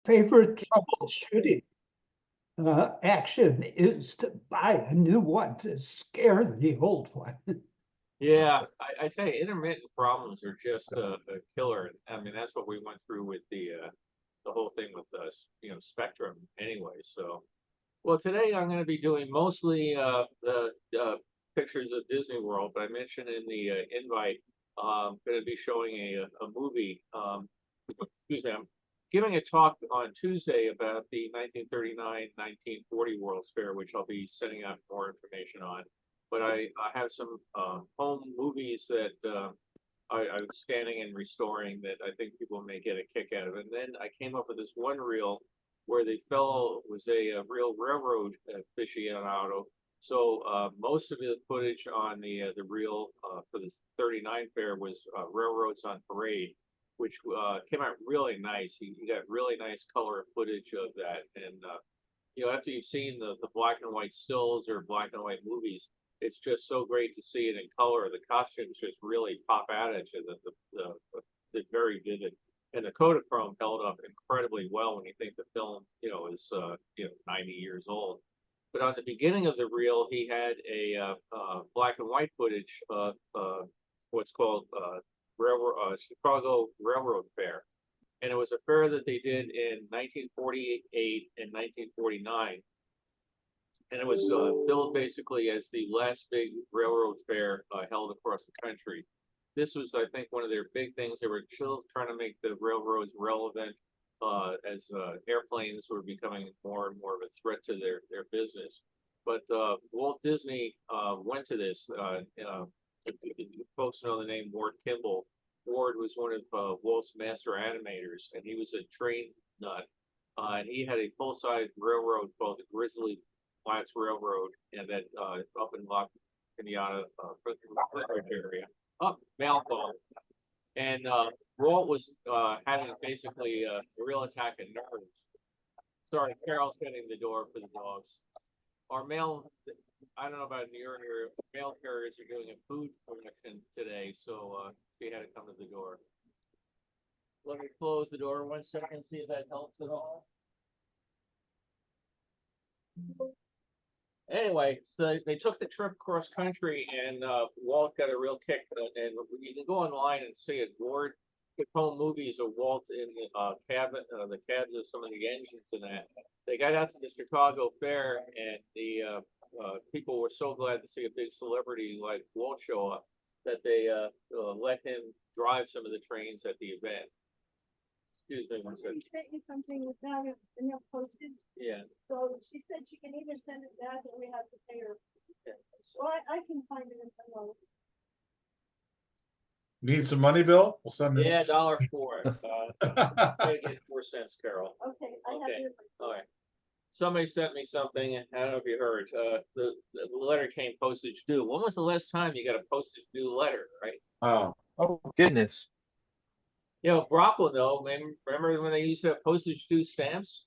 favorite troubleshooting action is to buy a new one to scare the old one. Yeah, I tell you, intermittent problems are just a killer. I mean, that's what we went through with the whole thing with us, Spectrum anyway. So, well, today I'm going to be doing mostly the pictures of Disney World, but I mentioned in the invite I'm going to be showing a movie. Excuse me, I'm giving a talk on Tuesday about the 1939-1940 World's Fair, which I'll be sending out more information on. But I have some home movies that I'm scanning and restoring that I think people may get a kick out of. And then I came up with this one reel where the fellow was a real railroad aficionado. So most of the footage on the reel for the 39 fair was Railroads on Parade, which came out really nice. He got really nice color footage of that. And after you've seen the black and white stills or black and white movies, it's just so great to see it in color. The costumes just really pop out at you. The very vivid, and the Kodachrome held up incredibly well when you think the film, is 90 years old. But on the beginning of the reel, he had a black and white footage of what's called Chicago Railroad Fair, and it was a fair that they did in 1948 and 1949. And it was billed basically as the last big railroad fair held across the country. This was, I think, one of their big things. They were still trying to make the railroads relevant as airplanes were becoming more and more of a threat to their business. But Walt Disney went to this. Folks know the name Ward Kimball. Ward was one of Walt's master animators, and he was a train nut. And he had a full-size railroad called the Grizzly Flats Railroad, and that up in La Cunada, area. Mail call. And Walt was having basically a real attack of nerves. Sorry, Carol's getting the door for the dogs. Our mail, I don't know about your area, mail carriers are doing a food collection today, so she had to come to the door. Let me close the door 1 second, see if that helps at all. Anyway, so they took the trip cross country, and Walt got a real kick. And you can go online and see it. Ward took home movies of Walt in the cabin, the cabs of some of the engines and that. They got out to the Chicago Fair, and the people were so glad to see a big celebrity like Walt show up that they let him drive some of the trains at the event. Excuse me one second. She sent you something without it in your postage. Yeah. So she said she can either send it back or we have to pay her. Yeah. Well, I can find it in the note. Need some money, Bill? We'll send it. Yeah, $1 for it. Get 4 cents, Carol. Okay, I have Okay. it. All right. Somebody sent me something. I don't know if you heard. The letter came postage due. When was the last time you got a postage due letter, right? Oh goodness. Brock will know. Remember when they used to have postage due stamps?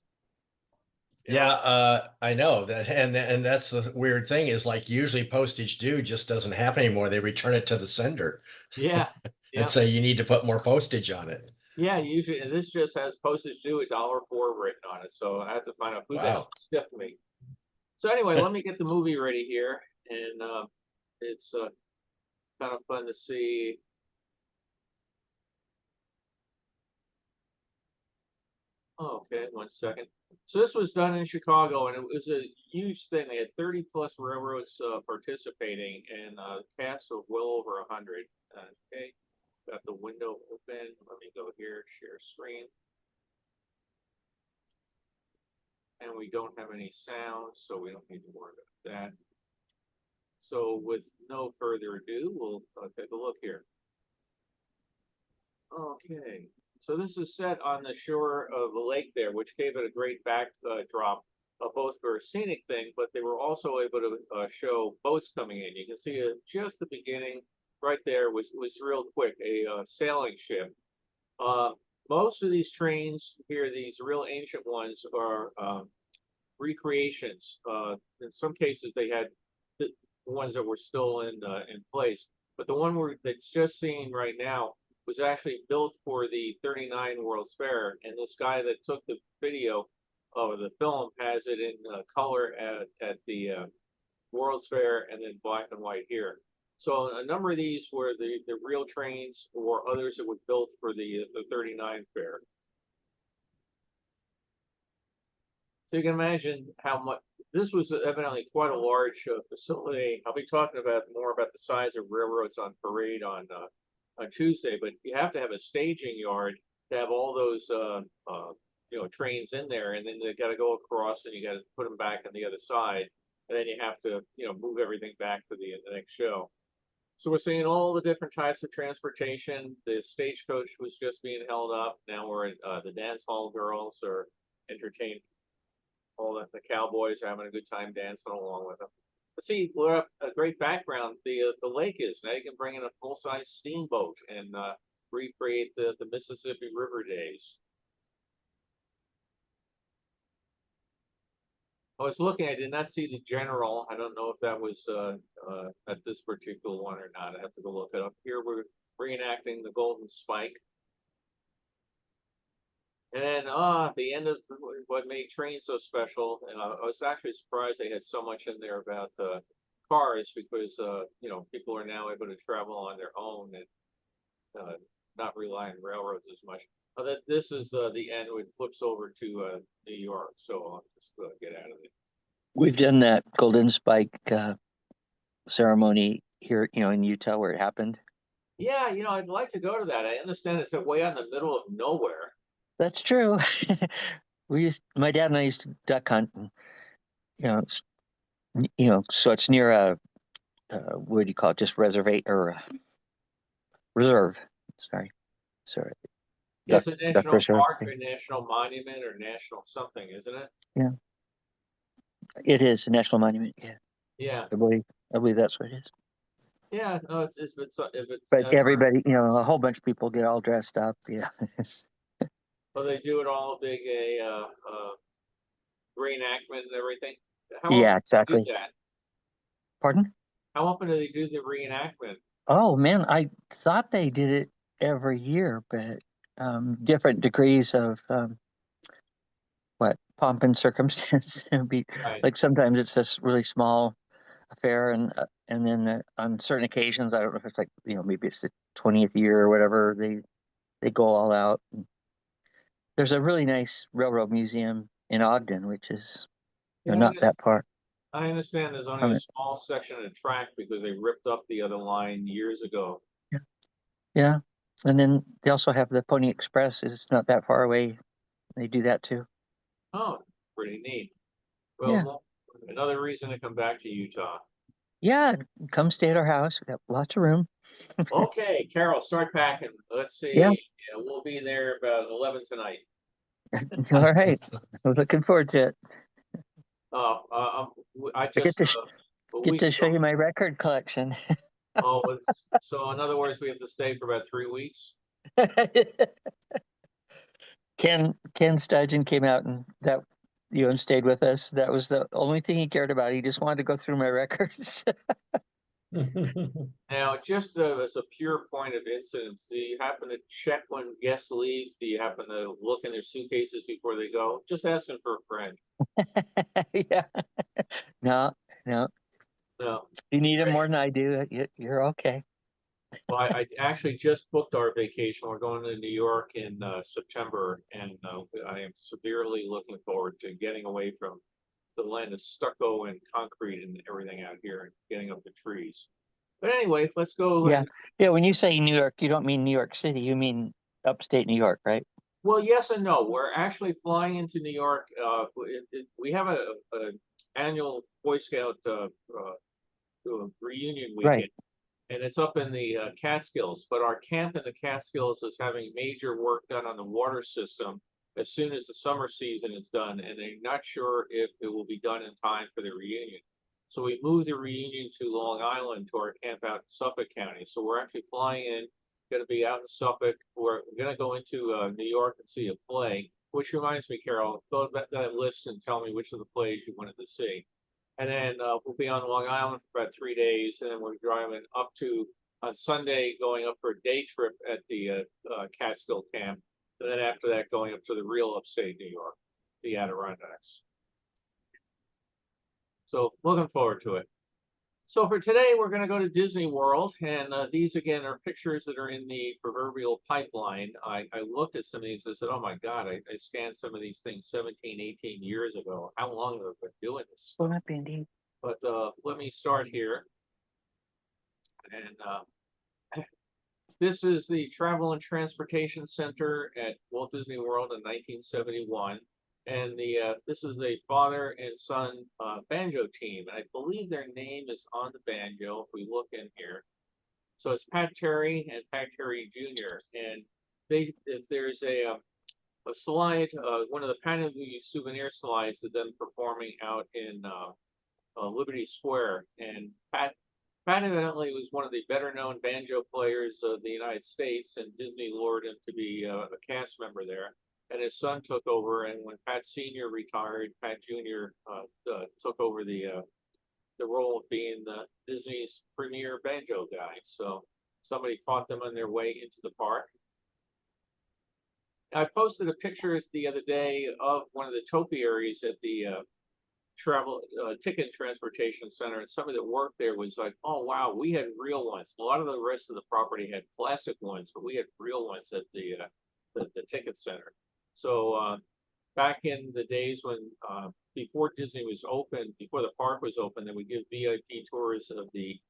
Yeah, I know that, and that's the weird thing is like usually postage due just doesn't happen anymore. They return it to the sender. Yeah. And say you need to put more postage on it. Yeah, usually, and this just has postage due $1.04 written on it. So I have to find out who the hell stiffed me. So anyway, let me get the movie ready here, and it's kind of fun to see. Okay, 1 second. So this was done in Chicago, and it was a huge thing. They had 30+ railroads participating, and cast of well over 100. Okay, got the window open. Let me go here, share screen. And we don't have any sound, so we don't need to worry about that. So with no further ado, we'll take a look here. Okay. So this is set on the shore of the lake there, which gave it a great backdrop, both for a scenic thing, but they were also able to show boats coming in. You can see just the beginning right there was real quick, a sailing ship. Most of these trains here, these real ancient ones, are recreations. In some cases, they had the ones that were still in place, but the one that's just seen right now was actually built for the 39 World's Fair, and this guy that took the video of the film has it in color at the World's Fair, and then black and white here. So a number of these were the real trains, or others that were built for the 39 fair. So you can imagine how much this was evidently quite a large facility. I'll be talking about more about the size of railroads on parade on Tuesday, but you have to have a staging yard to have all those you know, trains in there, and then they got to go across, and you got to put them back on the other side, and then you have to, you know, move everything back to the next show. So we're seeing all the different types of transportation. The stagecoach was just being held up. Now we're at the dance hall girls are entertained. All the cowboys are having a good time dancing along with them. But see, we're up a great background. The lake is now. You can bring in a full size steamboat and recreate the Mississippi River days. I was looking, I did not see the general. I don't know if that was at this particular one or not. I have to go look it up. Here we're reenacting the Golden Spike. And then at the end of what made trains so special, and I was actually surprised they had so much in there about cars, because you know, people are now able to travel on their own and not rely on railroads as much. That this is the end, which flips over to New York. So I'll just get out of it. We've done that Golden Spike ceremony here, you know, in Utah where it happened. Yeah, you know, I'd like to go to that. I understand it's way out in the middle of nowhere. That's true. My dad and I used to duck hunt, and, you know, so it's near a what do you call it? Just reserve or reserve. Sorry. It's a national reserve. park or national monument or national something, isn't it? Yeah. It is a national monument. Yeah. Yeah. I believe that's what it is. Yeah. No, if it's But everybody, you know, a whole bunch of people get all dressed up. Yeah. well, they do it all big reenactment and everything. How Yeah, often exactly. do that? Pardon? How often do they do the reenactment? Oh man, I thought they did it every year, but different degrees of what pomp and circumstance. It'd be Right. like sometimes it's this really small affair, and then on certain occasions, I don't know if it's like, you know, maybe it's the 20th year or whatever, they go all out. There's a really nice railroad museum in Ogden, which is, you know, not that far. I understand there's only from a it. small section of track because they ripped up the other line years ago. Yeah, and then they also have the Pony Express. Is not that far away. They do that too. Oh, pretty neat. Well, Yeah. another reason to come back to Utah. Yeah, come stay at our house. We got lots of room. Okay, Carol, start packing. Let's see. Yeah. Yeah, we'll be there about 11 tonight. All right, I'm looking forward to it. I I get just to get to show you my record collection. oh, so in other words, we have to stay for about 3 weeks. Ken Sturgeon came out and and stayed with us. That was the only thing he cared about. He just wanted to go through my records. Now, just as a pure point of incidence, do you happen to check when guests leave? Do you happen to look in their suitcases before they go? Just asking for a friend. Yeah. No. No. You need it more than I do. You're okay. Well, I actually just booked our vacation. We're going to New York in September, and I am severely looking forward to getting away from the land of stucco and concrete and everything out here, and getting up the trees. But anyway, let's go. Yeah. Yeah. When you say New York, you don't mean New York City. You mean upstate New York, right? Well, yes and no. We're actually flying into New York. We have a annual Boy Scout reunion weekend. Right. And it's up in the Catskills, but our camp in the Catskills is having major work done on the water system as soon as the summer season is done, and they're not sure if it will be done in time for the reunion. So we moved the reunion to Long Island, to our camp out in Suffolk County. So we're actually flying in, going to be out in Suffolk. We're going to go into New York and see a play, which reminds me, Carol, go back to that list and tell me which of the plays you wanted to see. And then we'll be on Long Island for about 3 days, and then we're driving up to on Sunday going up for a day trip at the Catskill camp, and then after that going up to the real upstate New York, the Adirondacks. So looking forward to it. So for today, we're going to go to Disney World, and these again are pictures that are in the proverbial pipeline. I looked at some of these and said, oh my God, I scanned some of these things 17, 18 years ago. How long have I been doing this? Well, not Bandy. But let me start here. And this is the Travel and Transportation Center at Walt Disney World in 1971. And this is the father and son banjo team. And I believe their name is on the banjo if we look in here. So it's Pat Terry and Pat Terry Jr. And if there's a slide, one of the Panama souvenir slides of them performing out in Liberty Square. And Pat evidently was one of the better known banjo players of the United States, and Disney lured him to be a cast member there. And his son took over, and when Pat Sr. retired, Pat Jr. Took over the role of being Disney's premier banjo guy. So somebody caught them on their way into the park. I posted a picture the other day of one of the topiaries at the travel ticket transportation center, and somebody that worked there was like, oh wow, we had real ones. A lot of the rest of the property had plastic ones, but we had real ones at the ticket center. So back in the days when before Disney was open, before the park was open, they would give VIP tours of the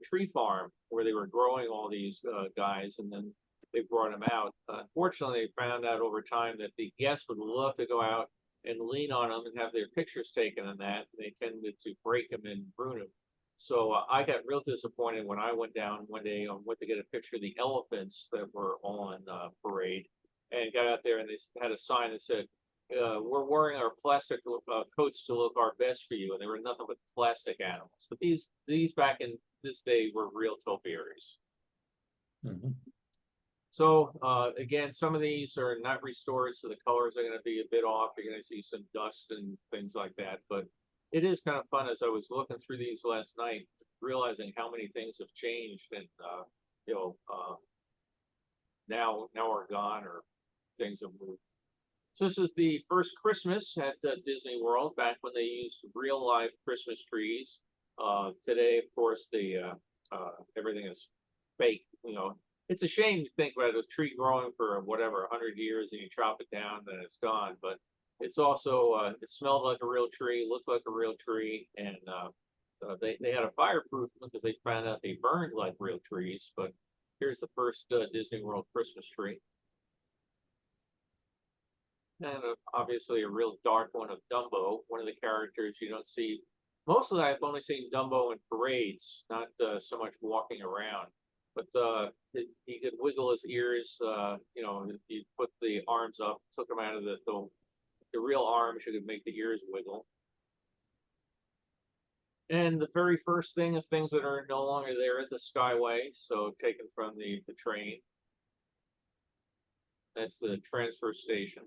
tree farm where they were growing all these guys, and then they brought them out. Unfortunately, they found out over time that the guests would love to go out and lean on them and have their pictures taken on that. And they tended to break them and ruin them. So I got real disappointed when I went down one day and went to get a picture of the elephants that were on parade, and got out there and they had a sign that said, we're wearing our plastic coats to look our best for you. And they were nothing but plastic animals. But these back in this day were real topiaries. Mhm. So again, some of these are not restored, so the colors are going to be a bit off. You're going to see some dust and things like that. But it is kind of fun as I was looking through these last night, realizing how many things have changed and now are gone or things have moved. So this is the first Christmas at Disney World, back when they used real live Christmas trees. Today, of course, everything is fake. It's a shame to think about a tree growing for whatever 100 years and you chop it down, then it's gone. But it's also it smelled like a real tree, looked like a real tree, and they had a fireproof because they found out they burned like real trees. But here's the first Disney World Christmas tree. And obviously a real dark one of Dumbo, one of the characters you don't see. Mostly I've only seen Dumbo in parades, not so much walking around. But he could wiggle his ears, if you put the arms up, took them out of the real arms, you could make the ears wiggle. And the very first thing of things that are no longer there at the Skyway, so taken from the train. That's the transfer station.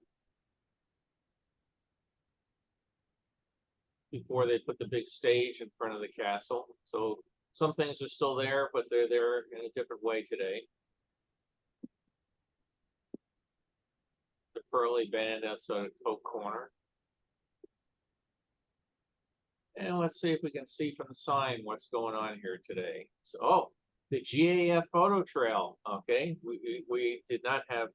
Before they put the big stage in front of the castle. So some things are still there, but they're there in a different way today. The Pearly Band outside of Coke Corner. And let's see if we can see from the sign what's going on here today. So, the GAF photo trail. Okay, we did not have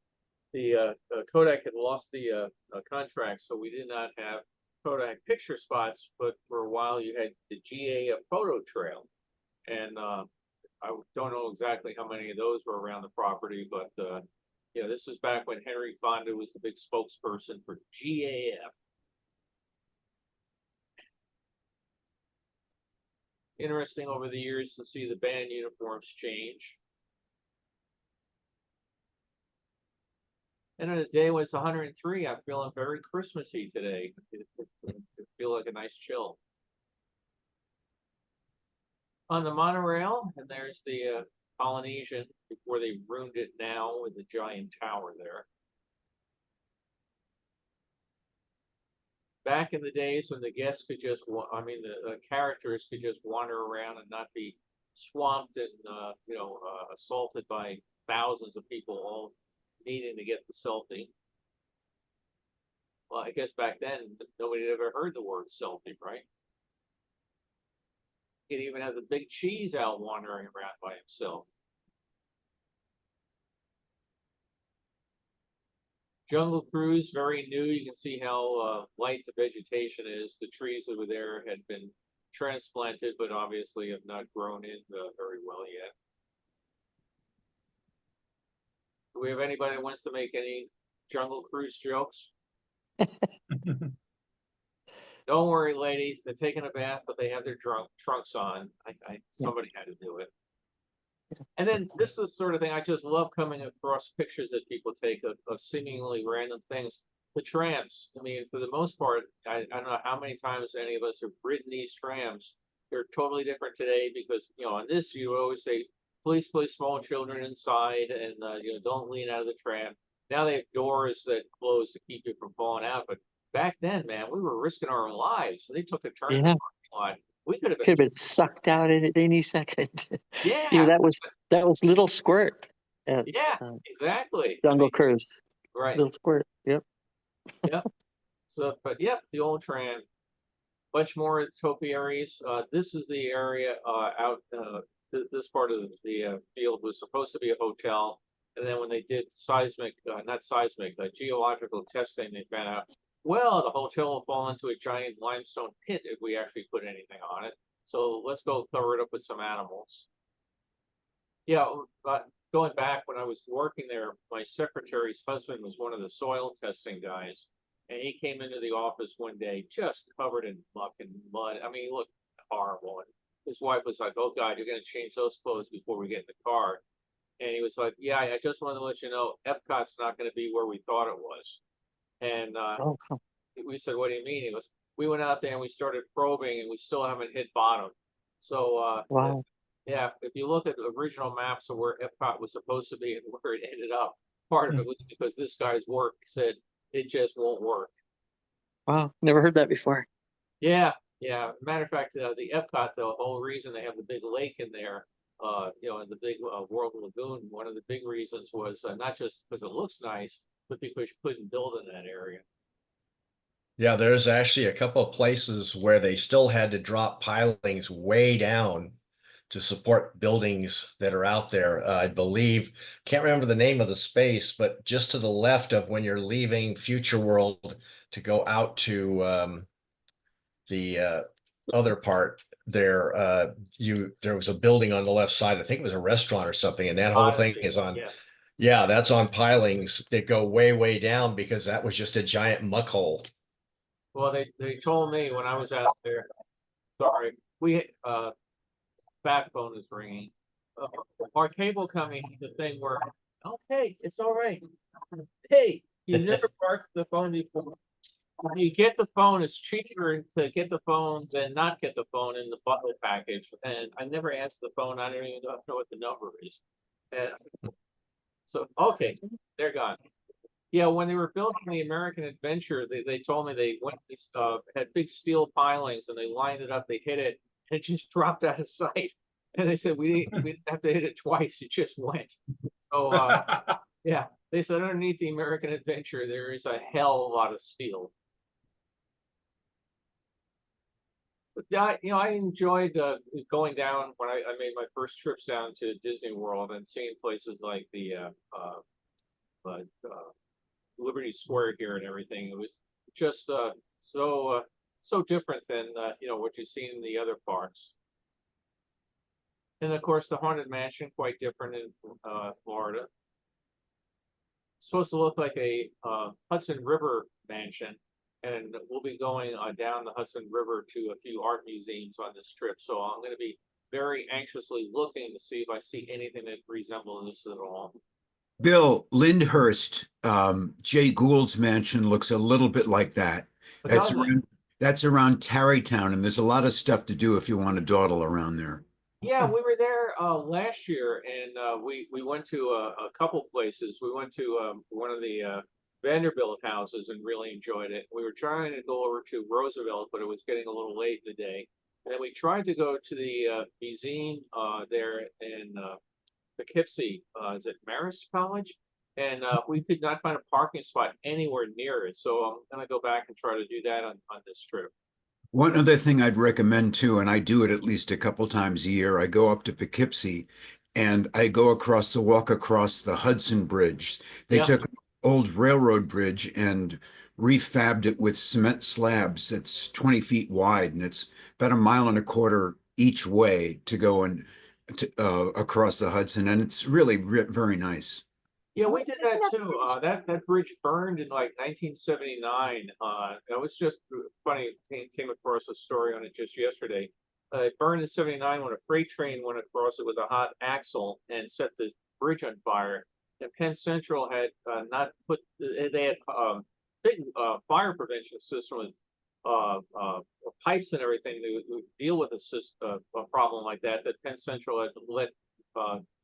the Kodak had lost the contract, so we did not have Kodak picture spots. But for a while, you had the GAF photo trail. And I don't know exactly how many of those were around the property, but this was back when Henry Fonda was the big spokesperson for GAF. Interesting over the years to see the band uniforms change. And on a day when it's 103, I'm feeling very Christmassy today. It feel like a nice chill. On the monorail, and there's the Polynesian before they ruined it now with the giant tower there. Back in the days when the guests could just, the characters could just wander around and not be swamped and, assaulted by thousands of people all needing to get the selfie. Well, I guess back then, nobody had ever heard the word selfie, right? It even has a big cheese out wandering around by himself. Jungle Cruise, very new. You can see how light the vegetation is. The trees over there had been transplanted, but obviously have not grown in very well yet. Do we have anybody that wants to make any Jungle Cruise jokes? Don't worry, ladies. They're taking a bath, but they have their trunks on. Somebody had to do it. And then this is the sort of thing I just love coming across pictures that people take of seemingly random things. The trams. I mean, for the most part, I don't know how many times any of us have ridden these trams. They're totally different today because, on this, you always say, please place small children inside and, don't lean out of the tram. Now they have doors that close to keep you from falling out. But back then, man, we were risking our lives. They took a turn in the parking lot. We could have been sucked out at any second. Yeah. That was Little Squirt at Yeah, exactly. Jungle Cruise. Right. Little Squirt. Yep. Yep. So, but the old tram. Bunch more topiaries. This is the area out. This part of the field was supposed to be a hotel, and then when they did geological testing, they found out, well, the hotel will fall into a giant limestone pit if we actually put anything on it. So let's go cover it up with some animals. Yeah, but going back when I was working there, my secretary's husband was one of the soil testing guys. And he came into the office one day just covered in muck and mud. I mean, he looked horrible. And his wife was like, oh, God, you're going to change those clothes before we get in the car. And he was like, yeah, I just wanted to let you know, Epcot's not going to be where we thought it was. And we said, what do you mean? He goes, we went out there and we started probing and we still haven't hit bottom. So, yeah, if you look at the original maps of where Epcot was supposed to be and where it ended up, part of it was because this guy's work said it just won't work. Wow, never heard that before. Yeah. Matter of fact, the Epcot, the whole reason they have the big lake in there, and the big World Lagoon, one of the big reasons was not just because it looks nice, but because you couldn't build in that area. Yeah, there's actually a couple of places where they still had to drop pilings way down to support buildings that are out there. I believe, can't remember the name of the space, but just to the left of when you're leaving Future World to go out to the other part there, there was a building on the left side. I think it was a restaurant or something, and that whole thing is on. Yeah, that's on pilings that go way, way down because that was just a giant muck hole. Well, they told me when I was out there. Sorry, backbone is ringing. Our cable company, the thing where, okay, it's all right. Hey, you never marked the phone before. When you get the phone, it's cheaper to get the phone than not get the phone in the bundle package. And I never answered the phone. I don't even know what the number is. And so, okay, they're gone. Yeah, when they were building the American Adventure, they told me they went had big steel pilings and they lined it up, they hit it, and it just dropped out of sight. And they said we didn't have to hit it twice, it just went. So yeah, they said underneath the American Adventure there is a hell of a lot of steel. But I enjoyed going down when I made my first trips down to Disney World and seeing places like the Liberty Square here and everything. It was just so different than what you've seen in the other parks. And of course, the Haunted Mansion, quite different in Florida. It's supposed to look like a Hudson River mansion, and we'll be going down the Hudson River to a few art museums on this trip. So I'm going to be very anxiously looking to see if I see anything that resembles this at all. Bill, Lyndhurst, Jay Gould's mansion looks a little bit like that. That's around Tarrytown, and there's a lot of stuff to do if you want to dawdle around there. Yeah, we were there last year, and we went to a couple places. We went to one of the Vanderbilt houses and really enjoyed it. We were trying to go over to Roosevelt, but it was getting a little late in the day. And we tried to go to the museum there in Poughkeepsie, is it Marist College? And we could not find a parking spot anywhere near it. So I'm gonna go back and try to do that on this trip. One other thing I'd recommend too, and I do it at least a couple times a year, I go up to Poughkeepsie and I go across the walk across the Hudson Bridge. They Yeah. took an old railroad bridge and refabbed it with cement slabs. It's 20 feet wide and it's about a mile and a quarter each way to go and across the Hudson. And it's really very nice. Yeah, we did that Isn't that too. bridge- That bridge burned in like 1979. It was just funny. Came across a story on it just yesterday. It burned in '79 when a freight train went across it with a hot axle and set the bridge on fire. And Penn Central had not put. They had big fire prevention system with pipes and everything to deal with a problem like that. That Penn Central had let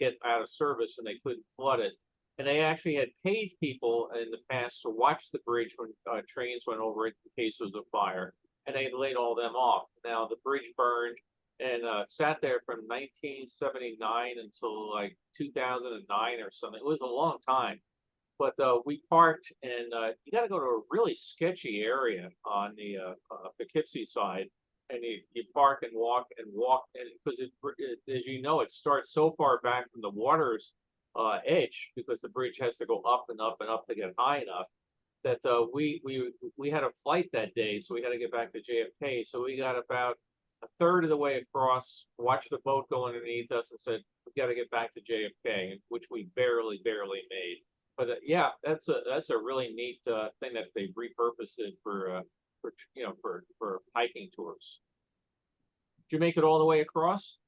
get out of service and they couldn't flood it. And they actually had paid people in the past to watch the bridge when trains went over it in case there was a fire, and they laid all them off. Now the bridge burned and sat there from 1979 until like 2009 or something. It was a long time. But we parked, and you got to go to a really sketchy area on the Poughkeepsie side, and you park and walk, and because as you know, it starts so far back from the water's edge because the bridge has to go up and up and up to get high enough that we had a flight that day, so we had to get back to JFK. So we got about a third of the way across, watched the boat go underneath us, and said we got to get back to JFK, which we barely made. But yeah, that's a really neat thing that they've repurposed it for for hiking tours. Did you make it all the way across?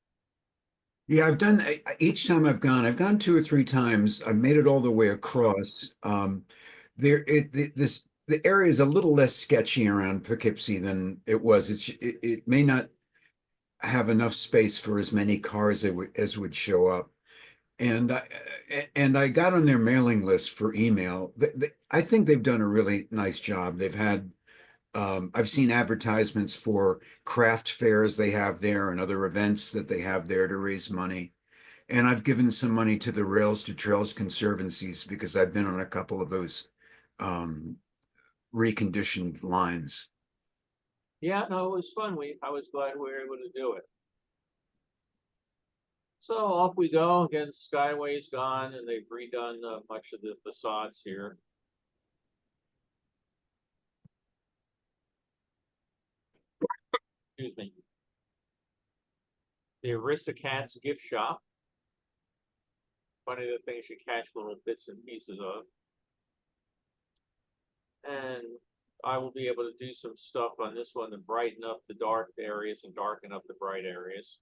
Yeah, I've done each time I've gone 2 or 3 times. I've made it all the way across. The area is a little less sketchy around Poughkeepsie than it was. It may not have enough space for as many cars as would show up. And I got on their mailing list for email. I think they've done a really nice job. They've had I've seen advertisements for craft fairs they have there and other events that they have there to raise money. And I've given some money to the Rails to Trails Conservancies because I've been on a couple of those reconditioned lines. Yeah, no, it was fun. I was glad we were able to do it. So off we go again. Skyway's gone, and they've redone much of the facades here. Excuse me. The Aristocats gift shop. Funny the things you catch little bits and pieces of. And I will be able to do some stuff on this one to brighten up the dark areas and darken up the bright areas.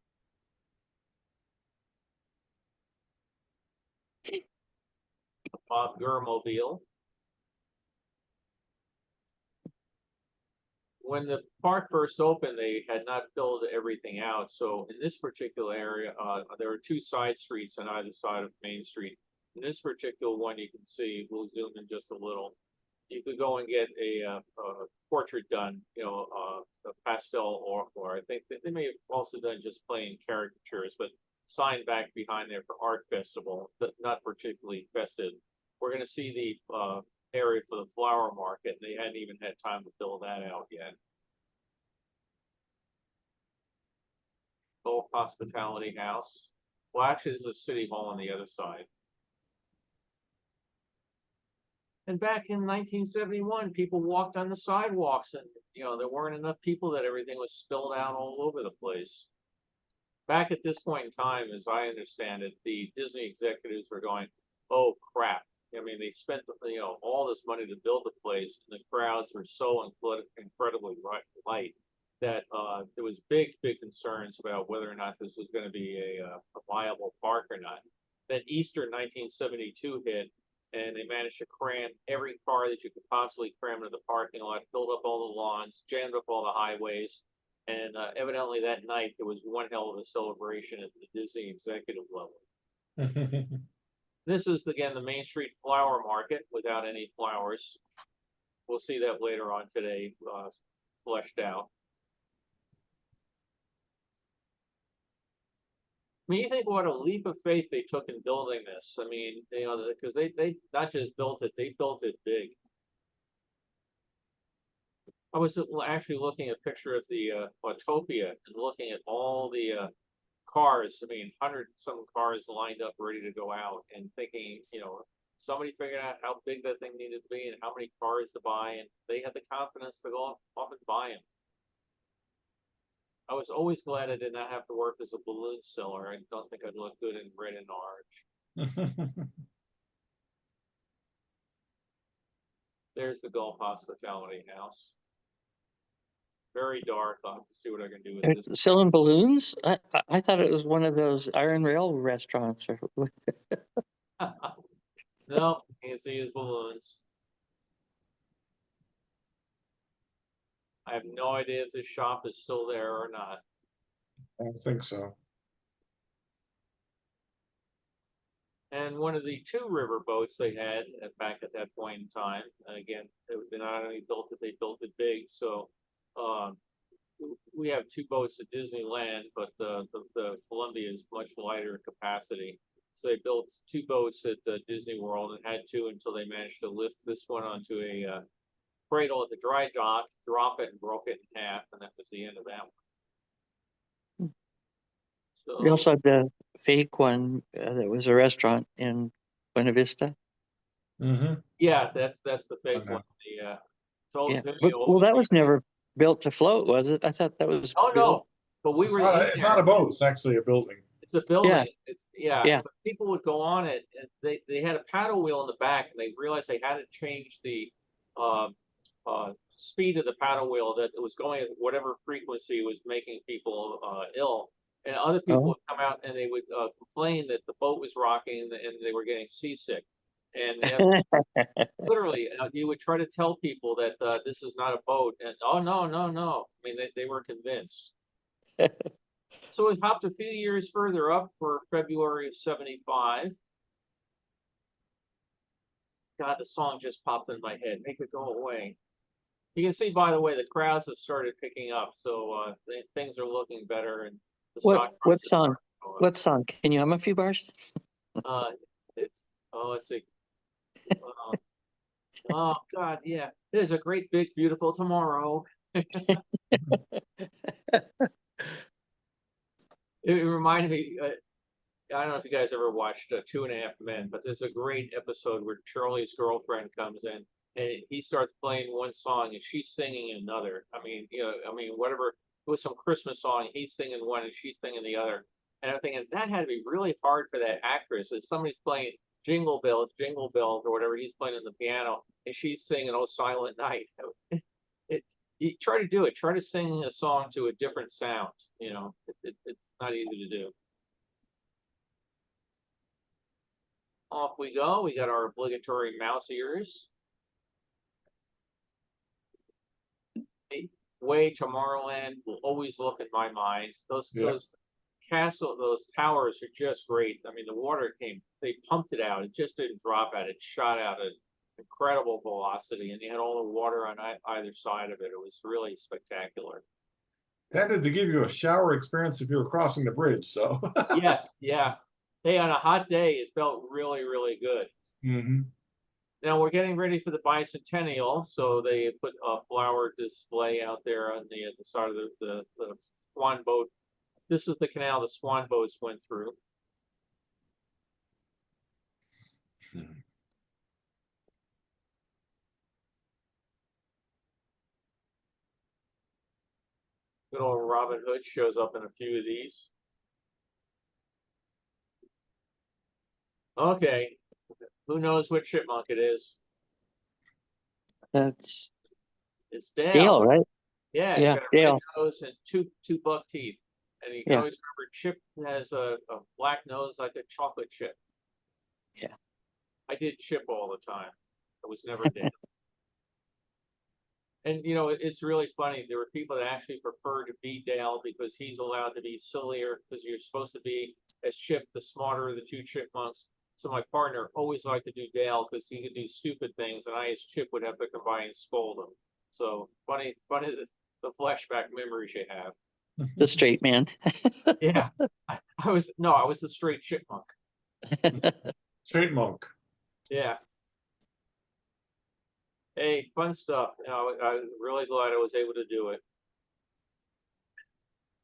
Bob Gurmobile. When the park first opened, they had not filled everything out. So in this particular area, there are 2 side streets on either side of Main Street. In this particular one, you can see, we'll zoom in just a little. You could go and get a portrait done, a pastel, or I think they may have also done just plain caricatures, but sign back behind there for art festival, but not particularly festive. We're going to see the area for the flower market. They hadn't even had time to fill that out yet. Old Hospitality House. Well, actually, there's a city hall on the other side. And back in 1971, people walked on the sidewalks, and there weren't enough people that everything was spilled out all over the place. Back at this point in time, as I understand it, the Disney executives were going, "Oh crap." I mean, they spent all this money to build the place, and the crowds were so incredibly light that there was big concerns about whether or not this was going to be a viable park or not. Then Easter 1972 hit, and they managed to cram every car that you could possibly cram into the parking lot, filled up all the lawns, jammed up all the highways, and evidently that night there was one hell of a celebration at the Disney executive level. This is, again, the Main Street Flower Market without any flowers. We'll see that later on today, fleshed out. mean, you think what a leap of faith they took in building this. I mean, you know, because they not just built it, they built it big. I was actually looking at a picture of the Autopia and looking at all the cars. I mean, 100 some cars lined up ready to go out, and thinking, you know, somebody figured out how big that thing needed to be and how many cars to buy, and they had the confidence to go off and buy them. I was always glad I did not have to work as a balloon seller. I don't think I'd look good in red and orange. There's the Gulf Hospitality House. Very dark. I'll have to see what I can do with It's this. selling balloons? I thought it was one of those iron rail restaurants or No, can't see his balloons. I have no idea if this shop is still there or not. I don't think so. And one of the 2 river boats they had back at that point in time, and again, they not only built it, they built it big. So we have 2 boats at Disneyland, but the Columbia is much lighter in capacity. So they built 2 boats at Disney World and had 2 until they managed to lift this one onto a cradle at the dry dock, drop it, and broke it in half, and that was the end of that one. So, we also had the fake one that was a restaurant in Buena Vista. Mm-hmm. yeah, that's the big Okay. one. The told Yeah. very But, old. well, that was never built to float, was it? I thought that was Oh built. no, but we It's were not, in it's not there. a boat, it's actually a building. It's a building. Yeah. It's Yeah. But people would go on it, and they had a paddle wheel in the back, and they realized they had to change the speed of the paddle wheel, that it was going at whatever frequency was making people ill. And other people Oh. would come out and they would complain that the boat was rocking and they were getting seasick. And literally, you would try to tell people that this is not a boat, and oh no, no, no. I mean, they were convinced. So we hopped a few years further up for February of '75. God, the song just popped in my head. Make it go away. You can see, by the way, the crowds have started picking up, so things are looking better. And the stock What prices song? are going up. What song? Can you hum a few bars? It's let's see. Oh God, yeah. There's a great big beautiful tomorrow. It reminded me. I don't know if you guys ever watched 2.5 Men, but there's a great episode where Charlie's girlfriend comes in and he starts playing one song and she's singing another. I mean, you know, whatever, it was some Christmas song, he's singing one and she's singing the other. And I'm thinking that had to be really hard for that actress. If somebody's playing Jingle Bells, or whatever, he's playing on the piano and she's singing Oh Silent Night. You try to do it. Try to sing a song to a different sound. You know, it's not easy to do. Off we go. We got our obligatory mouse ears. Way Tomorrowland will always look in my mind. Those those towers are just great. I mean, the water they pumped it out. It just didn't drop out. It shot out at incredible velocity, and you had all the water on either side of it. It was really spectacular. Tended to give you a shower experience if you were crossing the bridge, so. Yes, yeah. Hey, on a hot day, it felt really, really good. Mm-hmm. Now we're getting ready for the bicentennial, so they put a flower display out there on the side of the swan boat. This is the canal the swan boats went through. Good old Robin Hood shows up in a few of these. Okay, who knows what chipmunk it is? That's It's Dale. Dale, right? Yeah, Yeah, it's got a red Dale. nose and two buck teeth. And you can Yeah. always remember Chip has a black nose like a chocolate chip. Yeah. I did Chip all the time. I was never Dale. And you know, it's really funny. There were people that actually prefer to be Dale because he's allowed to be sillier, because you're supposed to be as Chip, the smarter of the 2 chipmunks. So my partner always liked to do Dale because he could do stupid things, and I, as Chip, would have to come by and scold him. So funny the flashback memories you have. The straight man. Yeah, I was the straight chipmunk. Straight monk. Yeah. Hey, fun stuff. I'm really glad I was able to do it.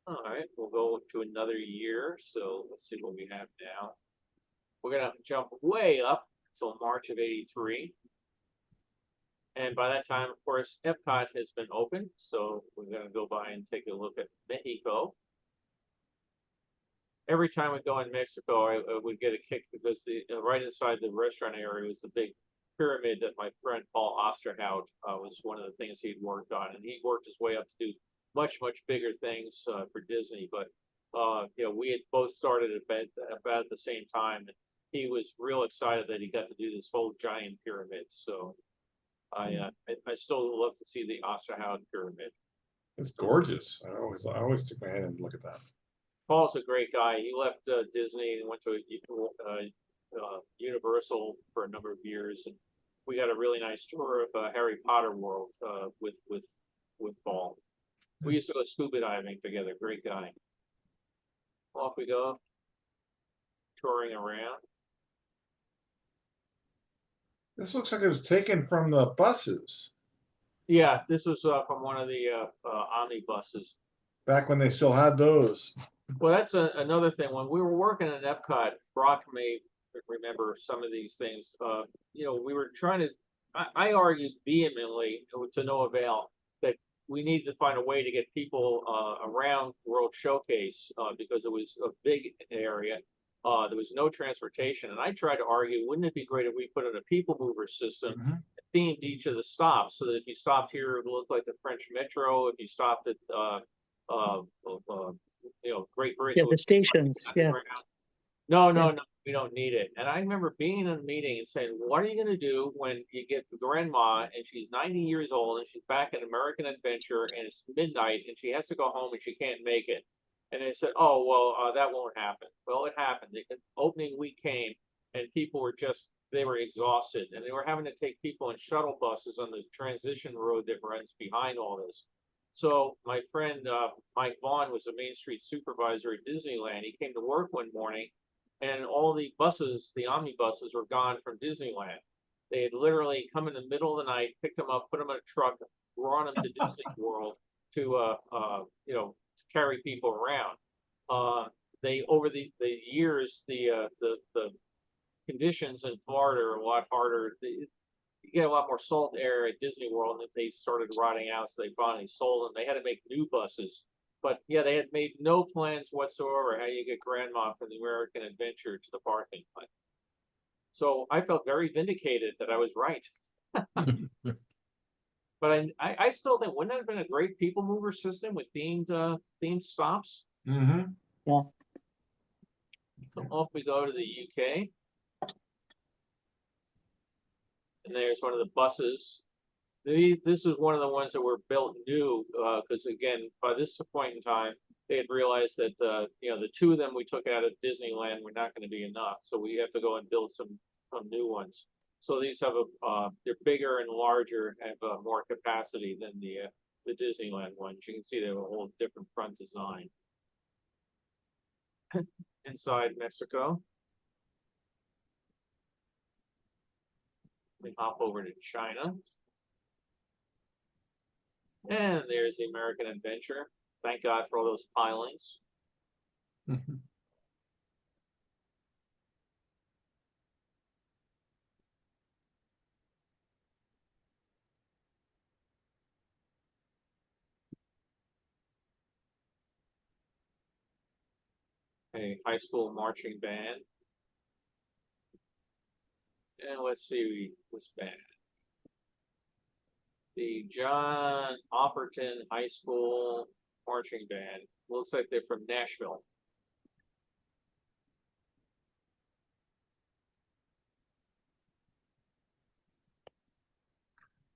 All right, we'll go to another year. So let's see what we have now. We're gonna jump way up until March of '83. And by that time, of course, Epcot has been open. So we're gonna go by and take a look at Mexico. Every time we go in Mexico, I would get a kick because right inside the restaurant area was the big pyramid that my friend Paul Osterhout was one of the things he'd worked on, and he worked his way up to do much bigger things for Disney. But we had both started about the same time. And he was real excited that he got to do this whole giant pyramid. So I still love to see the Osterhout pyramid. It's gorgeous. I always stick my head in and look at that. Paul's a great guy. He left Disney and went to Universal for a number of years, and we got a really nice tour of Harry Potter World with Paul. We used to go scuba diving together. Great guy. Off we go, touring around. This looks like it was taken from the buses Yeah, this was from one of the omnibuses. back when they still had those. Well, that's another thing. When we were working at Epcot, Brock may remember some of these things. We were trying to, I argued vehemently to no avail that we needed to find a way to get people around World Showcase because it was a big area. There was no transportation. And I tried to argue, wouldn't it be great if we put in a people mover system, themed each of the stops, so that if you stopped here, it would look like the French Metro. If you stopped at Great Britain. Yeah, the stations. Yeah. No, we don't need it. And I remember being in a meeting and saying, what are you going to do when you get to grandma and she's 90 years old and she's back at American Adventure and it's midnight and she has to go home and she can't make it? And they said, oh, well, that won't happen. Well, it happened. The opening week came and people were they were exhausted, and they were having to take people in shuttle buses on the transition road that runs behind all this. So my friend Mike Vaughn was a Main Street supervisor at Disneyland. He came to work one morning, and all the buses, the omnibuses, were gone from Disneyland. They had literally come in the middle of the night, picked them up, put them in a truck, brought them to Disney World to carry people around. They over the years, the conditions in Florida are a lot harder. You get a lot more salt air at Disney World, and they started rotting out, so they finally sold them. They had to make new buses. But yeah, they had made no plans whatsoever how you get grandma from the American Adventure to the parking lot. So I felt very vindicated that I was right. But I still think, wouldn't that have been a great people mover system with themed stops? Mm-hmm. Yeah. So off we go to the UK. And there's one of the buses. This is one of the ones that were built new, because again, by this point in time, they had realized that the two of them we took out of Disneyland were not going to be enough, so we have to go and build some new ones. So these have they're bigger and larger, have more capacity than the Disneyland ones. You can see they have a whole different front design. Inside Mexico. We hop over to China. And there's the American Adventure. Thank God for all those pilings. A high school marching band. And let's see this band. The John Offerton High School Marching Band. Looks like they're from Nashville.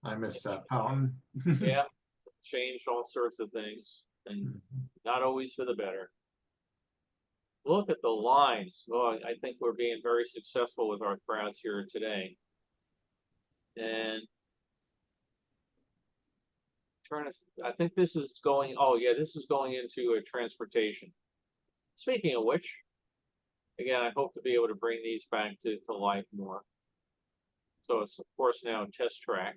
I missed that fountain. Yeah, changed all sorts of things, and not always for the better. Look at the lines. Oh, I think we're being very successful with our crowds here today. And I think this is going, oh yeah, this is going into a transportation. Speaking of which, Again, I hope to be able to bring these back to life more. So it's of course now a test track.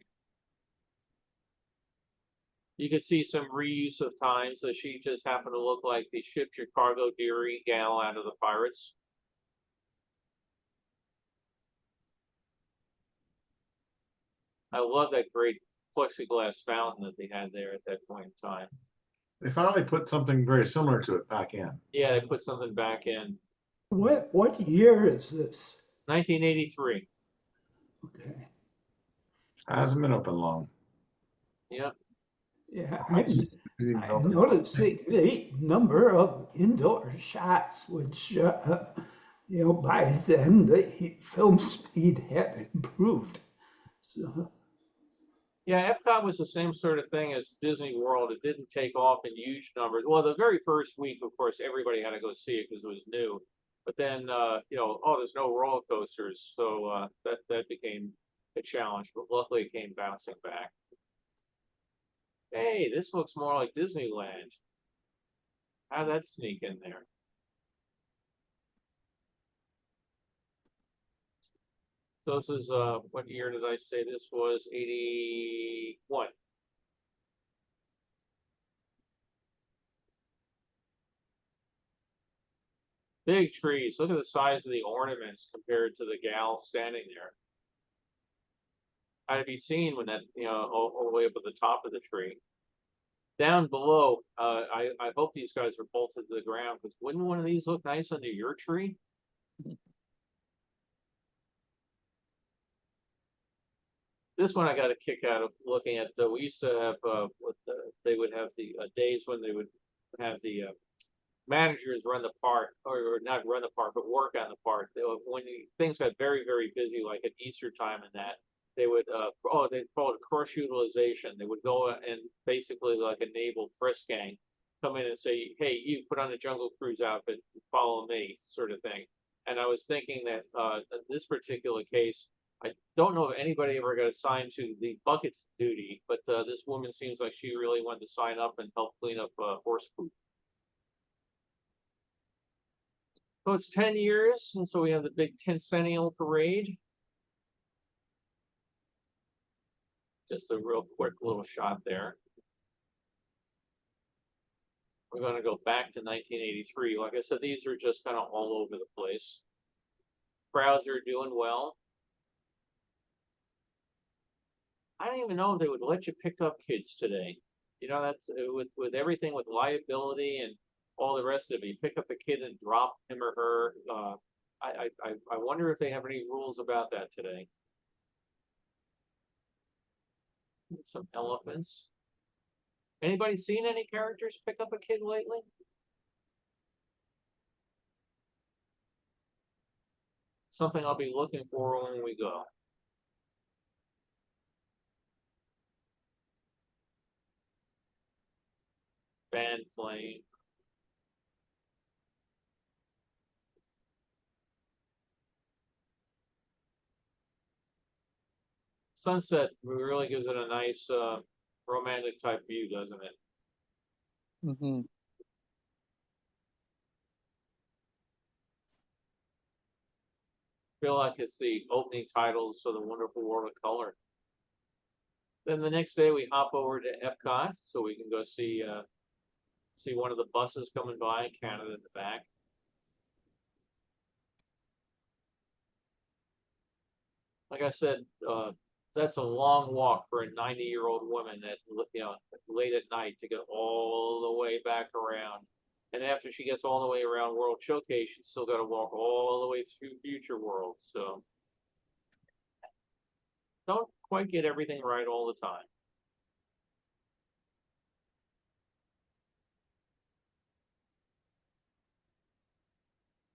You can see some reuse of times that she just happened to look like the Shift Your Cargo Dearie gal out of the Pirates. I love that great plexiglass fountain that they had there at that point in time. They finally put something very similar to it back in. Yeah, they put something back in What year is this? 1983. Okay, Hasn't been open long. Yep. yeah, It's even I'm open. noticing the number of indoor shots, which, by then the film speed had improved. So, Yeah, Epcot was the same sort of thing as Disney World. It didn't take off in huge numbers. Well, the very first week, of course, everybody had to go see it because it was new. But then, oh, there's no roller coasters, so that became a challenge. But luckily, it came bouncing back. Hey, this looks more like Disneyland. How'd that sneak in there? So this is what year did I say this was? 81. Big trees. Look at the size of the ornaments compared to the gal standing there. Had to be seen when that, all the way up at the top of the tree. Down below, I hope these guys are bolted to the ground, because wouldn't one of these look nice under your tree? This one I got a kick out of looking at. We used to have they would have the days when they would have the managers run the park, or not run the park, but work on the park. When things got very, very busy, like at Easter time and that, they would, they call it cross utilization. They would go and basically like a naval press gang come in and say, hey, you put on a Jungle Cruise outfit, follow me, sort of thing. And I was thinking that in this particular case, I don't know if anybody ever got assigned to the buckets duty, but this woman seems like she really wanted to sign up and help clean up horse poop. So it's 10 years, and so we have the big Tencennial Parade. Just a real quick little shot there. We're going to go back to 1983. Like I said, these are just kind of all over the place. Crowds are doing well. I don't even know if they would let you pick up kids today. That's with everything with liability and all the rest of it. You pick up the kid and drop him or her. I wonder if they have any rules about that today. Some elephants. Anybody seen any characters pick up a kid lately? Something I'll be looking for when we go. Band playing. Sunset really gives it a nice romantic type view, doesn't it? Mm-hmm. Feel like it's the opening titles for the Wonderful World of Color. Then the next day we hop over to Epcot so we can go see one of the buses coming by, Canada in the back. Like I said, that's a long walk for a 90-year-old woman that, late at night to get all the way back around. And after she gets all the way around World Showcase, she's still got to walk all the way through Future World. So don't quite get everything right all the time.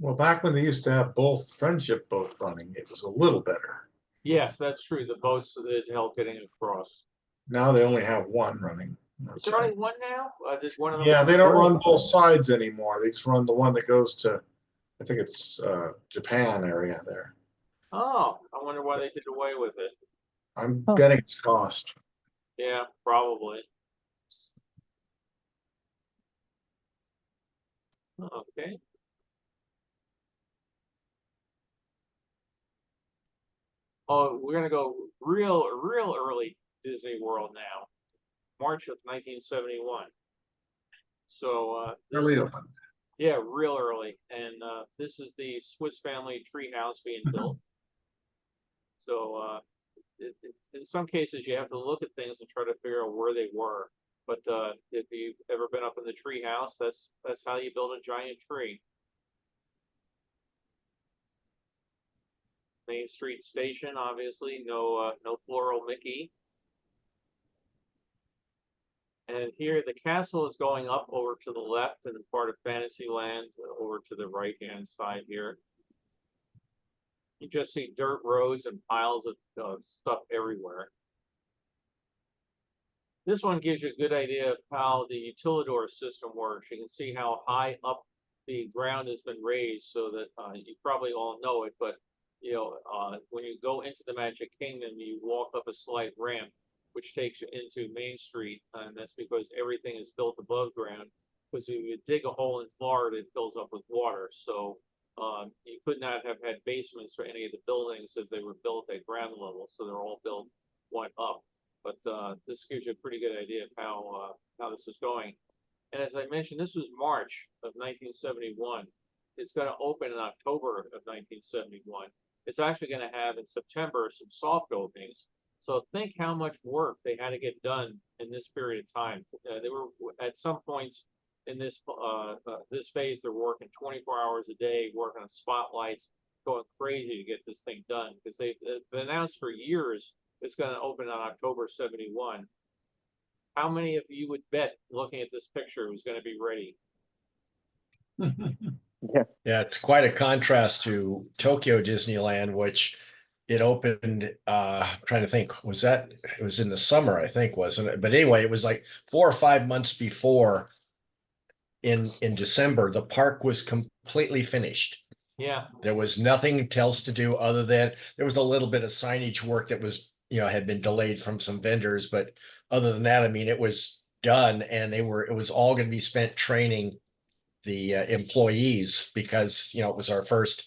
Well, back when they used to have both friendship boats running, it was a little better. Yes, that's true. The boats that help getting across. Now they only have one running. Is there only one now? Did one of them? Yeah, they don't run both sides anymore. They just run the one that goes to, I think it's Japan area there. Oh, I wonder why they did away with it. I'm betting it's cost. Yeah, probably. Okay. Oh, we're gonna go real early Disney World now, March of 1971. So Early open. yeah, real early, and this is the Swiss Family tree house being built. So in some cases, you have to look at things and try to figure out where they were. But if you've ever been up in the tree house, that's how you build a giant tree. Main Street Station, obviously, no floral Mickey. And here the castle is going up over to the left and part of Fantasyland over to the right-hand side here. You just see dirt roads and piles of stuff everywhere. This one gives you a good idea of how the utilidor system works. You can see how high up the ground has been raised, so that you probably all know it, but you know, when you go into the Magic Kingdom, you walk up a slight ramp, which takes you into Main Street, and that's because everything is built above ground. Because if you dig a hole in Florida, it fills up with water. So you could not have had basements for any of the buildings if they were built at ground level. So they're all built one up. But this gives you a pretty good idea of how this is going. And as I mentioned, this was March of 1971. It's going to open in October of 1971. It's actually going to have in September some soft openings. So think how much work they had to get done in this period of time. They were at some points in this this phase, they're working 24 hours a day, working on spotlights, going crazy to get this thing done, because they've announced for years it's going to open on October 71. How many of you would bet, looking at this picture, it was going to be ready? Yeah, it's quite a contrast to Tokyo Disneyland, which it opened, I'm trying to think, it was in the summer, I think, wasn't it? But anyway, it was like 4 or 5 months before, in December, the park was completely finished. Yeah, There was nothing else to do other than there was a little bit of signage work that was, had been delayed from some vendors, but other than that, I mean, it was done, and it was all going to be spent training the employees, because it was our first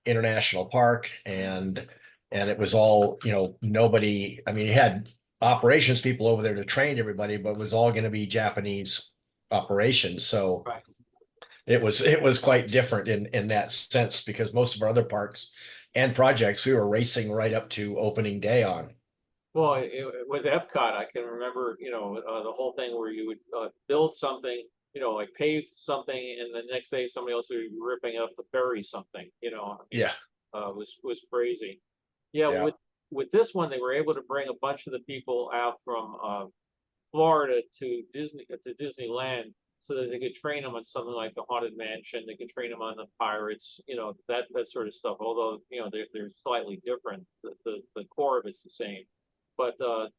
international park, and it was all, nobody, I mean, you had operations people over there to train everybody, but it was all going to be Japanese operations. So right. it was quite different in that sense, because most of our other parks and projects we were racing right up to opening day on. Well, with Epcot, I can remember, the whole thing where you would build something, like pave something, and the next day somebody else would be ripping up to bury something, Yeah. Was crazy. Yeah, Yeah. with this one, they were able to bring a bunch of the people out from Florida to Disneyland, so that they could train them on something like the Haunted Mansion. They could train them on the Pirates, that sort of stuff. Although they're slightly different, the core of it's the same. But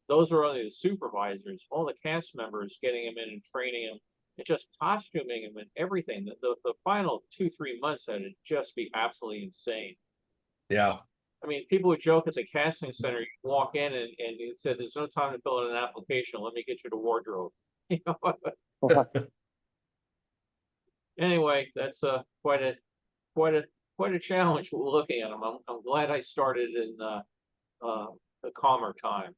those are only the supervisors. All the cast members, getting them in and training them, and just costuming them and everything. The final 2-3 months had to just be absolutely insane. Yeah. I mean, people would joke at the casting center. You walk in and it said, "There's no time to fill out an application. Let me get you the wardrobe." Anyway, that's quite a challenge looking at them. I'm glad I started in a calmer time.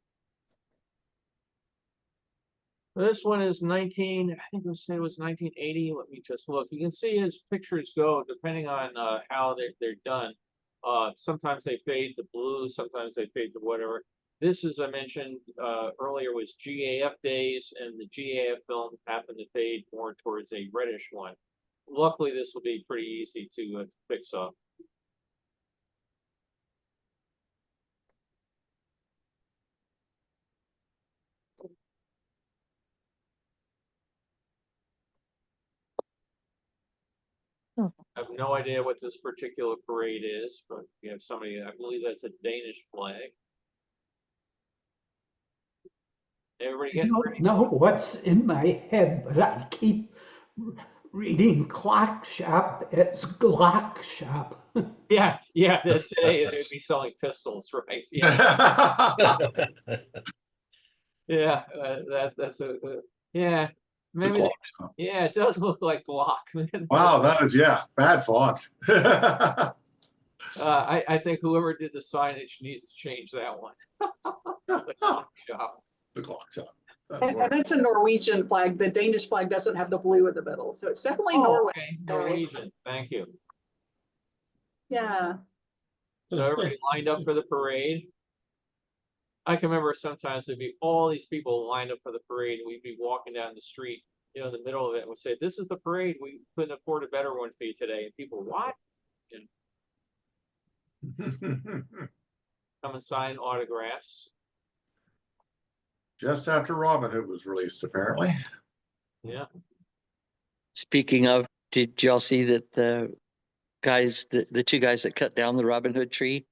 This one is I think it was 1980. Let me just look. You can see as pictures go, depending on how they're done. Sometimes they fade to blue, sometimes they fade to whatever. This, as I mentioned earlier, was GAF days, and the GAF film happened to fade more towards a reddish one. Luckily, this will be pretty easy to fix up. I have no idea what this particular parade is, but you have somebody, I believe that's a Danish flag. Everybody I getting don't ready? know what's in my head, but I keep reading clock shop as Glock shop. Yeah, today they'd be selling pistols, right? Yeah, yeah, that's yeah. Maybe Glock. yeah, it does look like Glock. Wow, that is, bad font. I think whoever did the signage needs to change that one. The coffee shop. The clock's up. And it's a Norwegian flag. The Danish flag doesn't have the blue in the middle, so it's definitely Oh, Norway. okay, Norwegian, thank you. Yeah. So everybody lined up for the parade. I can remember sometimes there'd be all these people lined up for the parade, and we'd be walking down the street, in the middle of it, and we'd say, "This is the parade. We couldn't afford a better one for you today." And people, "What?" Come and sign autographs. Just after Robin Hood was released, apparently. Yeah. Speaking of, did y'all see that the guys, the two guys that cut down the Robin Hood tree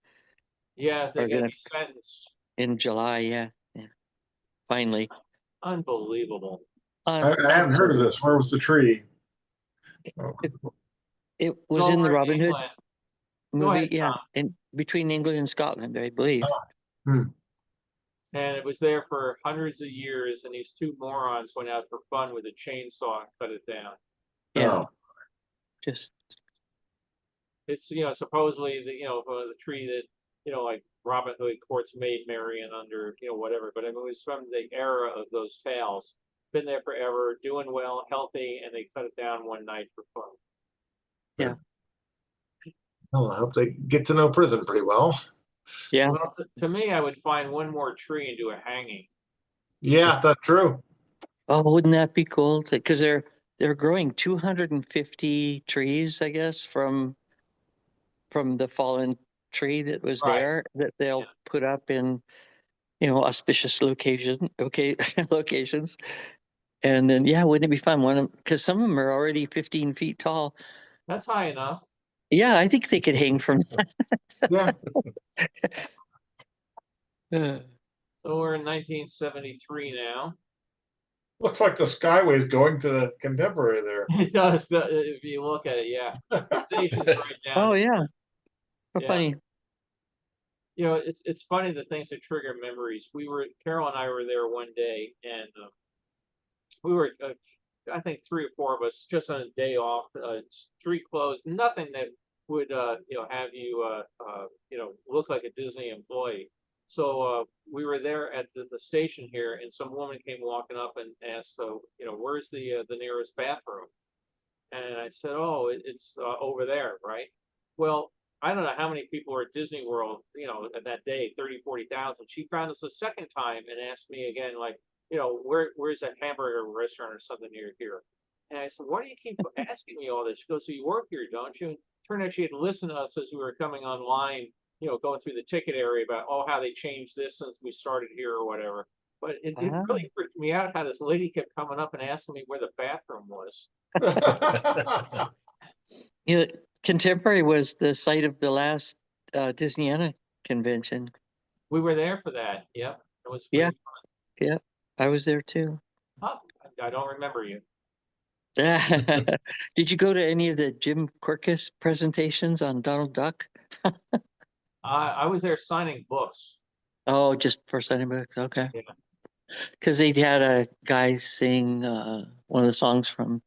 Yeah, they Are got gonna- sentenced. in July? Yeah. Finally. Unbelievable. I hadn't heard of this. Where was the tree? Oh, It It's was in over the Robin Hood England. Go movie, ahead, yeah, Tom. in between England and Scotland, I believe. And it was there for hundreds of years, and these two morons went out for fun with a chainsaw and cut it down. Yeah, oh, just It's, supposedly the tree that, like Robin Hood courts Maid Marian under, whatever, but I mean, it was from the era of those tales. Been there forever, doing well, healthy, and they cut it down one night for fun. well, I hope they get to know prison pretty well. yeah. Well, to me, I would find one more tree and do a hanging. Yeah, that's true. Oh, wouldn't that be cool? Because they're growing 250 trees, I guess, from the fallen tree that was Right. there that they'll Yeah. put up in auspicious locations. And then wouldn't it be fun? Because some of them are already 15 feet tall. That's high enough. Yeah, I think they could hang from Yeah. that. So we're in 1973 now. Looks like the Skyway's going to the Contemporary there. It does, if you look at it, yeah. The station's right down. Oh yeah. How Yeah. funny. It's funny the things that trigger memories. Carol and I were there one day, and we were, I think 3 or 4 of us, just on a day off, street closed, nothing that would, have you, look like a Disney employee. So we were there at the station here, and some woman came walking up and asked, where's the nearest bathroom? And I said, oh, it's over there, right? Well, I don't know how many people were at Disney World, at that day, 30, 40,000. She found us a second time and asked me again, like, where's that hamburger restaurant or something near here? And I said, why do you keep asking me all this? She goes, so you work here, don't you? And turned out she had listened to us as we were coming online, going through the ticket area about, how they changed this since we started here or whatever. But it really freaked me out how this lady kept coming up and asking me where the bathroom was. Contemporary was the site of the last Disneyana convention. We were there for that. Yep. It was Yeah. pretty fun. I was there too. Oh, I don't remember you. Did you go to any of the Jim Quirkus presentations on Donald Duck? I was there signing books. Oh, just for signing books. Okay. Yeah. Because they had a guy sing one of the songs from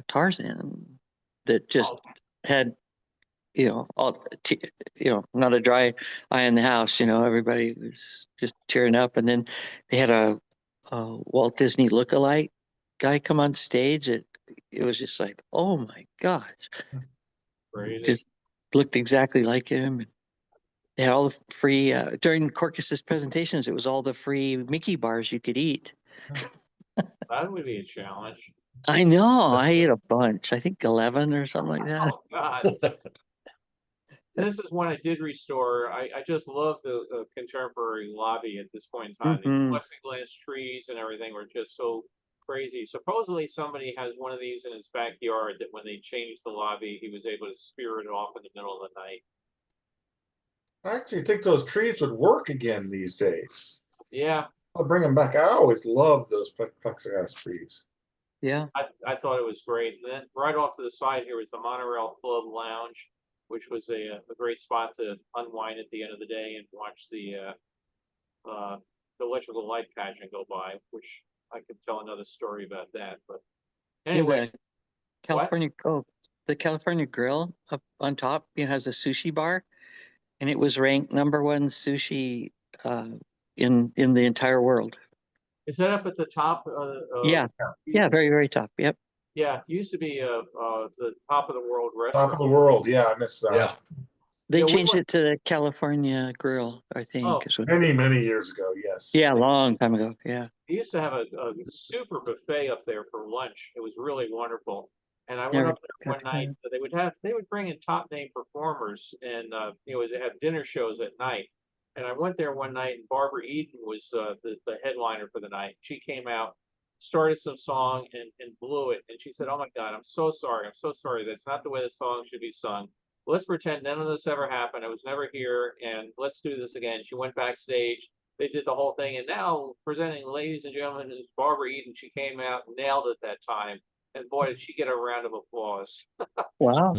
Tarzan that just had, not a dry eye in the house. Everybody was just tearing up, and then they had a Walt Disney lookalike guy come on stage. It was just like, oh my gosh, Crazy. just looked exactly like him. They had all the free during Corcus's presentations. It was all the free Mickey bars you could eat. That would be a challenge. I know. I ate a bunch. I think 11 or something like that. Oh God. This is one I did restore. I just love the contemporary lobby at this point in time. Mhm. The plexiglass trees and everything were just so crazy. Supposedly somebody has one of these in his backyard that when they changed the lobby, he was able to spear it off in the middle of the night. I actually think those trees would work again these days. Yeah, I'll bring them back. I always loved those plexiglass trees. Yeah. I thought it was great. And then right off to the side here was the Monorail Club Lounge, which was a great spot to unwind at the end of the day and watch the electrical light pageant go by, which I could tell another story about that. But Yeah, anyway, the California, the California Grill up on top, has a sushi bar, and it was ranked #1 sushi in the entire world. Is that up at the top? Yeah, yeah, very, very top. Yep. Yeah, it used to be the top of the world Top of the restaurant. world, yeah, I missed that. Yeah, They Yeah, we changed went- it to the California Grill, I think. Oh, is what- Many, many years ago, yes. Yeah, a long time ago. Yeah. They used to have a super buffet up there for lunch. It was really wonderful. And I went Never up there one got to night. They would bring in top name performers, and they have dinner shows at night. And I went there one night, and Barbara Eden was the headliner for the night. She came out, started some song, and blew it. And she said, "Oh my God, I'm so sorry. I'm so sorry. That's not the way the song should be sung. Let's pretend none of this ever happened. I was never here, and let's do this again." She went backstage. They did the whole thing, and now presenting, ladies and gentlemen, is Barbara Eden. She came out, nailed it that time, and boy, did she get a round of applause. Wow.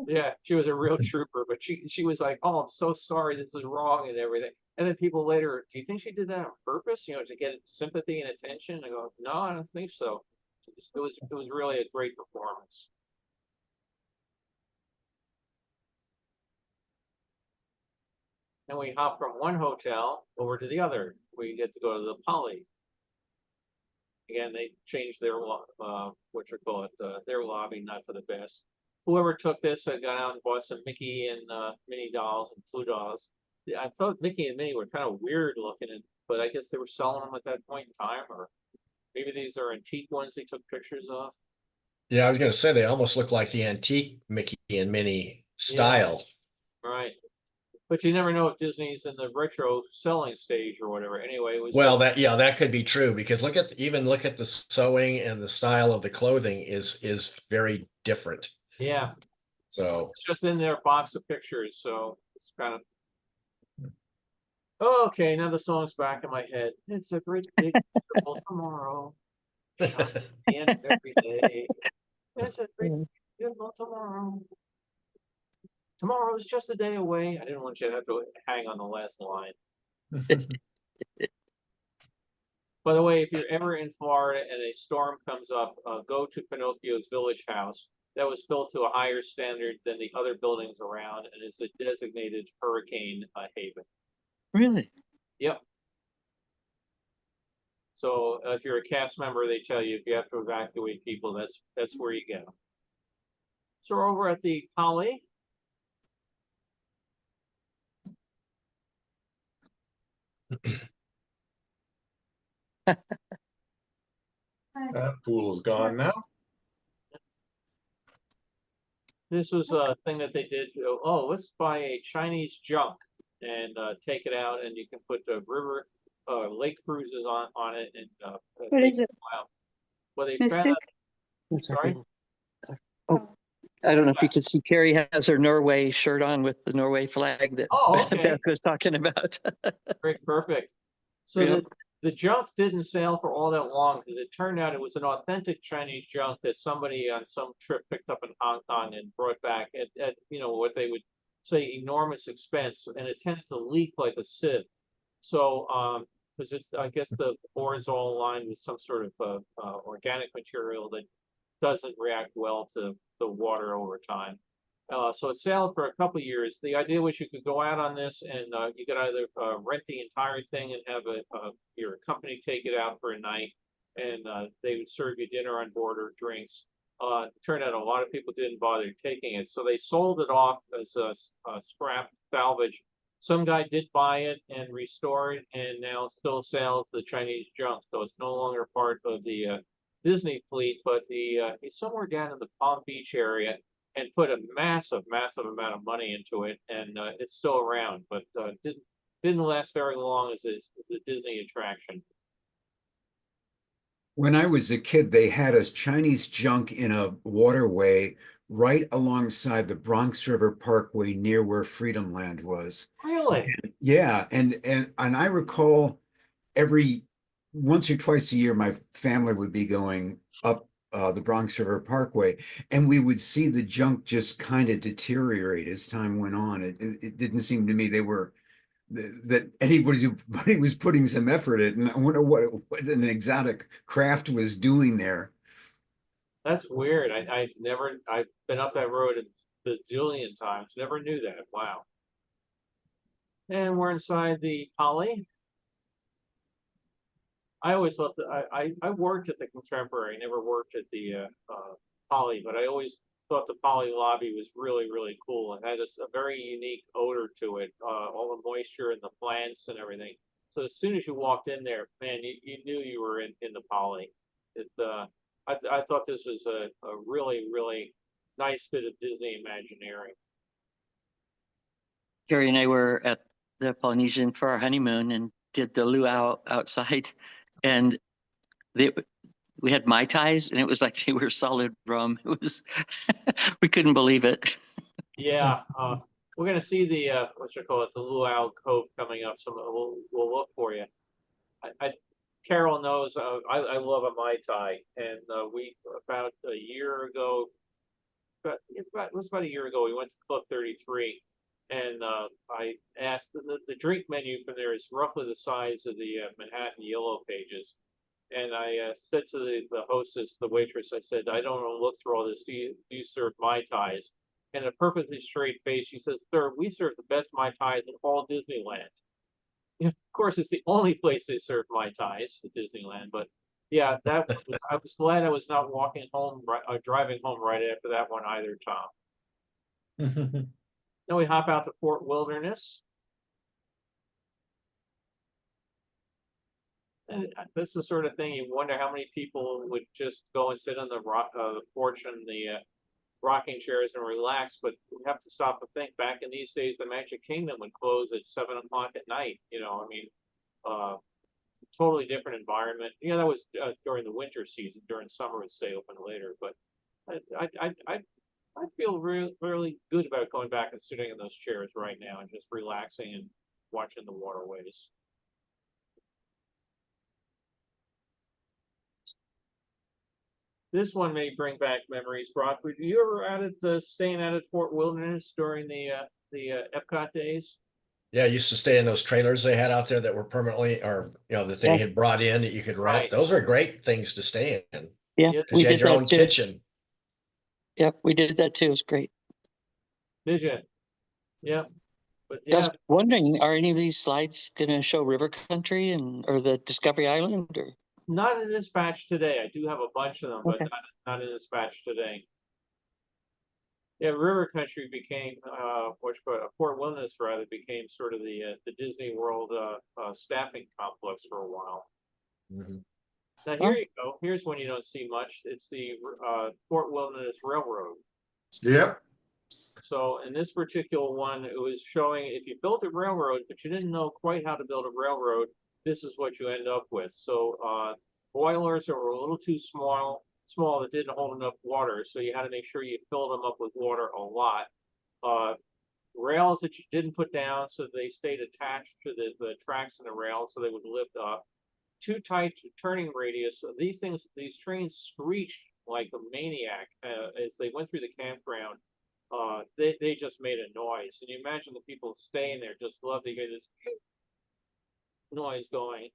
Yeah, she was a real trooper, but she was like, "Oh, I'm so sorry, this is wrong," and everything. And then people later, "Do you think she did that on purpose? To get sympathy and attention?" I go, "No, I don't think so." It was really a great performance. And we hop from one hotel over to the other. We get to go to the Poly. Again, they changed their their lobby, not for the best. Whoever took this got out and bought some Mickey and Minnie dolls and Clue dolls. I thought Mickey and Minnie were kind of weird looking, but I guess they were selling them at that point in time, or maybe these are antique ones they took pictures of. yeah, I was gonna say they almost look like the antique Mickey and Minnie style. Right. But you never know if Disney's in the retro selling stage or whatever. Anyway, it was Well, just, that could be true because look at the sewing and the style of the clothing is very different. yeah, So it's just in their box of pictures, so it's kind of okay. Now the song's back in my head. It's a great big beautiful tomorrow, shining in every day. It's a great beautiful tomorrow. Tomorrow is just a day away. I didn't want you to have to hang on the last line. By the way, if you're ever in Florida and a storm comes up, go to Pinocchio's Village House. That was built to a higher standard than the other buildings around, and is a designated hurricane haven. Really? Yep. So if you're a cast member, they tell you if you have to evacuate people, that's where you go. So we're over at the Poly. That pool's gone now. This was a thing that they did. Oh, let's buy a Chinese junk and take it out, and you can put the river, lake cruises on it, and What take is it? out. Well, they Mystic? found. Sorry. Oh, I don't know if you could see Carrie has her Norway shirt on with the Norway flag that Oh, okay. Beth was talking about. Great, perfect. So Yep. the junk didn't sail for all that long because it turned out it was an authentic Chinese junk that somebody on some trip picked up in Hong Kong and brought back at what they would say enormous expense, and it tended to leak like a sieve. So because I guess the ore is all aligned with some sort of organic material that doesn't react well to the water over time. So it sailed for a couple of years. The idea was you could go out on this and you could either rent the entire thing and have your company take it out for a night, and they would serve you dinner on board or drinks. Turned out a lot of people didn't bother taking it, so they sold it off as a scrap salvage. Some guy did buy it and restore it, and now still sells the Chinese junk. So it's no longer part of the Disney fleet, but he's somewhere down in the Palm Beach area and put a massive amount of money into it, and it's still around, but didn't last very long as a Disney attraction. When I was a kid, they had a Chinese junk in a waterway right alongside the Bronx River Parkway near where Freedom Land was. Really? Yeah, and I recall every once or twice a year, my family would be going up the Bronx River Parkway, and we would see the junk just kind of deteriorate as time went on. It didn't seem to me that anybody was putting some effort in, and I wonder what an exotic craft was doing there. That's weird. I've been up that road a bajillion times. Never knew that. Wow. And we're inside the Poly. I always thought that I worked at the Contemporary, never worked at the Poly, but I always thought the Poly lobby was really, really cool. It had a very unique odor to it, all the moisture and the plants and everything. So as soon as you walked in there, man, you knew you were in the Poly. I thought this was a really, really nice bit of Disney Imagineering. Gary and I were at the Polynesian for our honeymoon and did the luau outside, and we had Mai Tais, and it was like they were solid rum. It was we couldn't believe it. Yeah, we're gonna see the what you call it, the Luau Cove coming up. So we'll look for you. Carol knows I love a Mai Tai, and we about a year ago, but it was about a year ago. We went to Club 33, and I asked the drink menu from there is roughly the size of the Manhattan Yellow Pages. And I said to the hostess, the waitress, I said, I don't want to look through all this. Do you serve Mai Tais? And a perfectly straight face, she says, sir, we serve the best Mai Tais in all Disneyland. Yeah, of course, it's the only place they serve Mai Tais at Disneyland. But yeah, I was glad I was not walking home, driving home right after that one either, Tom. Then we hop out to Fort Wilderness. And that's the sort of thing you wonder how many people would just go and sit on the porch and the rocking chairs and relax. But we have to stop and think. Back in these days, the Magic Kingdom would close at 7 o'clock at night. I mean, totally different environment. That was during the winter season. During summer, it'd stay open later. But I feel really good about going back and sitting in those chairs right now and just relaxing and watching the waterways. This one may bring back memories, Brock. Were you ever staying out at Fort Wilderness during the Epcot days? Yeah, I used to stay in those trailers they had out there that were permanently, or that they had brought in that you could rent. Right. Those are great things to stay in. Yeah, Yeah, Because you had your own kitchen. Yep, we did that too. It was great. Did you? Yeah. But I was yeah, wondering, are any of these slides going to show River Country or the Discovery Island? Or not in this batch today. I do have a bunch of them, but Okay. not in this batch today. Yeah, River Country became, Fort Wilderness rather became sort of the Disney World staffing complex for a while. Mhm. Now here you go. Here's one you don't see much. It's the Fort Wilderness Railroad. Yep. So in this particular one, it was showing if you built a railroad, but you didn't know quite how to build a railroad, this is what you end up with. So boilers that were a little too small that didn't hold enough water. So you had to make sure you filled them up with water a lot. Rails that you didn't put down so they stayed attached to the tracks and the rails so they would lift up. Too tight turning radius. So these trains screeched like a maniac as they went through the campground. They just made a noise. And you imagine the people staying there just love to hear this noise going.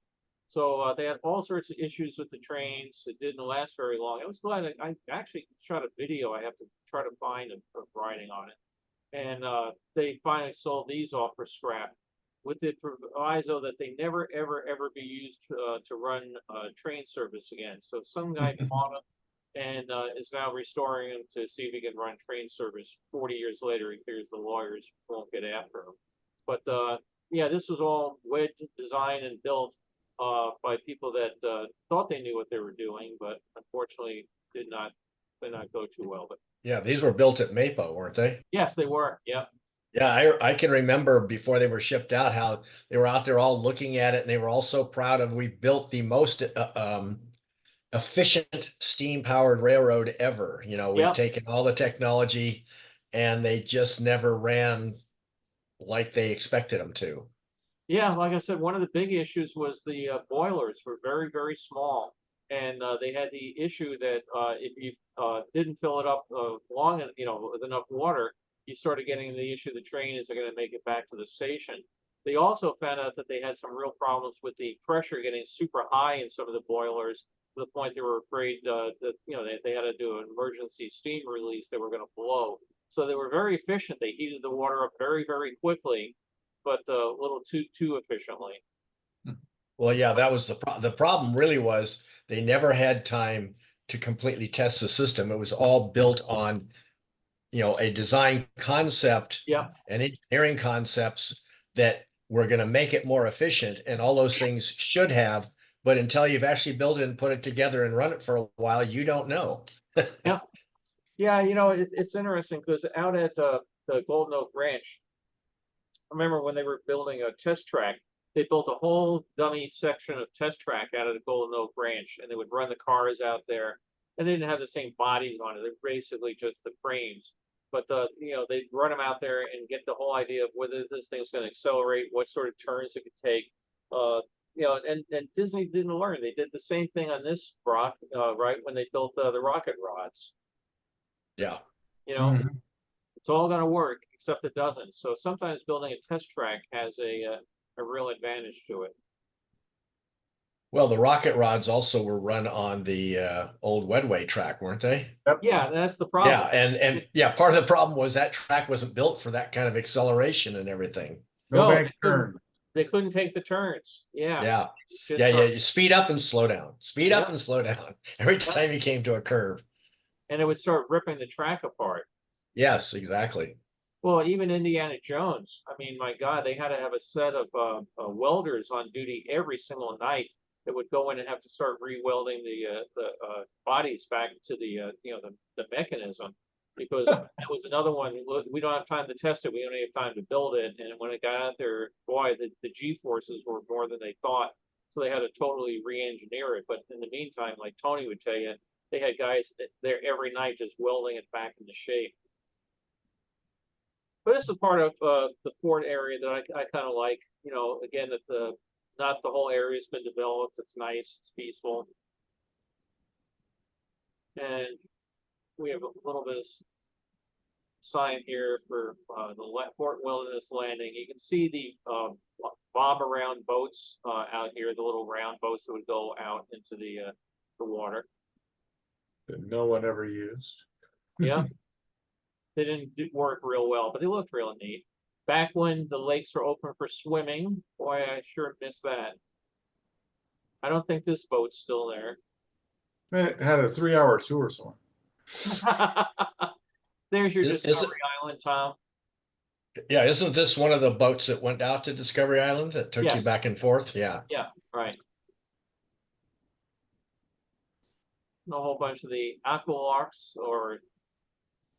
So they had all sorts of issues with the trains. It didn't last very long. I was glad I actually shot a video. I have to try to find of writing on it. And they finally sold these off for scrap with the proviso that they never, ever, ever be used to run train service again. So some guy bought them and is now restoring them to see if he can run train service 40 years later. He figures the lawyers won't get after him. But yeah, this was all wedged, designed, and built by people that thought they knew what they were doing, but unfortunately did not go too well. But Yeah, these were built at Mapo, weren't they? yes, they were. Yeah. Yeah, I can remember before they were shipped out how they were out there all looking at it and they were all so proud of we built the most efficient steam powered railroad ever. We've Yep. taken all the technology and they just never ran like they expected them to. Yeah, like I said, one of the big issues was the boilers were very, very small. And they had the issue that if you didn't fill it up long, with enough water, you started getting the issue the train isn't going to make it back to the station. They also found out that they had some real problems with the pressure getting super high in some of the boilers, the point they were afraid that they had to do an emergency steam release. They were going to blow. So they were very efficient. They heated the water up very, very quickly, but a little too efficiently. Well, yeah, that was the problem really was they never had time to completely test the system. It was all built on, a design concept Yeah. and engineering concepts that were going to make it more efficient, and all those things should have, but until you've actually built it and put it together and run it for a while, you don't know. Yeah. Yeah, it's interesting because out at the Golden Oak Ranch, I remember when they were building a test track, they built a whole dummy section of test track out of the Golden Oak Ranch, and they would run the cars out there, and they didn't have the same bodies on it. They're basically just the frames. But they'd run them out there and get the whole idea of whether this thing's going to accelerate, what sort of turns it could take. And Disney didn't learn. They did the same thing on this rock, right, when they built the rocket rods. Yeah. It's all going to work, except it doesn't. So sometimes building a test track has a real advantage to it. Well, the rocket rods also were run on the old Wedway track, weren't they? Yeah, that's the problem. Yeah, and yeah, part of the problem was that track wasn't built for that kind of acceleration and everything. No No, bank turn. They couldn't take the turns. Yeah. Yeah, Just yeah, you speed up and slow down, speed up Yeah. and slow down every time you came to a curve. And it would start ripping the track apart. Yes, exactly. Well, even Indiana Jones, I mean, my God, they had to have a set of welders on duty every single night that would go in and have to start re-welding the bodies back to the mechanism, because that was another one. We don't have time to test it. We only have time to build it. And when it got out there, boy, the G-forces were more than they thought. So they had to totally re-engineer it. But in the meantime, like Tony would tell you, they had guys there every night just welding it back into shape. But this is part of the port area that I kind of like. Again, that not the whole area's been developed. It's nice. It's peaceful. And we have a little bit of sign here for the Port Wilderness Landing. You can see the bob around boats out here, the little round boats that would go out into the water. That no one ever used. Yeah. They didn't work real well, but they looked real neat. Back when the lakes were open for swimming, boy, I sure miss that. I don't think this boat's still there. It had a 3-hour tour, so. There's your Is it- Discovery Island, Tom. Yeah, isn't this one of the boats that went out to Discovery Island that took you Yes. back and forth? Yeah. Yeah, right. And a whole bunch of the aqualarks or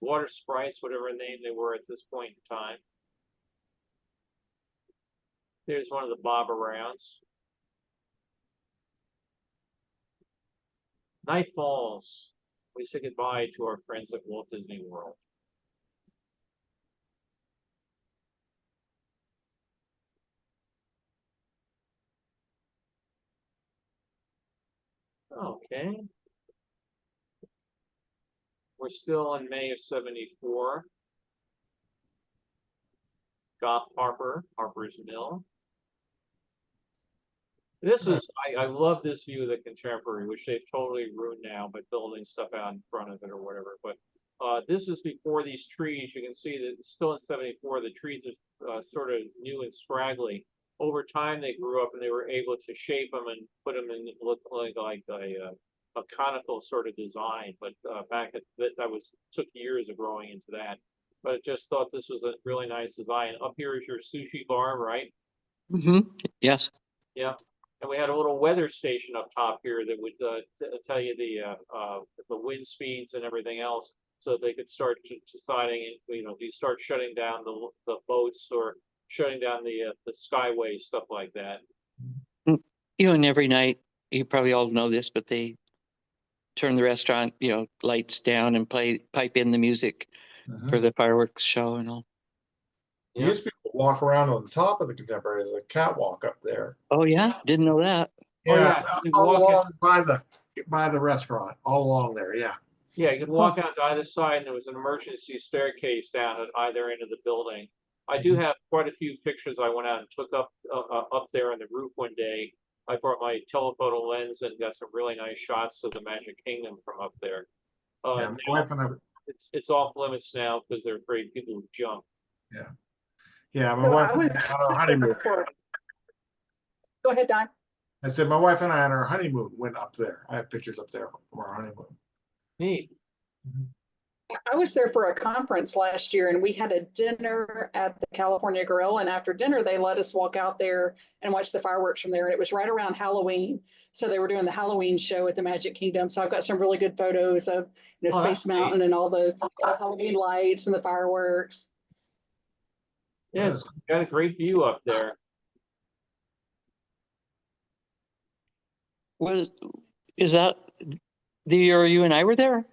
water sprites, whatever name they were at this point in time. There's one of the bob arounds. Night falls. We say goodbye to our friends at Walt Disney World. Okay. We're still in May of '74. Goff Harper's Mill. This is, I love this view of the Contemporary, which they've totally ruined now by building stuff out in front of it or whatever. But this is before these trees. You can see that it's still in '74. The trees are sort of new and scraggly. Over time, they grew up and they were able to shape them and put them in look like a conical sort of design. But back at that took years of growing into that. But I just thought this was a really nice design. Up here is your sushi bar, right? Yes. Yeah. And we had a little weather station up top here that would tell you the wind speeds and everything else, so they could start deciding, if you start shutting down the boats or shutting down the skyways, stuff like that. And every night, you probably all know this, but they turn the restaurant, lights down and pipe in the music for the fireworks show and all. Yeah. These people walk around on the top of the Contemporary, there's a catwalk up there. Oh, yeah? Didn't know that. Oh, Yeah, yeah, you all walk along by the restaurant, all along there, yeah. Yeah, you could walk out to either side, and there was an emergency staircase down at either end of the building. I do have quite a few pictures I went out and took up there on the roof one day. I brought my telephoto lens and got some really nice shots of the Magic Kingdom from up there. Yeah, Now my wife and I, it's off limits now because they're afraid people would jump. yeah, my So wife I and was. I on our honeymoon. Go ahead, Don. I said, my wife and I on our honeymoon went up there. I have pictures up there from our honeymoon. Neat. I was there for a conference last year and we had a dinner at the California Grill. And after dinner, they let us walk out there and watch the fireworks from there. And it was right around Halloween. So they were doing the Halloween show at the Magic Kingdom. So I've got some really good photos of, Oh, Space that's neat. Mountain and all the Halloween lights and the fireworks. Yeah, it's got a great view up there. Is that the year you and I were there,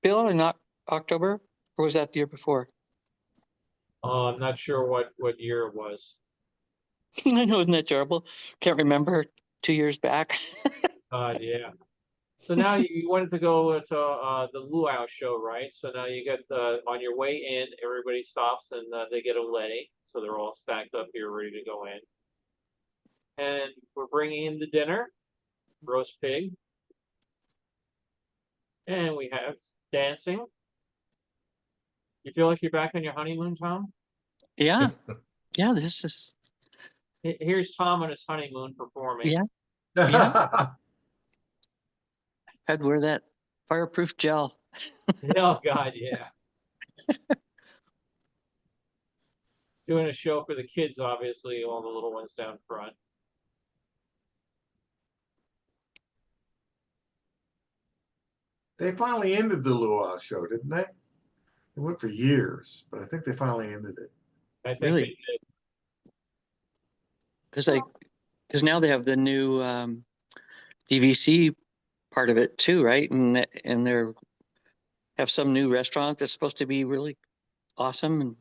Bill, or not October? Or was that the year before? I'm not sure what year it was. I know, isn't that terrible? Can't remember 2 years back. Yeah. So now you wanted to go to the luau show, right? So now you get on your way in, everybody stops and they get a lei. So they're all stacked up here, ready to go in. And we're bringing in the dinner, roast pig. And we have dancing. You feel like you're back on your honeymoon, Tom? Yeah. Yeah, this is, Here's Tom on his honeymoon performing. Yeah. Yeah. Had to wear that fireproof gel. Oh, God, yeah. Doing a show for the kids, obviously, all the little ones down front. They finally ended the luau show, didn't they? It went for years, but I think they finally ended it. I think Really? they did. Because now they have the new DVC part of it too, right? And they're have some new restaurant that's supposed to be really awesome. And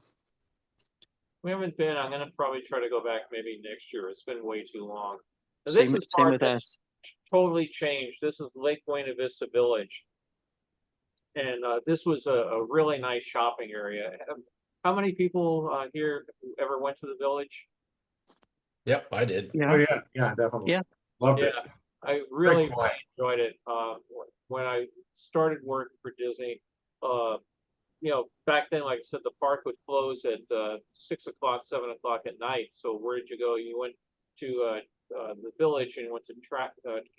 We haven't been. I'm gonna probably try to go back maybe next year. It's been way too long. Now, same part with that's us. totally changed. This is Lake Buena Vista Village. And this was a really nice shopping area. How many people here ever went to the village? Yep, I did. Oh, yeah, yeah, definitely. Yeah. Loved it. Yeah, I really quiet. enjoyed it. When I started working for Disney, back then, like I said, the park would close at 6 o'clock, 7 o'clock at night. So where did you go? You went to the village and you went to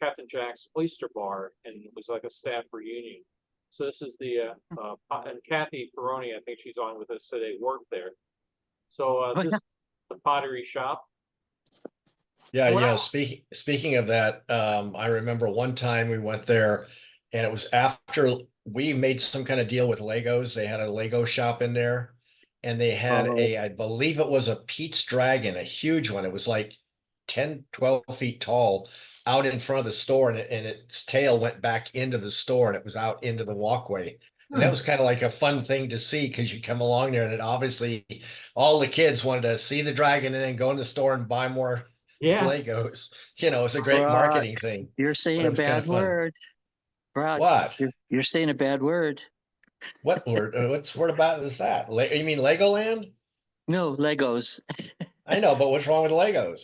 Captain Jack's Oyster Bar, and it was like a staff reunion. So this is the and Kathy Peroni, I think she's on with us today, worked there. So this is the pottery shop. Yeah, Wow. speaking of that, I remember one time we went there and it was after we made some kind of deal with Legos. They had a Lego shop in there and they had I believe it was a Pete's Dragon, a huge one. It was like 10, 12 feet tall out in front of the store, and its tail went back into the store and it was out into the walkway. And that was kind of like a fun thing to see because you come along there and it obviously all the kids wanted to see the dragon and then go in the store and buy more Legos. It's a great marketing thing. You're saying a bad word. Brad, What? You're saying a bad word. What word? What's word about is that? You mean Legoland? No, Legos. I know, but what's wrong with Legos?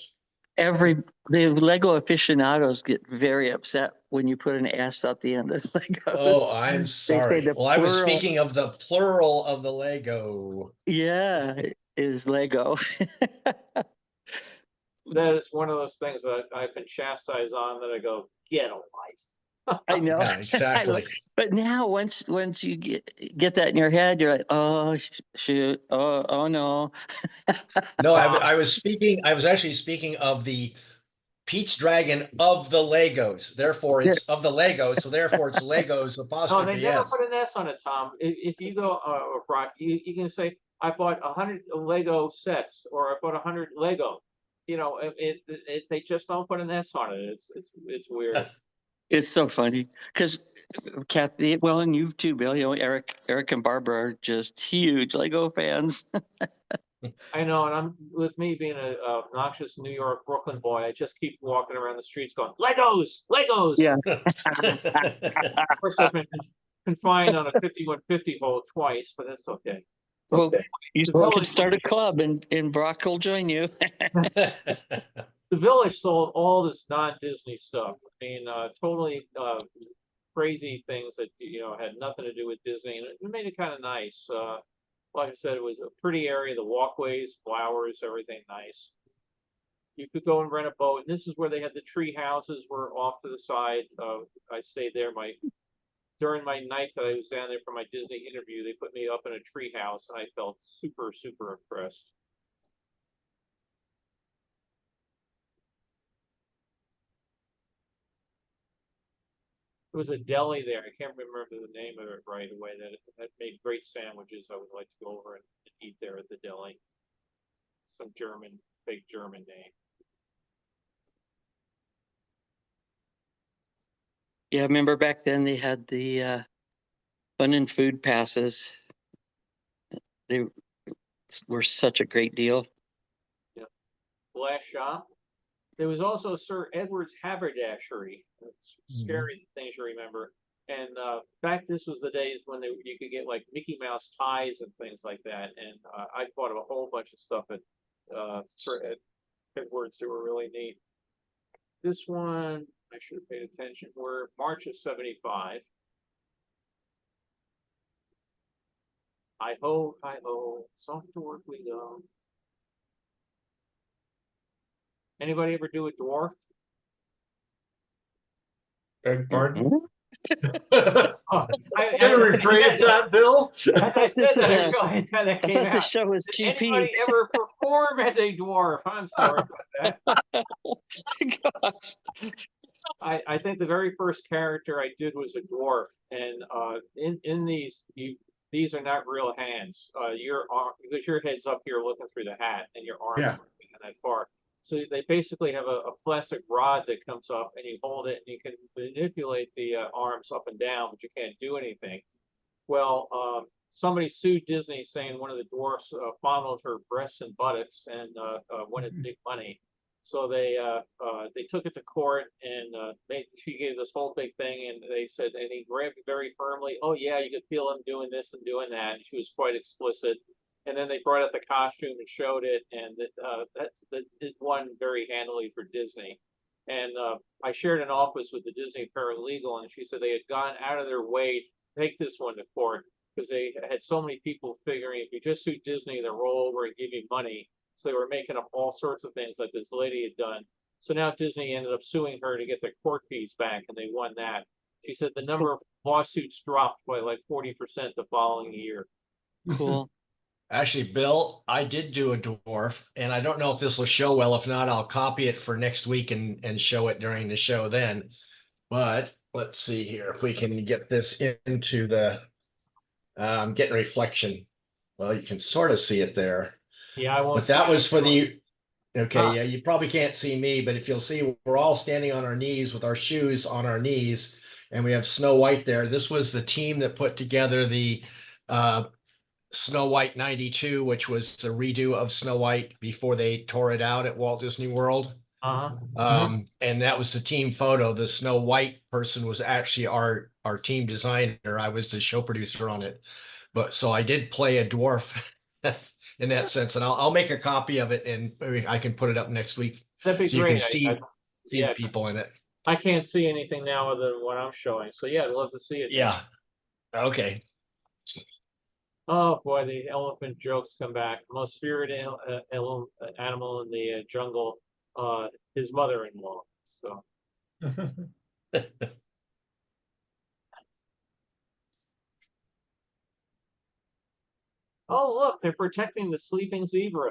The Lego aficionados get very upset when you put an S at the end of Legos. Oh, I'm sorry. Well, I was plural. speaking of the plural of the Lego. Yeah, is Lego. That is one of those things that I've been chastised on that I go, get a life. I know. Yeah, exactly. But now once you get that in your head, you're like, oh shoot, oh no. No, I was actually speaking of the Pete's Dragon of the Legos. Therefore, it's of the Legos, so therefore it's Legos No, apostrophe they never S. put an S on it, Tom. If you go, Brock, you can say, I bought 100 Lego sets, or I bought 100 Lego. They just don't put an S on it. It's weird. It's so funny because Kathy, well, and you too, Bill. Eric and Barbara are just huge Lego fans. I know, and with me being a obnoxious New York, Brooklyn boy, I just keep walking around the streets going, Legos, Legos. Yeah. Of course, I've been confined on a 5150 hole twice, but that's okay. Well, you could start a club and Brock will join you. The the village sold all this non-Disney stuff. I mean, totally crazy things that had nothing to do with Disney, and it made it kind of nice. Like I said, it was a pretty area. The walkways, flowers, everything nice. You could go and rent a boat, and this is where they had the tree houses were off to the side. I stayed there during my night that I was down there for my Disney interview. They put me up in a tree house, and I felt super, super impressed. There was a deli there. I can't remember the name of it right away. That made great sandwiches. I would like to go over and eat there at the deli. Some fake German name. Yeah, I remember back then they had the fun and food passes. They were such a great deal. Yeah. Glass shop. There was also Sir Edward's haberdashery. It's scary things you remember. And this was the days when you could get like Mickey Mouse ties and things like that. And I bought a whole bunch of stuff at Sir Edward's that were really neat. This one, I should have paid attention. We're March of '75. Hi ho, soft to work we go. Anybody ever do a dwarf? Beg pardon? Oh, Can you rephrase that, Bill? As I said that, I realized how that I came thought the out. show was Did GP. anybody ever perform as a dwarf? I'm sorry about that. Gosh. I think the very first character I did was a dwarf, and in these are not real hands. Your arm, because your head's up here looking through the hat, and your arms Yeah. are that far. So they basically have a plastic rod that comes up, and you hold it, and you can manipulate the arms up and down, but you can't do anything. Well, somebody sued Disney saying one of the dwarfs fondled her breasts and buttocks and wanted big money. So they took it to court, and she gave this whole big thing, and they said, and he grabbed it very firmly. Oh yeah, you could feel him doing this and doing that. And she was quite explicit. And then they brought out the costume and showed it, and it won very handily for Disney. And I shared an office with the Disney paralegal, and she said they had gone out of their way to take this one to court because they had so many people figuring if you just sue Disney, they'll roll over and give you money. So they were making up all sorts of things like this lady had done. So now Disney ended up suing her to get their court fees back, and they won that. She said the number of lawsuits dropped by like 40% the following year. Cool. Actually, Bill, I did do a dwarf, and I don't know if this will show well. If not, I'll copy it for next week and show it during the show then. But let's see here if we can get this into the. I'm getting reflection. Well, you can sort of see it there. Yeah, I won't. But that was for the. Okay, Ah. yeah, you probably can't see me, but if you'll see, we're all standing on our knees with our shoes on our knees, and we have Snow White there. This was the team that put together the Snow White 92, which was the redo of Snow White before they tore it out at Walt Disney World. And that was the team photo. The Snow White person was actually our team designer. I was the show producer on it. But so I did play a dwarf in that sense, and I'll make a copy of it, and maybe I can put it up next week. That'd be so great. You can see yeah, the people in it. I can't see anything now other than what I'm showing. So yeah, I'd love to see it. Yeah. Okay. Oh boy, the elephant jokes come back. The most spirited animal in the jungle, his mother-in-law. So. Oh look, they're protecting the sleeping zebra.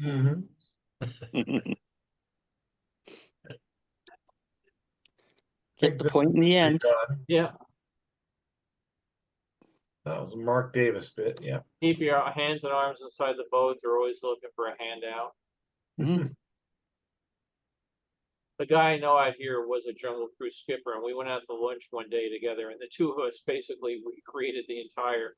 Mm-hmm. Get the point in the end. Yeah. That was a Mark Davis bit, yeah. Keep your hands and arms inside the boat. They're always looking for a handout. Mhm. The guy I know out here was a Jungle Cruise skipper, and we went out to lunch one day together, and the two of us basically recreated the entire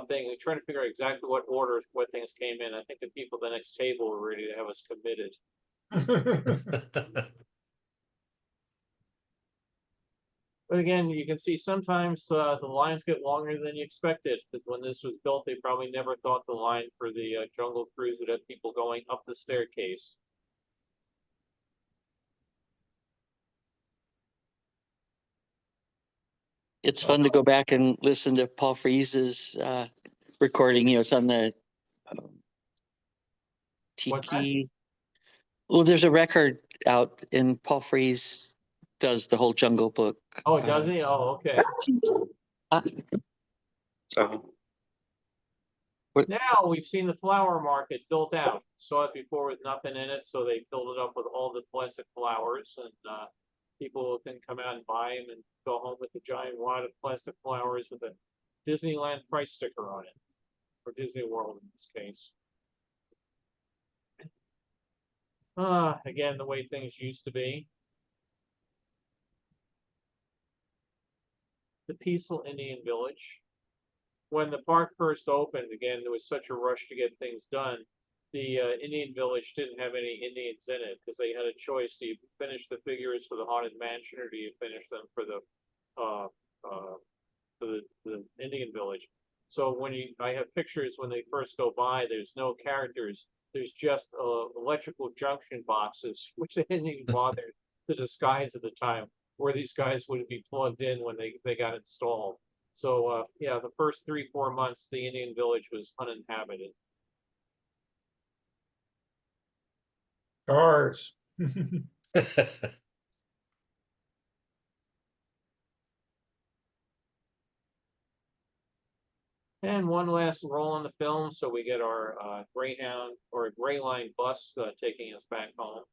thing. We tried to figure out exactly what order what things came in. I think the people at the next table were ready to have us committed. But again, you can see sometimes the lines get longer than you expected, because when this was built, they probably never thought the line for the Jungle Cruise would have people going up the staircase. It's fun to go back and listen to Paul Frees's recording. It's on the What's that? TT. Well, there's a record out, and Paul Frees does the whole Jungle Book. Oh, does he? Oh, okay. So Now we've seen the flower market built out. Saw it before with nothing in it, so they filled it up with all the plastic flowers, and people can come out and buy them and go home with a giant wad of plastic flowers with a Disneyland price sticker on it, or Disney World in this case. Again, the way things used to be. The peaceful Indian village. When the park first opened, again, there was such a rush to get things done. The Indian village didn't have any Indians in it because they had a choice: do you finish the figures for the Haunted Mansion, or do you finish them for the Indian village? So when I have pictures when they first go by, there's no characters. There's just electrical junction boxes, which they didn't even bother to disguise at the time, where these guys would be plugged in when they got installed. So yeah, the first 3-4 months, the Indian village was uninhabited. Cars. And one last roll on the film, so we get our Greyhound or Gray Line bus taking us back home.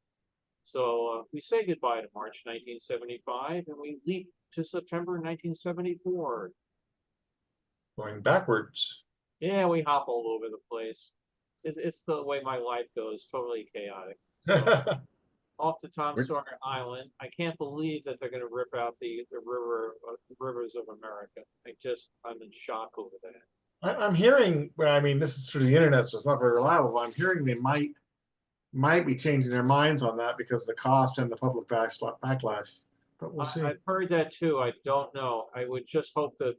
So we say goodbye to March 1975, and we leap to September 1974. Going backwards. Yeah, we hop all over the place. It's the way my life goes, totally chaotic. So, off to Tom Sawyer Island. I can't believe that they're going to rip out the rivers of America. I'm in shock over that. I'm hearing, well, I mean, this is through the internet, so it's not very reliable. I'm hearing they might be changing their minds on that because of the cost and the public backlash. But we'll see. I've heard that too. I don't know. I would just hope that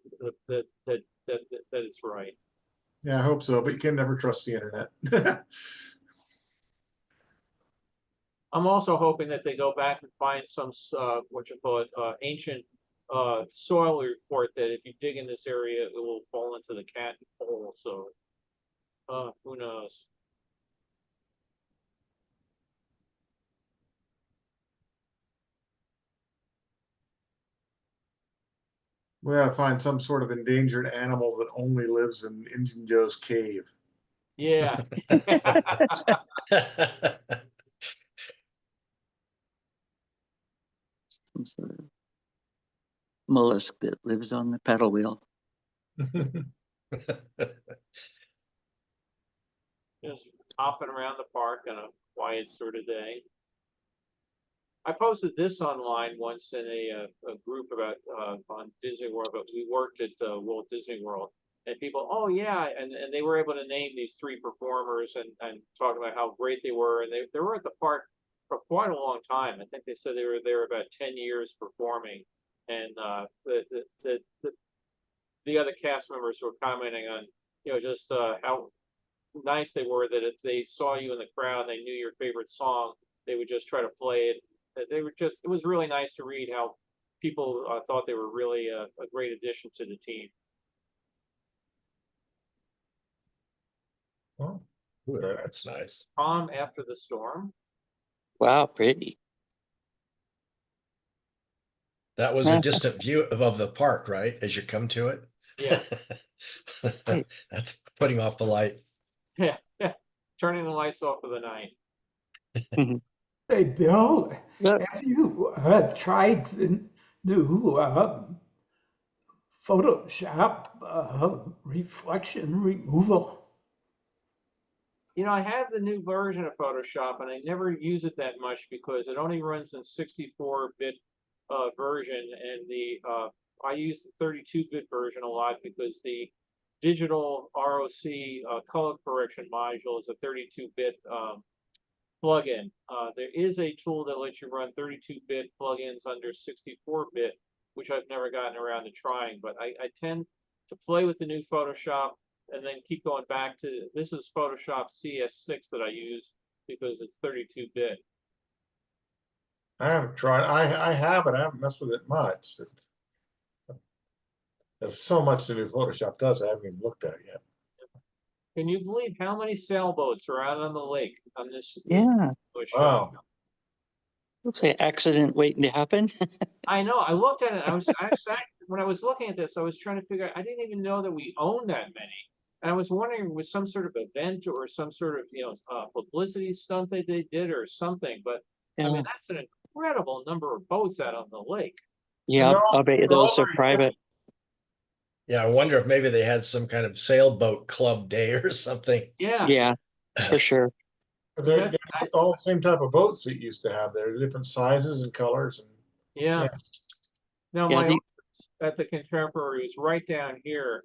it's right. Yeah, I hope so, but you can never trust the internet. I'm also hoping that they go back and find some ancient soil report that if you dig in this area, it will fall into the cat hole. So who knows? We gotta find some sort of endangered animal that only lives in Injun Joe's cave. Yeah. some sort of mollusk that lives on the paddle wheel. Just hopping around the park on a quiet sort of day. I posted this online once in a group about on Disney World, but we worked at Walt Disney World, and people, oh yeah, and they were able to name these 3 performers and talk about how great they were, and they were at the park for quite a long time. I think they said they were there about 10 years performing, and the other cast members were commenting on just how nice they were, that if they saw you in the crowd, they knew your favorite song, they would just try to play it. It was really nice to read how people thought they were really a great addition to the team. Well, Ooh, that's nice. Calm after the storm. Wow, pretty. That was a distant view of the park, right? As you come to it. Yeah. That's putting off the light. Yeah. Turning the lights off for the night. Hey, Bill, Look. have you tried the new Photoshop reflection removal? I have the new version of Photoshop, and I never use it that much because it only runs in 64-bit version, and I use the 32-bit version a lot because the digital ROC color correction module is a 32-bit plugin. There is a tool that lets you run 32-bit plugins under 64-bit, which I've never gotten around to trying, but I tend to play with the new Photoshop and then keep going back to, this is Photoshop CS6 that I use because it's 32-bit. I haven't tried. I have it. I haven't messed with it much. There's so much the new Photoshop does, I haven't even looked at yet. Can you believe how many sailboats are out on the lake on this? Yeah, Wow. looks like accident waiting to happen. I know, I looked at it, when I was looking at this, I was trying to figure out, I didn't even know that we owned that many. And I was wondering, was some sort of event or some sort of, publicity stunt that they did or something, but I Yeah, mean, that's an incredible number of boats out on the lake. yeah, I'll bet you they're all those are very private. Yeah, I wonder if maybe they had some kind of sailboat club day or something. Yeah, Yeah, for sure. They're not all the same type of boats that you used to have. They're different sizes and colors and yeah. Yeah. Now, Yeah, my the, office at the Contemporary is right down here,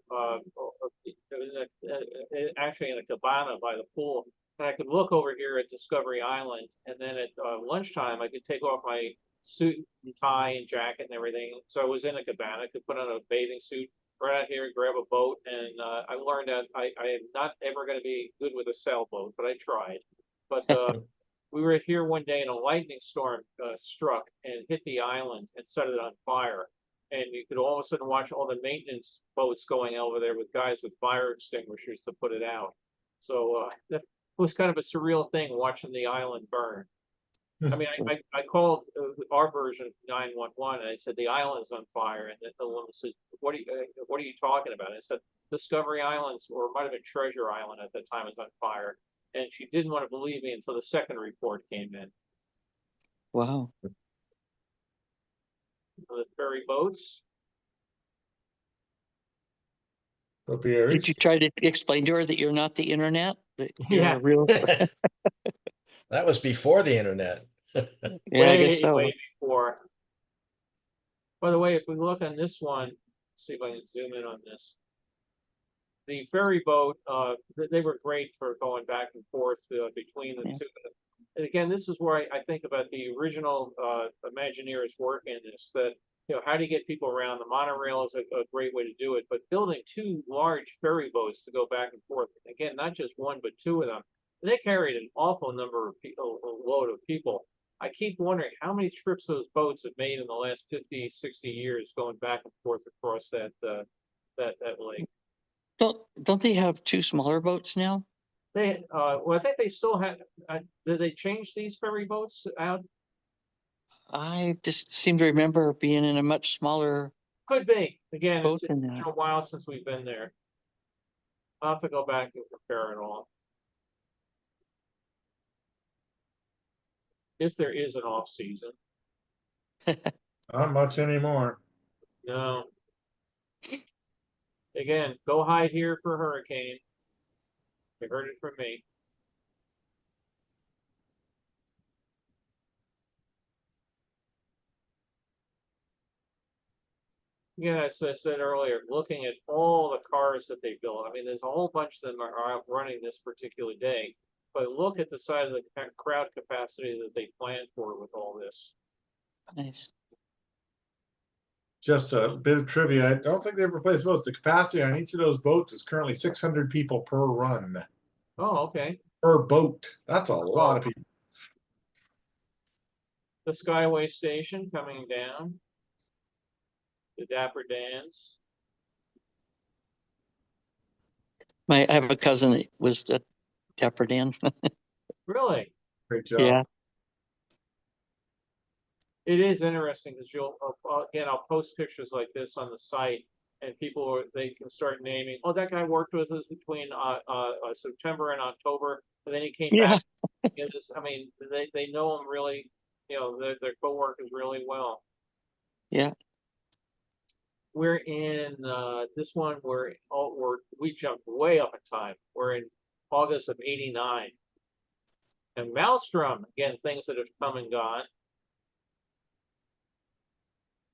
actually in a cabana by the pool. And I could look over here at Discovery Island, and then at lunchtime, I could take off my suit and tie and jacket and everything. So I was in a cabana, could put on a bathing suit, right out here, grab a boat, and I learned that I am not ever going to be good with a sailboat, but I tried. But we were here one day and a lightning storm struck and hit the island and set it on fire. And you could all of a sudden watch all the maintenance boats going over there with guys with fire extinguishers to put it out. So that was kind of a surreal thing watching the island burn. I mean, I called our version of 911 and I said, the island's on fire. And the woman said, what are you talking about? I said, Discovery Islands, or it might have been Treasure Island at the time, is on fire. And she didn't want to believe me until the second report came in. wow. The ferry boats. Did you try to explain to her that you're not the internet? That you're Yeah. a real, That was before the internet. yeah, I guess so. Way before. By the way, if we look on this one, see if I can zoom in on this. The ferry boat, they were great for going back and forth between the Yeah. two. And again, this is where I think about the original Imagineers work in this, that, how do you get people around? The monorail is a great way to do it, but building two large ferry boats to go back and forth, again, not just one, but two of them, they carried an awful number of people, a load of people. I keep wondering how many trips those boats have made in the last 50, 60 years going back and forth across that lake. Don't they have two smaller boats now? They, well, I think they still have, did they change these ferry boats out? I just seem to remember being in a much smaller Could be. Again, boat it's than been that. a while since we've been there. I'll have to go back and compare it all. If there is an off season. not much anymore. No. Again, go hide here for hurricane. You heard it from me. Again, as I said earlier, looking at all the cars that they built, I mean, there's a whole bunch of them are out running this particular day. But look at the size of the crowd capacity that they planned for with all this. Nice. Just a bit of trivia. I don't think they've replaced boats. The capacity on each of those boats is currently 600 people per run. Oh, okay. Per boat. That's a lot of people. The Skyway Station coming down. The Dapper Dans. I have a cousin that was at Dapper Dan. Really? Great job. Yeah. It is interesting because again, I'll post pictures like this on the site and they can start naming, oh, that guy worked with us between September and October, and then he came Yeah. back. I mean, they know him really, their coworkers really well. Yeah. We're in this one, we jumped way up in time. We're in August of '89. And Maelstrom, again, things that have come and gone.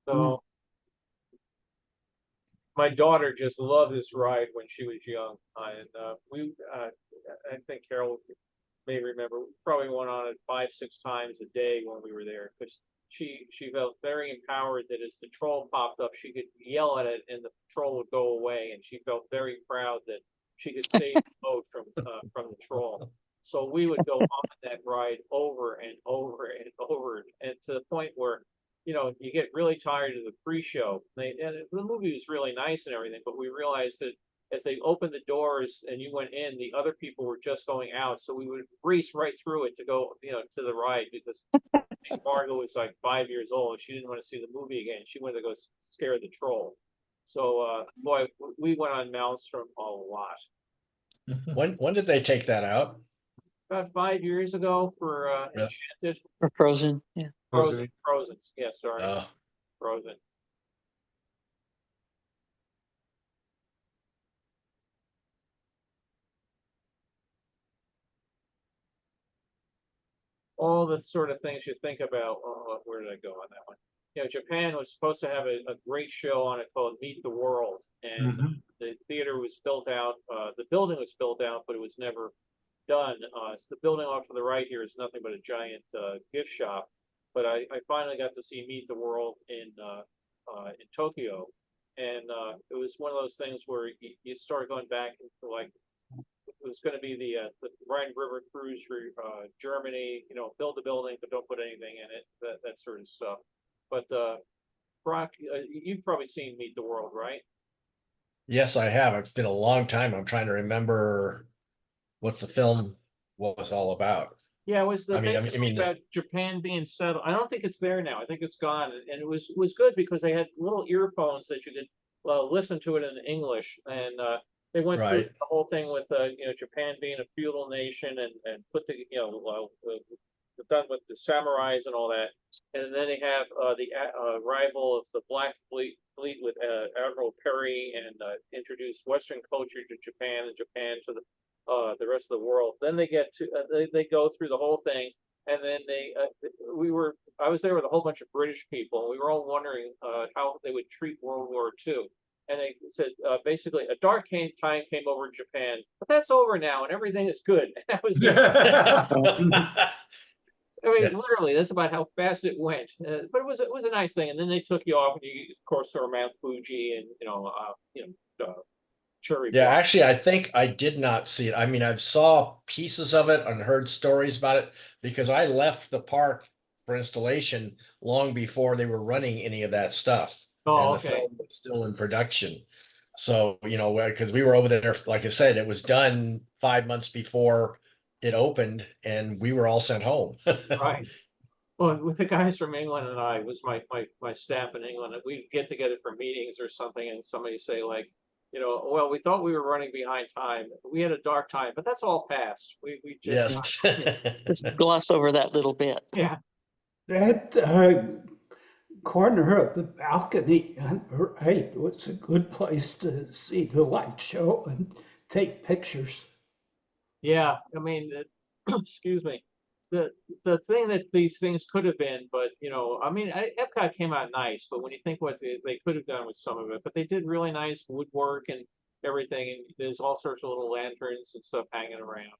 So my daughter just loved this ride when she was young. And I think Carol may remember, we probably went on it 5-6 times a day when we were there, because she felt very empowered that as the troll popped up, she could yell at it and the troll would go away. And she felt very proud that she could save the boat from the troll. So we would go on that ride over and over and over, and to the point where you know, you get really tired of the pre-show. And the movie was really nice and everything, but we realized that as they opened the doors and you went in, the other people were just going out. So we would race right through it to go, you know, to the ride because Margot was like 5 years old. And she didn't want to see the movie again. She wanted to go scare the troll. So, boy, we went on Maelstrom a lot. When did they take that out? About 5 years ago for Yeah. Enchanted. Or Frozen, yeah. Frozen. Yeah, sorry. Frozen. All the sort of things you think about. Oh, where did I go on that one? You know, Japan was supposed to have a great show on it called Meet the World, and the theater was built out. The building was built out, but it was never done. So the building off to the right here is nothing but a giant gift shop. But I finally got to see Meet the World in Tokyo, and it was one of those things where you start going back into like it was going to be the Rhine River cruise for Germany. You know, build the building but don't put anything in it. That sort of stuff. But Brock, you've probably seen Meet the World, right? Yes, I have. It's been a long time. I'm trying to remember what the film was all about. Yeah, it was the I mean, basically about Japan being settled. I don't think it's there now. I think it's gone, and it was good because they had little earphones that you could listen to it in English, and they went through Right. the whole thing with you know, Japan being a feudal nation and put the, you know, done with the samurais and all that, and then they have the arrival of the Black Fleet with Admiral Perry and introduced Western culture to Japan and Japan to the rest of the world. Then they get to they go through the whole thing, and then I was there with a whole bunch of British people, and we were all wondering how they would treat World War II. And they said basically a dark time came over Japan, but that's over now, and everything is good. That was I mean, literally, that's about how fast it went. But it was a nice thing. And then they took you off, and you of course saw Mount Fuji and cherry. Yeah, blossom. actually, I think I did not see it. I mean, I've saw pieces of it and heard stories about it because I left the park for installation long before they were running any of that stuff. Oh, And the okay. film was still in production. So, you know, because we were over there, like I said, it was done 5 months before it opened and we were all sent home. Right. Well, with the guys from England and I, it was my staff in England, and we'd get together for meetings or something, and somebody say like, you know, well, we thought we were running behind time. We had a dark time, but that's all past. We just Yes. Just gloss over that little bit. yeah. That corner of the balcony on the right was a good place to see the light show and take pictures. Yeah, I mean, excuse me. The thing that these things could have been, but you know, I mean, Epcot came out nice, but when you think what they could have done with some of it, but they did really nice woodwork and everything, and there's all sorts of little lanterns and stuff hanging around.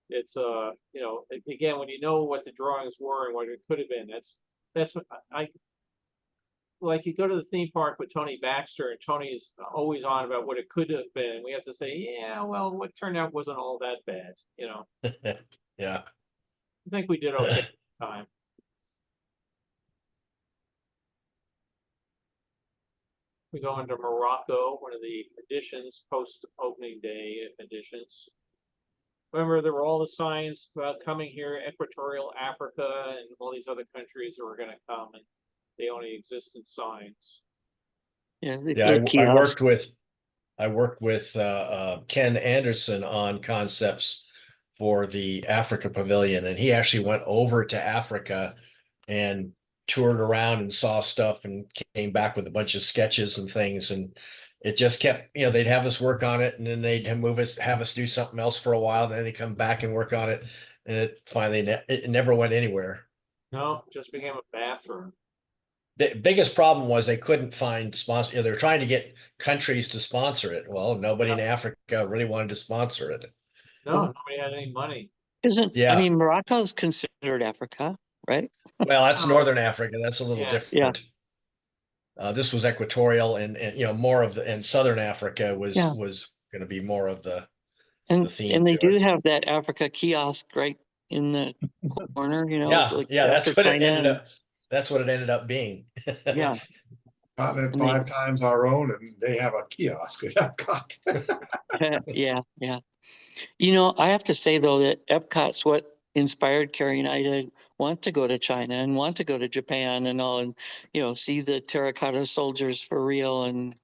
It's you know, again, when you know what the drawings were and what it could have been, that's what I like. You go to the theme park with Tony Baxter, and Tony's always on about what it could have been, and we have to say, yeah, well, what turned out wasn't all that bad, you know. Yeah. I think we did okay at the time. We go into Morocco, one of the additions, post-opening day additions. Remember, there were all the signs about coming here, Equatorial Africa, and all these other countries that were going to come, and they only exist in signs. Yeah, Yeah, I worked with Ken Anderson on concepts for the Africa Pavilion, and he actually went over to Africa and toured around and saw stuff and came back with a bunch of sketches and things. And it just kept, you know, they'd have us work on it, and then they'd have us do something else for a while, and then they come back and work on it, and it finally it never went anywhere. No, it just became a bathroom. The biggest problem was they couldn't find sponsor. You know, they were trying to get countries to sponsor it. Well, nobody in Africa really wanted to sponsor it. No, nobody had any money. Yeah. I mean, Morocco's considered Africa, right? Well, that's Oh. Northern Africa. That's a little Yeah. different. This was equatorial, and you know, more of and Southern Africa was going to be more of the theme. And they to do it. have that Africa kiosk right in the corner, you know. Yeah, like yeah, that's after what it China ended up. That's what it ended up being. Yeah. Gotten it And they- 5 times our own, and they have a kiosk at Epcot. Yeah, yeah. You know, I have to say though that Epcot's what inspired Carrie and I to want to go to China and want to go to Japan and all, and see the terracotta soldiers for real and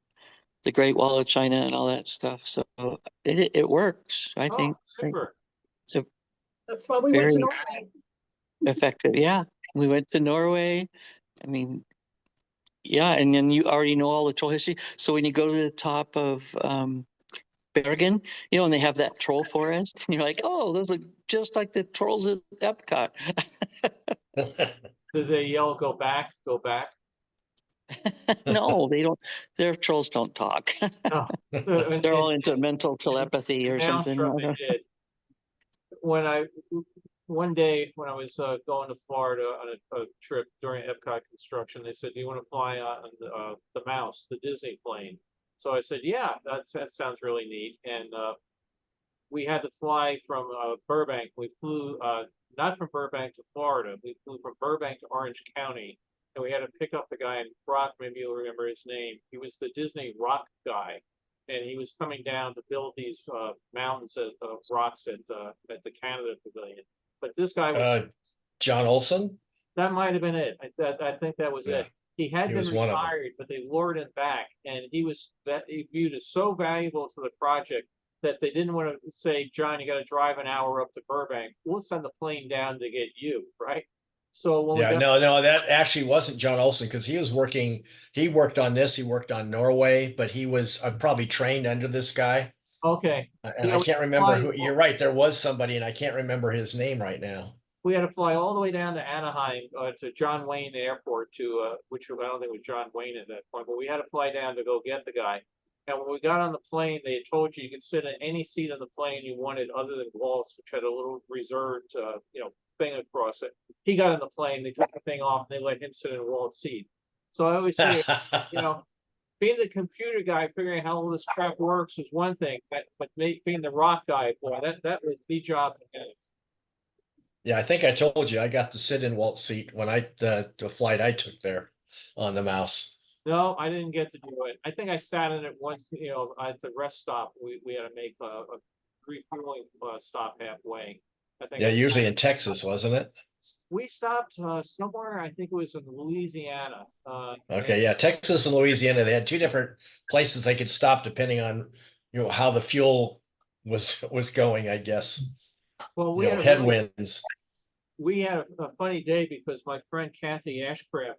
the Great Wall of China and all that stuff. So it works. I Oh, think super. it's a That's why we went to very Norway. effective. Yeah, we went to Norway. I mean, yeah, and then you already know all the troll history. So when you go to the top of Bergen, and they have that troll forest, and you're like, oh, those look just like the trolls at Epcot. Do they yell, go back, go back? No, they don't. Their trolls don't talk. No. They're all into mental telepathy or something. Maelstrom, they did. One day when I was going to Florida on a trip during Epcot construction, they said, "Do you want to fly on the Mouse, the Disney plane?" So I said, "Yeah, that sounds really neat." And we had to fly from Burbank. We flew not from Burbank to Florida. We flew from Burbank to Orange County, and we had to pick up the guy in Brock. Maybe you'll remember his name. He was the Disney rock guy, and he was coming down to build these mountains of rocks at the Canada Pavilion. But this guy was John Olson. that might have been it. I think that was Yeah. it. He had He been was one of them. retired, but they lured him back, and he viewed as so valuable to the project that they didn't want to say, "John, you got to drive an hour up to Burbank. We'll send the plane down to get you," right? So when Yeah, we got, no, that actually wasn't John Olson because he worked on this, he worked on Norway, but he was probably trained under this guy. okay, And I can't remember who, you're right, there was somebody and I can't remember his name right now. we had to fly all the way down to Anaheim to John Wayne Airport which I don't think was John Wayne at that point, but we had to fly down to go get the guy. And when we got on the plane, they had told you could sit in any seat on the plane you wanted other than Walt's, which had a little reserved, thing across it. He got on the plane, they took the thing off, and they let him sit in Walt's seat. So I always figured, being the computer guy, figuring how all this crap works was one thing, but being the rock guy, boy, that was the job to get. Yeah, I think I told you I got to sit in Walt's seat when the flight I took there on the Mouse. No, I didn't get to do it. I think I sat in it once, at the rest stop. We had to make a refueling stop halfway. I think Yeah, usually in Texas, wasn't it? we stopped somewhere. I think it was in Louisiana. Okay, yeah, Texas and Louisiana, they had two different places they could stop depending on, how the fuel was going, I guess. Well, we had headwinds. We had a funny day because my friend Kathy Ashcraft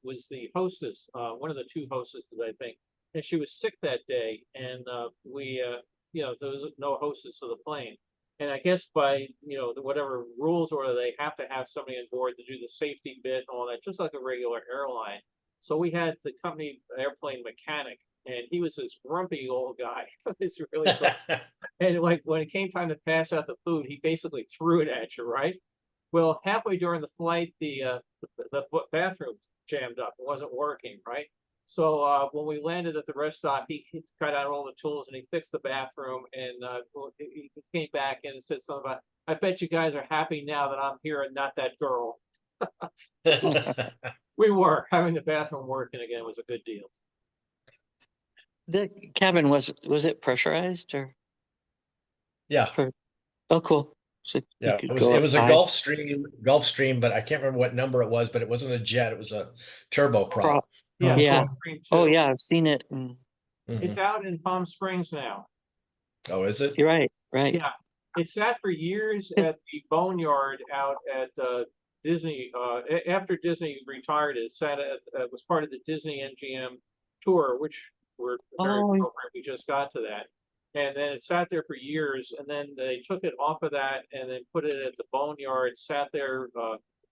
was the hostess, one of the two hostesses, I think, and she was sick that day, and there was no hostess of the plane, and I guess by whatever rules or they have to have somebody on board to do the safety bit and all that, just like a regular airline. So we had the company airplane mechanic, and he was this grumpy old guy. It's really and like when it came time to pass out the food, he basically threw it at you, right? Well, halfway during the flight, the bathroom jammed up. It wasn't working, right? So when we landed at the rest stop, he cut out all the tools and he fixed the bathroom. And he came back and said something about, "I bet you guys are happy now that I'm here and not that girl." We were. Having the bathroom working again was a good deal. The cabin was it pressurized or? Yeah. Oh, cool. So Yeah, it was a Gulfstream, but I can't remember what number it was, but it wasn't a jet, it was a turboprop. Yeah. Yeah. Gulfstream Oh too. yeah, I've seen it. It's out in Palm Springs now. Oh, is it? You're right. Right. Yeah. It sat for years at the Boneyard out at Disney. After Disney retired, it was part of the Disney MGM tour, which we're very appropriate. We just got to that. And then it sat there for years, and then they took it off of that and then put it at the Boneyard, sat there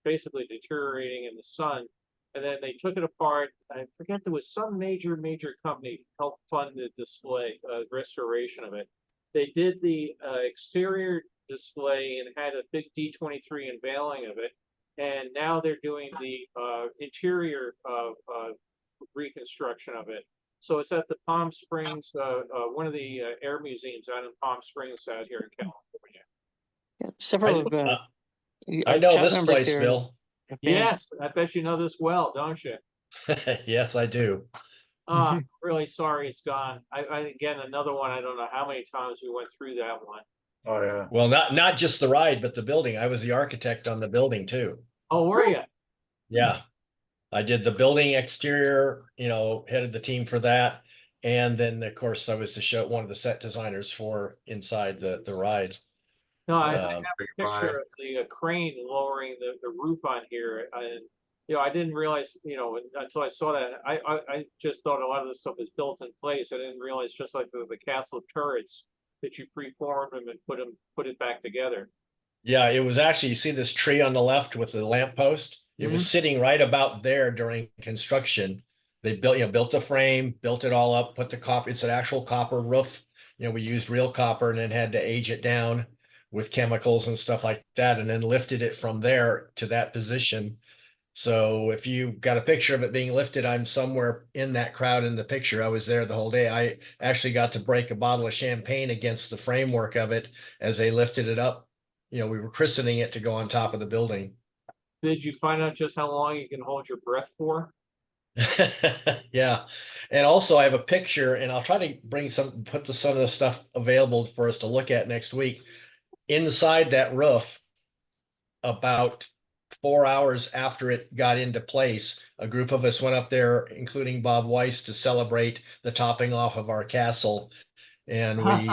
basically deteriorating in the sun. And then they took it apart. I forget, there was some major company helped fund the display, restoration of it. They did the exterior display and had a big D23 unveiling of it. And now they're doing the interior reconstruction of it. So it's at the Palm Springs, one of the air museums out in Palm Springs out here in California. Yeah, several of I know chat this members place, here. Bill. Yes, I bet you know this well, don't you? Yes, I do. Really sorry it's gone. Again, another one, I don't know how many times we went through that one. Oh, yeah. Well, not just the ride, but the building. I was the architect on the building too. Oh, were you? Yeah. I did the building exterior, headed the team for that. And then of course I was to show one of the set designers for inside the ride. No, I have Um, a picture of the crane lowering the roof on here, and I didn't realize, until I saw that. I just thought a lot of this stuff is built in place. I didn't realize, just like the castle turrets, that you preform them and put it back together. yeah, it was actually, you see this tree on the left with the lamppost? It was sitting right about there during construction. They built the frame, built it all up, put the copper, it's an actual copper roof. We used real copper and then had to age it down with chemicals and stuff like that, and then lifted it from there to that position. So if you've got a picture of it being lifted, I'm somewhere in that crowd in the picture. I was there the whole day. I actually got to break a bottle of champagne against the framework of it as they lifted it up. We were christening it to go on top of the building. Did you find out just how long you can hold your breath for? Yeah. And also I have a picture, and I'll try to put some of the stuff available for us to look at next week. Inside that roof, about 4 hours after it got into place, a group of us went up there, including Bob Weiss, to celebrate the topping off of our castle. And we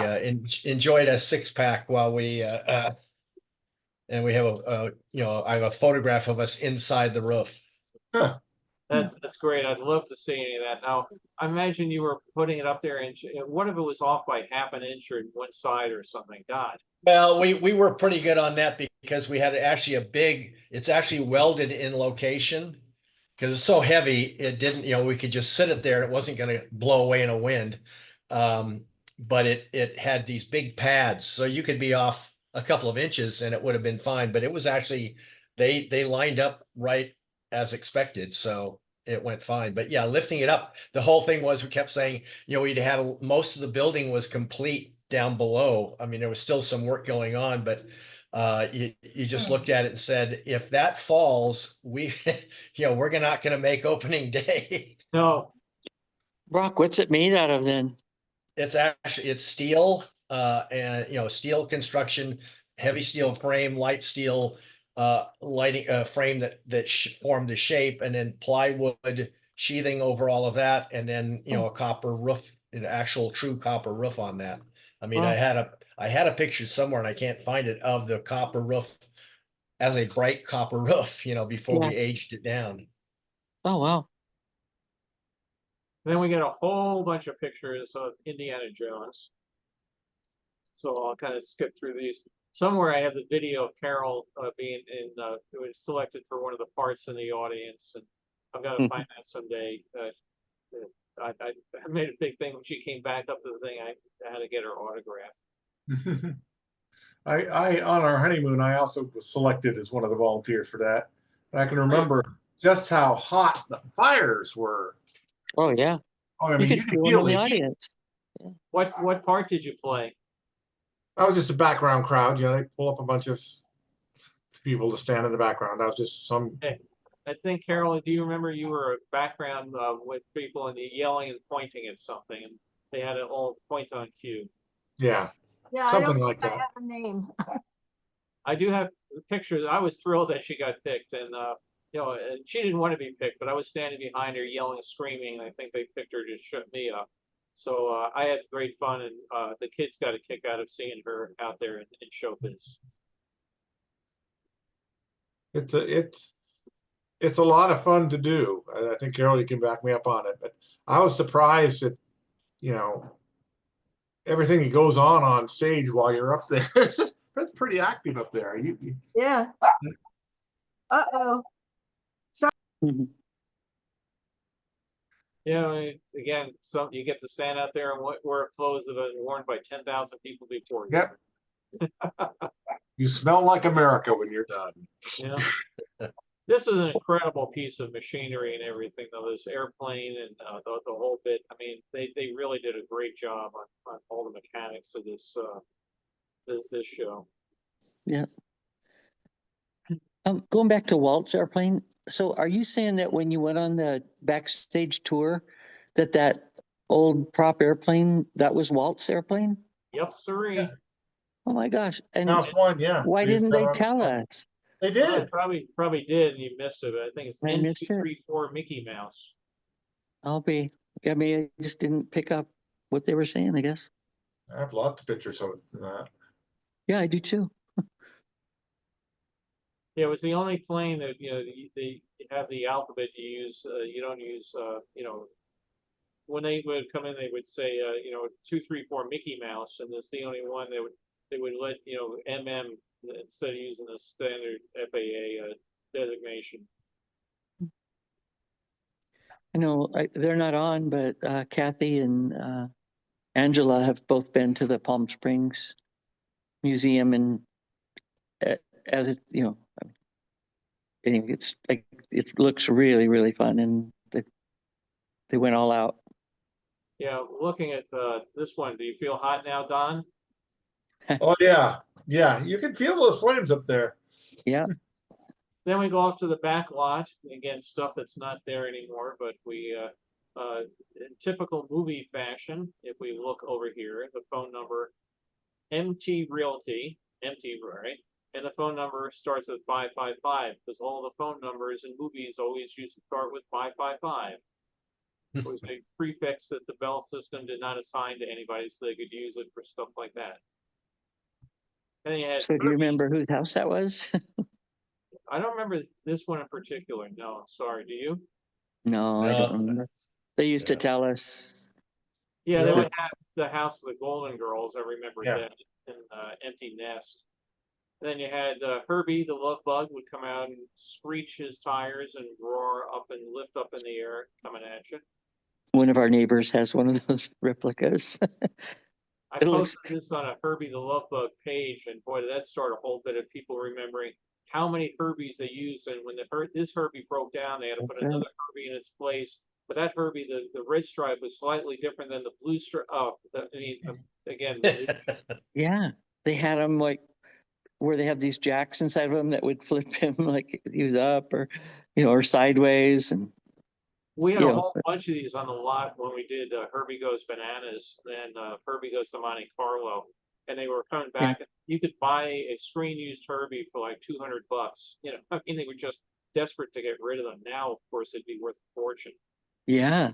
enjoyed a 6-pack while and we have I have a photograph of us inside the roof. Huh. That's great. I'd love to see any of that. Now, I imagine you were putting it up there, and what if it was off by half an inch or one side or something? God. Well, we were pretty good on that because we had actually it's actually welded in location because it's so heavy. It didn't, we could just sit it there and it wasn't going to blow away in a wind. But it had these big pads, so you could be off a couple of inches and it would have been fine. But it was actually, they lined up right as expected. So it went fine. But yeah, lifting it up, the whole thing was, we kept saying, we'd had most of the building was complete down below. I mean, there was still some work going on, but you just looked at it and said, if that falls, we're not going to make opening day. No. Brock, what's it made out of then? It's steel, and steel construction, heavy steel frame, light steel, lighting frame that formed the shape, and then plywood sheathing over all of that, and then a copper roof, an actual true copper roof on that. I mean, I had a picture somewhere and I can't find it, of the copper roof as a bright copper roof, before we aged it down. Oh, wow. Then we get a whole bunch of pictures of Indiana Jones. So I'll kind of skip through these. Somewhere I have the video of Carol being it was selected for one of the parts in the audience, and I've got to find that someday. I made a big thing when she came back up to the thing. I had to get her autograph. On our honeymoon, I also was selected as one of the volunteers for that. And I can remember just how hot the fires were. Oh, yeah. Oh, I mean, you could could feel feel in the the heat. audience. What part did you play? I was just a background crowd. They pull up a bunch of people to stand in the background. I was just some. I think, Carol, do you remember you were a background with people and yelling and pointing at something, and they had it all point on cue? Yeah. Yeah, Something I don't like think I that. have a name. I do have pictures. I was thrilled that she got picked, and and she didn't want to be picked, but I was standing behind her yelling and screaming, and I think they picked her to shut me up. So I had great fun, and the kids got a kick out of seeing her out there in showbiz. It's a lot of fun to do. I think Carol, you can back me up on it. But I was surprised at everything that goes on stage while you're up there. It's pretty active up there. Yeah. Uh-oh. Again, you get to stand out there and wear clothes that are worn by 10,000 people before you. Yep. You smell like America when you're done. Yeah. This is an incredible piece of machinery and everything, though. This airplane and the whole bit. I mean, they really did a great job on all the mechanics of this show. Yeah. Going back to Walt's airplane, so are you saying that when you went on the backstage tour, that old prop airplane, that was Walt's airplane? Yep, sirree. Oh my gosh, and Mouse one, yeah. why They used didn't to have they it on tell display. us? They Well, did. probably did, and you missed it, but I think it's I missed it. N234 Mickey Mouse. I mean, I just didn't pick up what they were saying, I guess. I have lots of pictures of that. Yeah, I do too. Yeah, it was the only plane that, you know, they have the alphabet you use, you don't use, you know, when they would come in, they would say, you know, 234 Mickey Mouse, and it's the only one they would let, you know, MM instead of using the standard FAA designation. I know they're not on, but Kathy and Angela have both been to the Palm Springs Museum, and as it, you know, anyway, it's like it looks really, really fun, and they went all out. Yeah, looking at this one, do you feel hot now, Don? Oh, yeah. Yeah. You can feel those flames up there. Yeah, Then we go off to the back lot, again, stuff that's not there anymore, but we, in typical movie fashion, if we look over here, the phone number, MT Realty, MT, right? And the phone number starts with 555, because all the phone numbers in movies always used to start with 555. It was a prefix that the Bell system did not assign to anybody, so they could use it for stuff like that. And then you had so do you remember whose house that was? I don't remember this one in particular. No, sorry. Do you? No, I don't No. remember. They used to Yeah. tell us. Yeah, they Yeah. would have the House of the Golden Girls. I remember Yeah. that in Empty Nest. And then you had Herbie the Love Bug would come out and screech his tires and roar up and lift up in the air coming at you. One of our neighbors has one of those replicas. I It looks- posted this on a Herbie the Love Bug page, and boy, did that start a whole bit of people remembering how many Herbies they used. And when this Herbie broke down, they had to put Okay. another Herbie in its place. But that Herbie, the red stripe was slightly different than the blue stripe. Oh, I mean, again, Yeah, they had them like where they have these jacks inside of them that would flip him like he was up or, you know, or sideways. And we had you a know, whole bunch of these on the lot when we did Herbie Goes Bananas, and Herbie Goes to Monte Carlo, and they were coming back. You could buy a screen used Herbie for like $200. You know, I mean, they were just desperate to get rid of them. Now, of course, it'd be worth a fortune. yeah.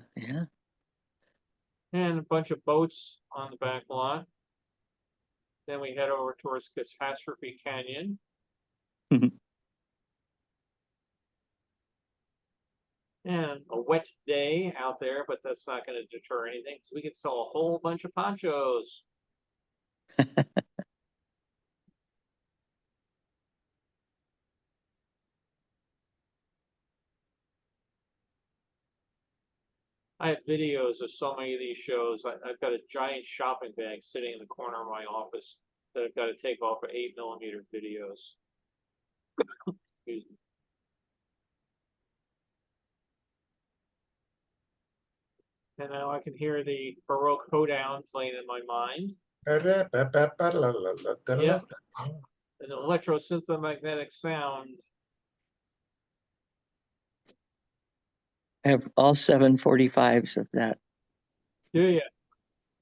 And a bunch of boats on the back lot. Then we head over towards Catastrophe Canyon. And a wet day out there, but that's not going to deter anything. So we can sell a whole bunch of ponchos. I have videos of so many of these shows. I've got a giant shopping bag sitting in the corner of my office that I've got to take off for 8mm videos. Excuse me. And now I can hear the Baroque hoedown playing in my mind. Yeah. An electro-synthomagnetic sound. I have all 745s of that. Do you?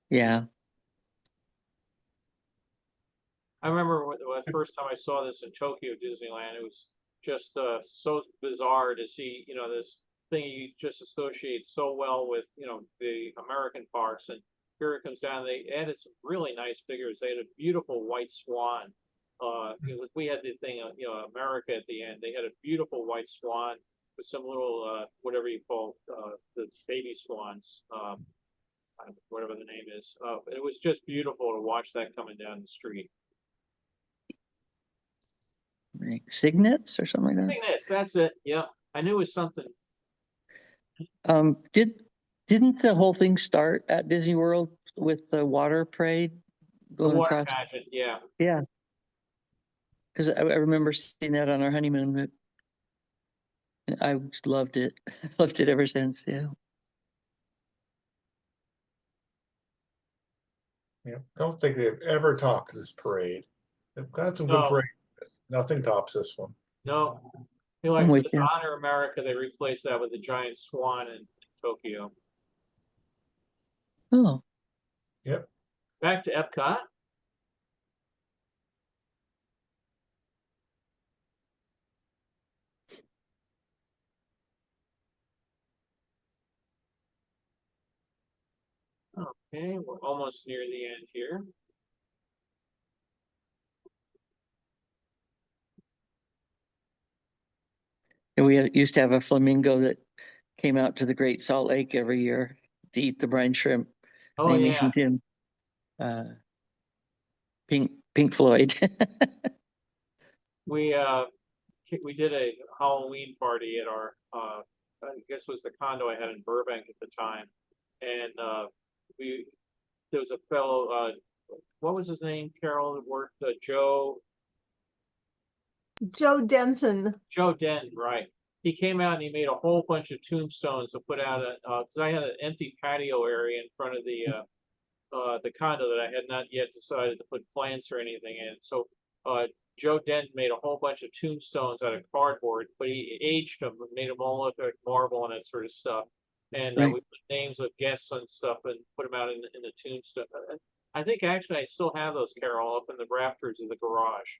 Yeah. I remember the first time I saw this in Tokyo Disneyland, it was just so bizarre to see, you know, this thing you just associate so well with, you know, the American parks. And here it comes down. They added some really nice figures. They had a beautiful white swan. We had the thing, you know, America at the end. They had a beautiful white swan with some little, whatever you call the baby swans, whatever the name is. It was just beautiful to watch that coming down the street. Like signets or something like that. That's it. Yeah, I knew it was something. Didn't the whole thing start at Disney World with the water parade The going water across? pageant, yeah. Yeah. Because I remember seeing that on our honeymoon, but I loved it. Loved it ever since. Yeah. Yeah. Don't think they've ever topped this parade. They've got some good No. parades. Nothing tops this one. No, he I'm likes with to you. honor America. They replaced that with a giant swan in Tokyo. Oh, Back to Epcot. Okay, we're almost near the end here. and we used to have a flamingo that came out to the Great Salt Lake every year to eat the brine shrimp. Oh They yeah, named him Pink Floyd. we did a Halloween party at our I guess it was the condo I had in Burbank at the time, and we there was a fellow what was his name, Carol, that worked Joe Denton. Dent, right? He came out and he made a whole bunch of tombstones to put out because I had an empty patio area in front of the condo that I had not yet decided to put plants or anything in. So Joe Dent made a whole bunch of tombstones out of cardboard, but he aged them and made them all look like marble and that sort of stuff. And Right. we put names of guests and stuff and put them out in the tombstone. I think actually I still have those, Carol, up in the rafters of the garage.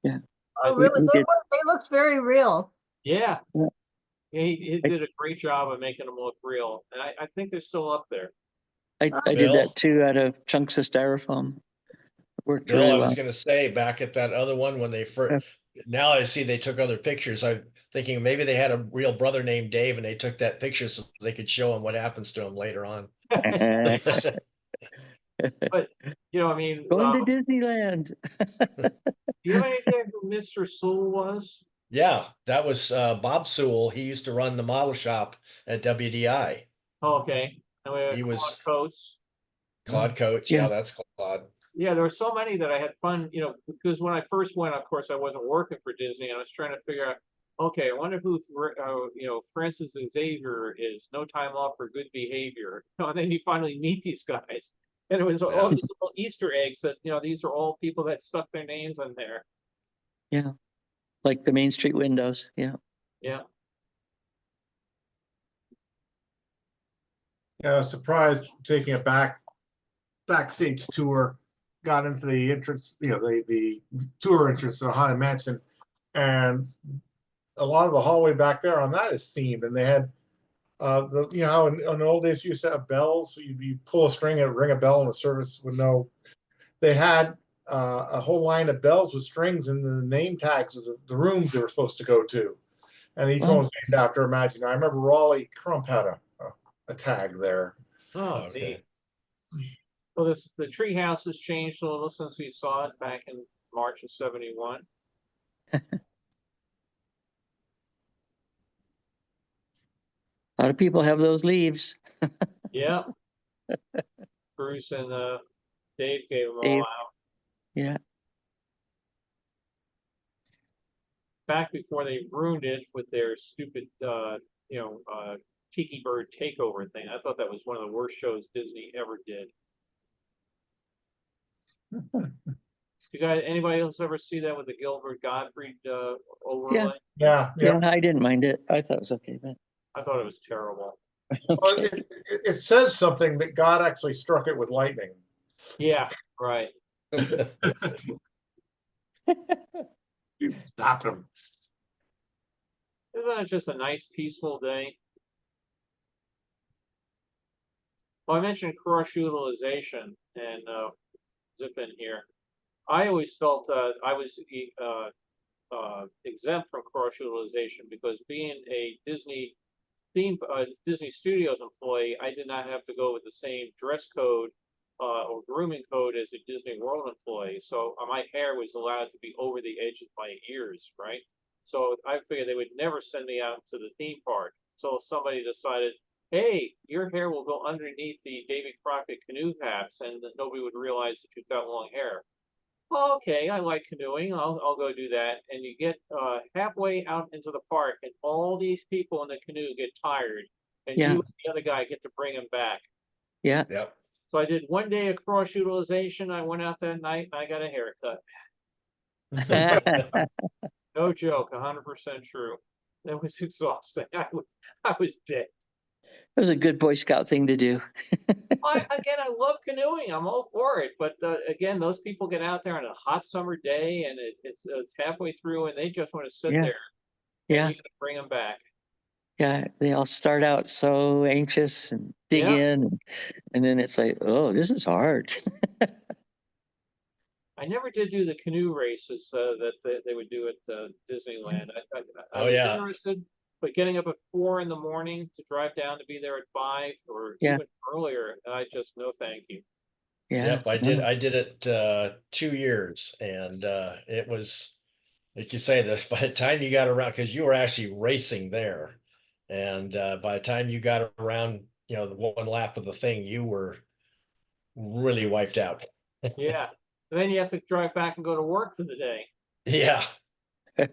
Yeah. Oh, We- really? we did- They looked very real. Yeah. Yeah. He did a great job of making them look real. And I think they're still up there. I did Bill? that too out of chunks of styrofoam. Worked Bill, really I well. was gonna say, back at that other one, when they first, now I see they took other pictures. I'm thinking maybe they had a real brother named Dave and they took that picture so they could show him what happens to him later on. But I mean, Going to Disneyland. do you have any idea who Mr. Sewell was? Yeah, that was Bob Sewell. He used to run the model shop at WDI. Oh, okay. And we had He Claude was Coates. Claude Coates. Yeah. Yeah, that's Claude. Yeah, there were so many that I had fun, because when I first went, of course, I wasn't working for Disney, and I was trying to figure out, okay, I wonder who, Francis Xavier is, no time off for good behavior. And then you finally meet these guys. And it was all Yeah. these little Easter eggs that, these are all people that stuck their names in there. Yeah. Like the Main Street windows. Yeah. Yeah. Yeah, I was surprised taking a backstage tour, got into the entrance, the tour entrance to the Haunted Mansion, and a lot of the hallway back there on that is themed, and they had how in the old days you used to have bells, so you pull a string and ring a bell and the service would know. They had a whole line of bells with strings and the name tags of the rooms they were supposed to go to, and each one was named after Imagine. I remember Raleigh Crump had a tag there. Oh, Okay. neat. Well, the tree house has changed a little since we saw it back in March of '71. A lot of people have those leaves. Yeah. Bruce and Dave gave them Dave. all out. Yeah. Back before they ruined it with their stupid, Tiki Bird takeover thing. I thought that was one of the worst shows Disney ever did. You guys, anybody else ever see that with the Gilbert Gottfried overlay? Yeah. Yeah. I didn't mind it. I thought it was okay, but I thought it was terrible. Well, it says something that God actually struck it with lightning. Yeah, right. Stop him. Isn't it just a nice, peaceful day? Well, I mentioned cross utilization and zip in here. I always felt I was exempt from cross utilization because being a Disney Studios employee, I did not have to go with the same dress code or grooming code as a Disney World employee. So my hair was allowed to be over the edge of my ears, right? So I figured they would never send me out to the theme park. So somebody decided, hey, your hair will go underneath the Davy Crockett canoe caps and that nobody would realize that you've got long hair. Well, okay, I like canoeing. I'll go do that. And you get halfway out into the park and all these people in the canoe get tired. And Yeah. you and the other guy get to bring them back. yeah. Yep. So I did one day of cross utilization. I went out that night and I got a haircut. No joke, 100% true. That was exhausting. I was dead. It was a good Boy Scout thing to do. Again, I love canoeing. I'm all for it. But again, those people get out there on a hot summer day, and it's halfway through, and they just want to sit Yeah. there. And Yeah. you gotta bring them back. Yeah. They all start out so anxious and dig Yeah. in. And then it's like, oh, this is hard. I never did do the canoe races that they would do at Disneyland. I Oh, was yeah. interested, but getting up at 4 in the morning to drive down to be there at 5 or Yeah. even earlier, I just no thank you. Yeah. Yep, I did it 2 years, and it was, like you say, that by the time you got around, because you were actually racing there, and by the time you got around, the one lap of the thing, you were really wiped out. Yeah. And then you have to drive back and go to work for the day. Yeah. I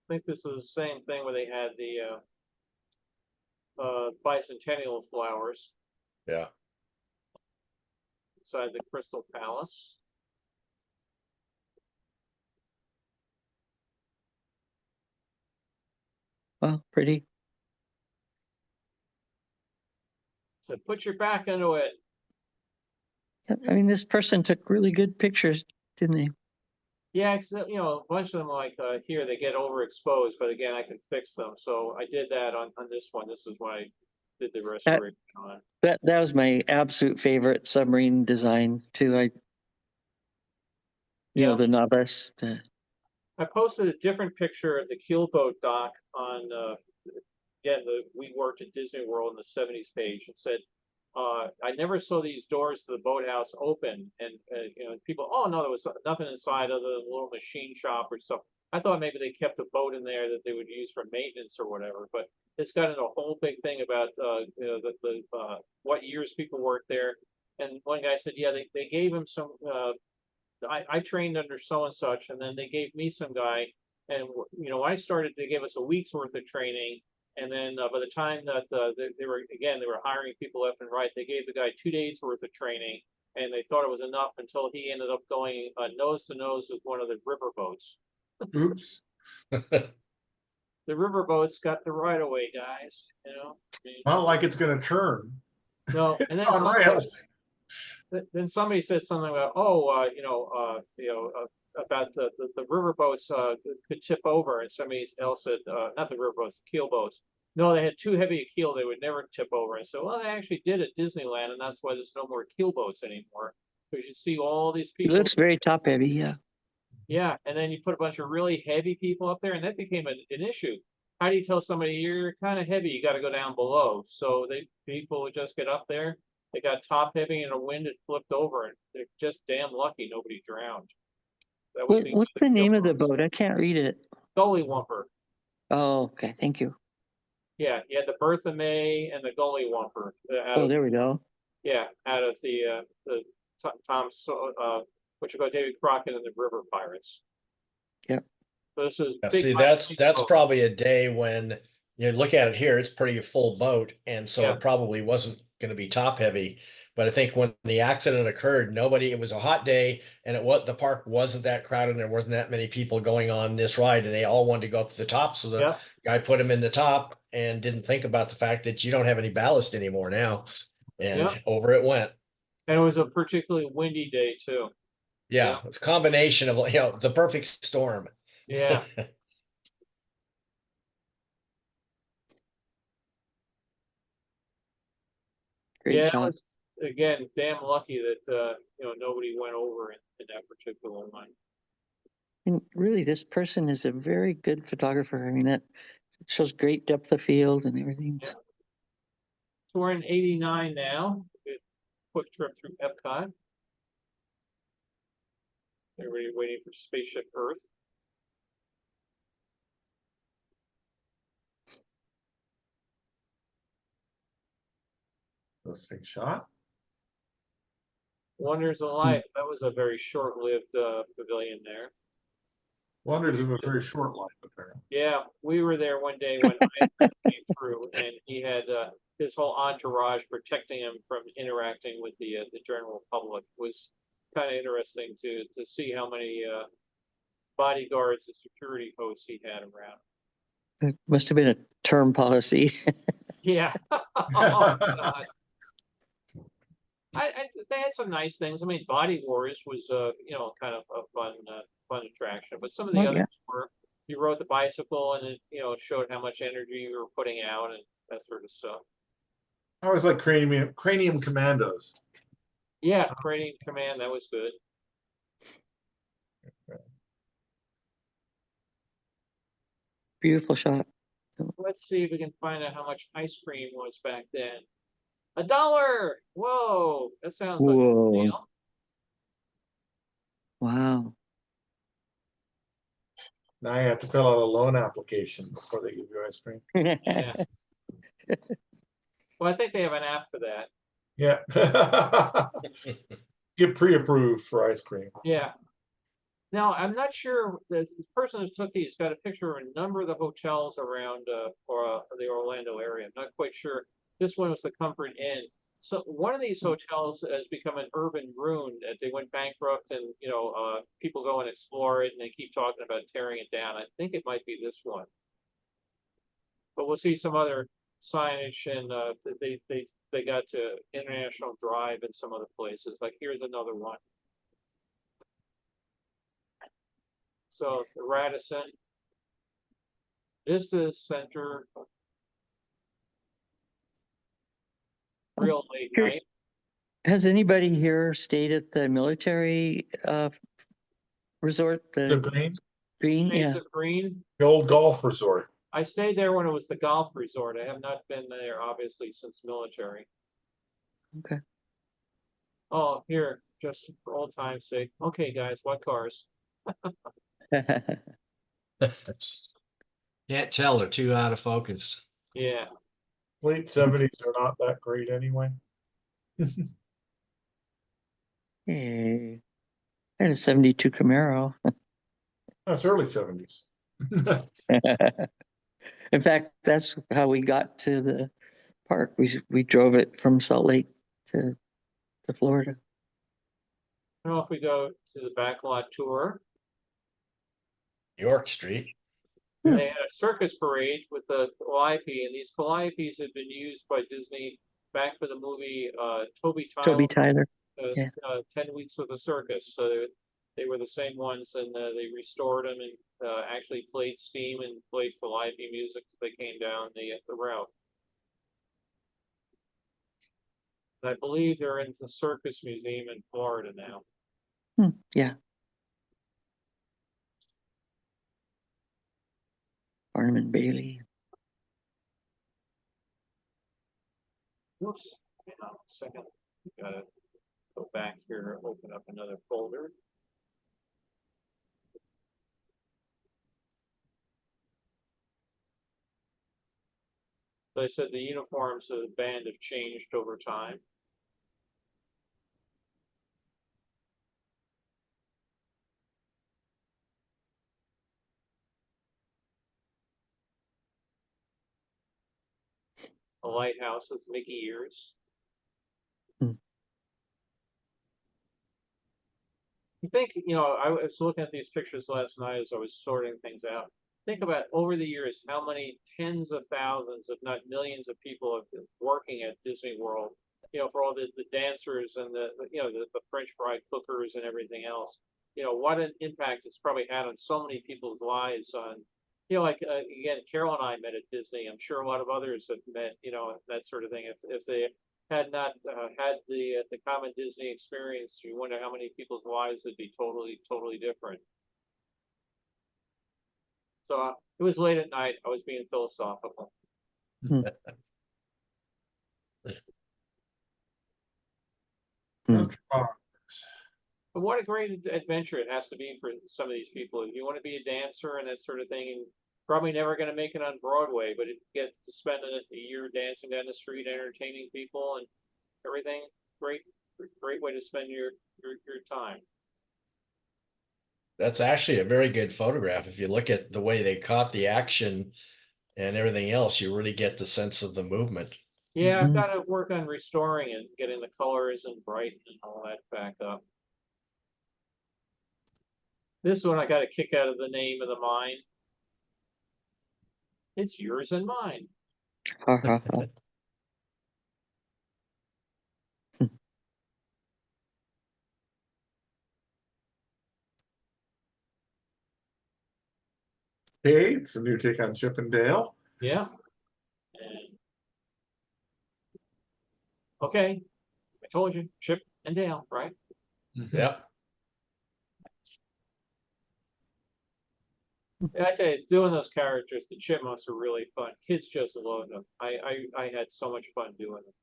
think this is the same thing where they had the bicentennial flowers Yeah. inside the Crystal Palace. Well, pretty. So put your back into it. I mean, this person took really good pictures, didn't they? Yeah, except, a bunch of them like here they get overexposed, but again, I can fix them. So I did that on this one. This is what I did the restoration on. That was my absolute favorite submarine design too. Yeah. The novice. I posted a different picture of the keelboat dock on again we worked at Disney World in the 70s page and said I never saw these doors to the boathouse open, and people, oh no, there was nothing inside other than a little machine shop or stuff. I thought maybe they kept a boat in there that they would use for maintenance or whatever, but it's got a whole big thing about the what years people worked there. And one guy said, yeah, they gave him some. I trained under so and such, and then they gave me some guy, and I started. They gave us a week's worth of training, and then by the time that they were hiring people left and right, they gave the guy 2 days worth of training, and they thought it was enough until he ended up going nose to nose with one of the river boats. Oops. The river boats got the right of way, guys. Not like it's gonna turn. No, and then On rails. then somebody said something about, about the river boats could tip over, and somebody else said, not the river boats, the keel boats. No, they had too heavy a keel; they would never tip over. And so, well, they actually did at Disneyland, and that's why there's no more keel boats anymore, because you see all these It people. looks very top heavy. Yeah. Yeah, and then you put a bunch of really heavy people up there, and that became an issue. How do you tell somebody you're kind of heavy? You got to go down below. So people would just get up there. They got top heavy in a wind, it flipped over, and they're just damn lucky nobody drowned. That was What's the name of the boat? I can't read it. Gully Wumper. Oh, okay. Thank you. Yeah, you had the Bertha May and the Gully Wumper. Oh, there we go. Yeah, out of the Tom what you call David Crockett and the River Pirates. Yep. So this is Yeah, big. see, that's probably a day when you look at it here, it's pretty full boat, and so Yeah. it probably wasn't going to be top heavy. But I think when the accident occurred, it was a hot day, and the park wasn't that crowded, and there wasn't that many people going on this ride, and they all wanted to go up to the top. So the guy put him in the top and didn't think about the fact that you don't have any ballast anymore now, and over it went. And it was a particularly windy day too. Yeah, it's a combination of the perfect storm. Yeah. Great It shot. was, again, damn lucky that nobody went over in that particular one. And really, this person is a very good photographer. I mean, that shows great depth of field and everything. Yeah. So we're in 89 now. Quick trip through Epcot. Everybody waiting for Spaceship Earth. Let's take a shot. Wonders of Life. That was a very short-lived pavilion there. Wonders of a very short life, apparently. Yeah, we were there one day when I came through, and he had his whole entourage protecting him from interacting with the general public. It was kind of interesting to see how many bodyguards and security posts he had around. It must have been a term policy. Yeah. Oh, God. They had some nice things. I mean, Body Wars was kind of a fun attraction, but some of the Oh, others yeah. were you rode the bicycle and it showed how much energy you were putting out and that sort of stuff. I always like Cranium Commandos. Yeah, Cranium Command, that was good. Beautiful shot. Let's see if we can find out how much ice cream was back then. $1. Whoa, that sounds like a Whoa. deal. Wow. Now you have to fill out a loan application before they give you ice cream. Yeah. Well, I think they have an app for that. Yeah. Get pre-approved for ice cream. Yeah. Now, I'm not sure, the person who took these got a picture of a number of the hotels around the Orlando area. I'm not quite sure. This one was the Comfort Inn. So one of these hotels has become an urban ruin. That they went bankrupt, and people go and explore it, and they keep talking about tearing it down. I think it might be this one, but we'll see some other signage, and they got to International Drive and some other places. Like here's another one. So it's the Radisson. This is Center. Real late Here- night. Has anybody here stayed at the military resort? The The Green, Green? Shades Yeah. of Green. the old golf resort. I stayed there when it was the golf resort. I have not been there, obviously, since military. Okay. Oh, here, just for old time's sake. Okay, guys, what cars? Can't tell, they're too out of focus. Yeah. Late 70s are not that great anyway. Hey. I had a 72 Camaro. That's early 70s. In fact, that's how we got to the park. We drove it from Salt Lake to Florida. Now if we go to the backlot tour, York Street. they had a circus parade with the calliope, and these calliopes had been used by Disney back for the movie Toby Toby Tyler, Tyler. Yeah. 10 Weeks with a Circus. So they were the same ones, and they restored them and actually played steam and played calliope music as they came down the route. And I believe they're in the Circus Museum in Florida now. Yeah. Barnum and Bailey. Whoops, hang on a second. Gotta go back here and open up another folder. So I said the uniforms of the band have changed over time. A lighthouse with Mickey ears. You think, I was looking at these pictures last night as I was sorting things out. Think about over the years how many tens of thousands, if not millions of people have been working at Disney World, for all the dancers and the French fry cookers and everything else. What an impact it's probably had on so many people's lives on, again, Carol and I met at Disney. I'm sure a lot of others have met, that sort of thing. If they had not had the common Disney experience, you wonder how many people's lives would be totally different. So it was late at night. I was being philosophical. But what a great adventure it has to be for some of these people. If you want to be a dancer and that sort of thing, probably never going to make it on Broadway, but if you get to spend a year dancing down the street, entertaining people and everything, great way to spend your time. That's actually a very good photograph. If you look at the way they caught the action and everything else, you really get the sense of the movement. Yeah, I've Mhm. got to work on restoring it, getting the colors and bright and all that back up. This one I got a kick out of the name of the mine. It's yours and mine. Ha, ha, ha. Okay, it's a new take on Chip and Dale. Yeah. And okay, I told you, Chip and Dale, right? Yep. Yeah, I tell you, doing those characters, the chipmunks are really fun. Kids just love them. I had so much fun doing them.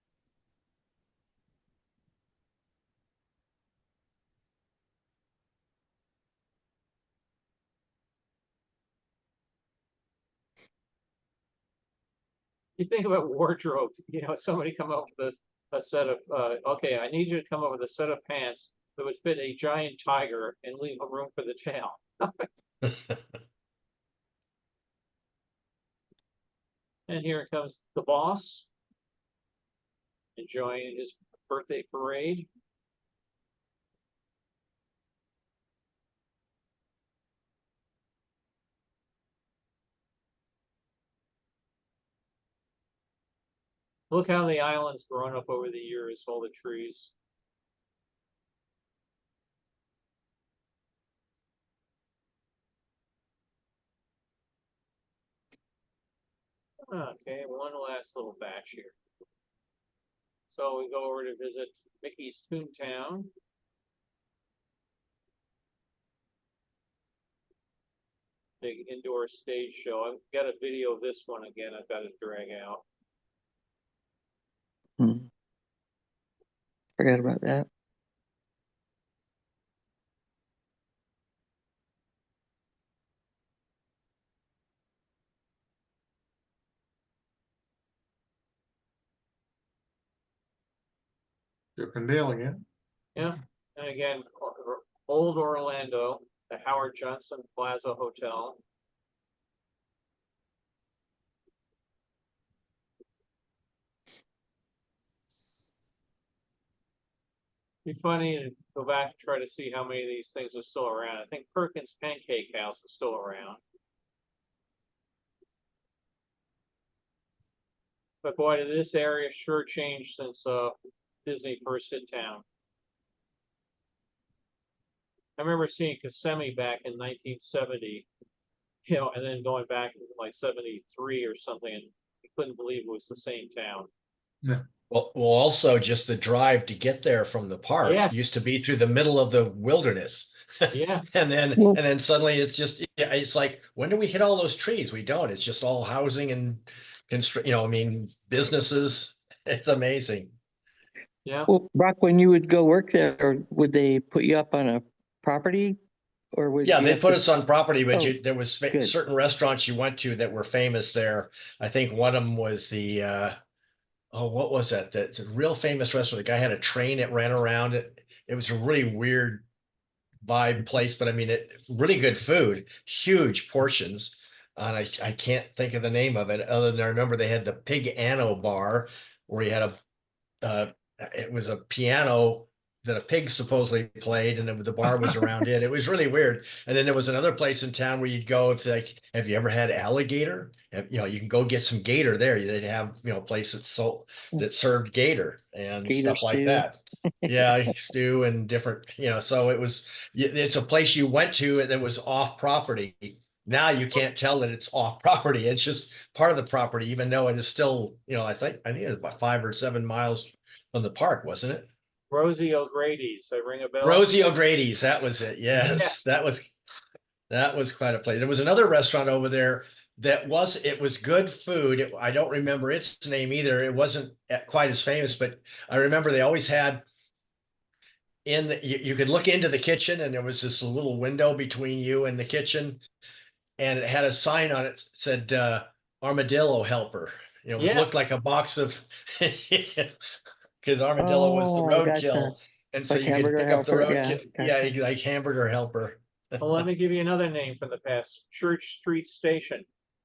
You think about wardrobe, somebody come up with a set of, okay, I need you to come up with a set of pants that would fit a giant tiger and leave a room for the tail. And here comes the boss, enjoying his birthday parade. Look how the island's grown up over the years, all the trees. Okay, one last little batch here. So we go over to visit Mickey's Toontown. Big indoor stage show. I've got a video of this one again. I've got to drag out. Hmm. Forgot about that. Chip and Dale again. Yeah, and again, old Orlando, the Howard Johnson Plaza Hotel. Be funny to go back and try to see how many of these things are still around. I think Perkins Pancake House is still around. But boy, did this area sure changed since Disney first hit town. I remember seeing Kissimmee back in 1970, and then going back in like 73 or something, and I couldn't believe it was the same town. Well, also just the drive to get there from the park Yes. used to be through the middle of the wilderness. Yeah. And Well- then suddenly it's just, yeah, it's like, when do we hit all those trees? We don't. It's just all housing and businesses. It's amazing. Yeah. Well, Brock, when you would go work there, would they put you up on a property? Or would Yeah, you they have put to- us on property, but Oh, there was good. certain restaurants you went to that were famous there. I think one of them was the what was that? That's a real famous restaurant. The guy had a train that ran around it. It was a really weird vibe place, but I mean, really good food, huge portions. And I can't think of the name of it other than I remember they had the Pig Anno bar where you had it was a piano that a pig supposedly played, and the bar was around it. It was really weird. And then there was another place in town where you'd go. It's like, have you ever had alligator? You can go get some gator there. They'd have a place that served gator and Gator stuff like stew. that. Yeah, stew and different. So it's a place you went to and it was off property. Now you can't tell that it's off property. It's just part of the property, even though it is still, I think it was about 5 or 7 miles from the park, wasn't it? Rosie O'Grady's. I ring a bell. Rosie O'Grady's, that was it. Yes, that was quite a place. There was another restaurant over there it was good food. I don't remember its name either. It wasn't quite as famous, but I remember they always had you could look into the kitchen and there was this little window between you and the kitchen, and it had a sign on it that said armadillo helper. It Yes. looked like a box of because armadillo was the Oh, roadkill. gotcha. And so Like you could hamburger pick up the helper, roadkill. yeah, Yeah, gotcha. like hamburger helper. Well, let me give you another name from the past, Church Street Station.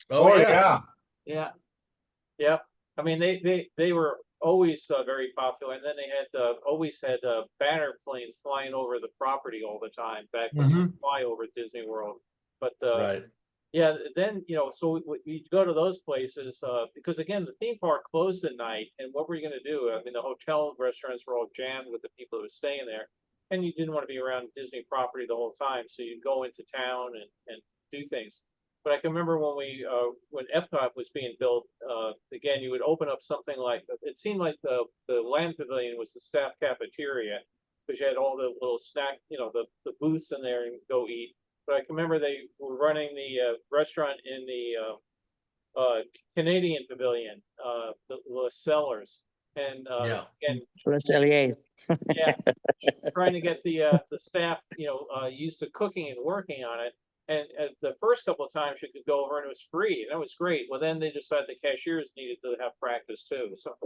Oh, yeah. Yeah, yeah. I mean, they were always very popular, and then they had always had banner planes flying over the property all the time back when you Mhm. fly over Disney World. But Right. yeah, then so we go to those places because again the theme park closed at night, and what were you going to do? I mean, the hotel restaurants were all jammed with the people who were staying there, and you didn't want to be around Disney property the whole time, so you'd go into town and do things. But I can remember when Epcot was being built, again you would open up something like it seemed like the land pavilion was the staff cafeteria because you had all the little snack, the booths in there and go eat. But I can remember they were running the restaurant in the Canadian Pavilion, the Cellars, and Yeah. again, So that's LEA. yeah, trying to get the staff, used to cooking and working on it. And the first couple of times you could go over and it was free, and that was great. Well, then they decided the cashiers needed to have practice too. So,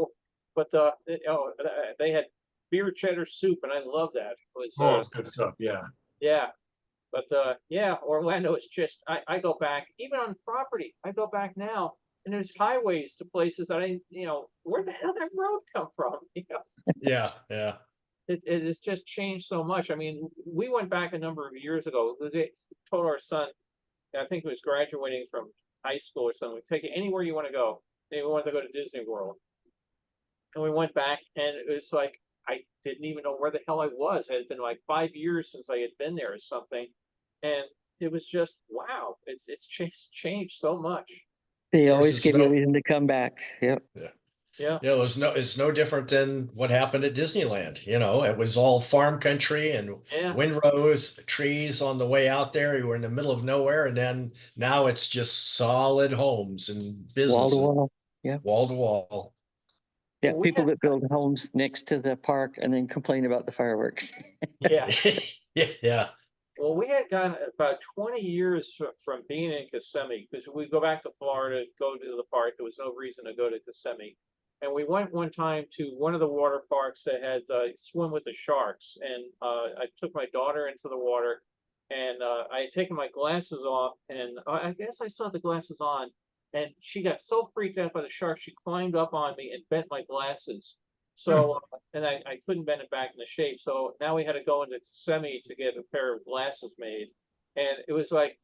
but they had beer cheddar soup, and I love that. It was Oh, it's good stuff. Yeah. yeah. But yeah, Orlando is just I go back even on property. I go back now, and there's highways to places that where the hell did that road come from? Yeah. Yeah. It has just changed so much. I mean, we went back a number of years ago. They told our son, I think he was graduating from high school or something, take it anywhere you want to go. And we wanted to go to Disney World, and we went back, and it was like I didn't even know where the hell I was. It had been like 5 years since I had been there or something, and it was just wow. It's changed so much. They Yours always is give you a no- reason to come back. Yep. Yeah. Yeah, Yeah, it's no different than what happened at Disneyland. It was all farm country and yeah. windrows, trees on the way out there. You were in the middle of nowhere, and then now it's just solid homes and Wall to businesses, wall. Yeah. wall to wall. Yeah. Well, we People had, that build homes next to the park and then complain about the fireworks. yeah. Yeah. Well, we had gone about 20 years from being in Kissimmee because we go back to Florida, go to the park. There was no reason to go to Kissimmee. And we went one time to one of the water parks that had swim with the sharks. And I took my daughter into the water, and I had taken my glasses off, and I guess I saw the glasses on. And she got so freaked out by the shark, she climbed up on me and bent my glasses. So, and I couldn't bend it back into shape. So now we had to go into Kissimmee to get a pair of glasses made. And it was like,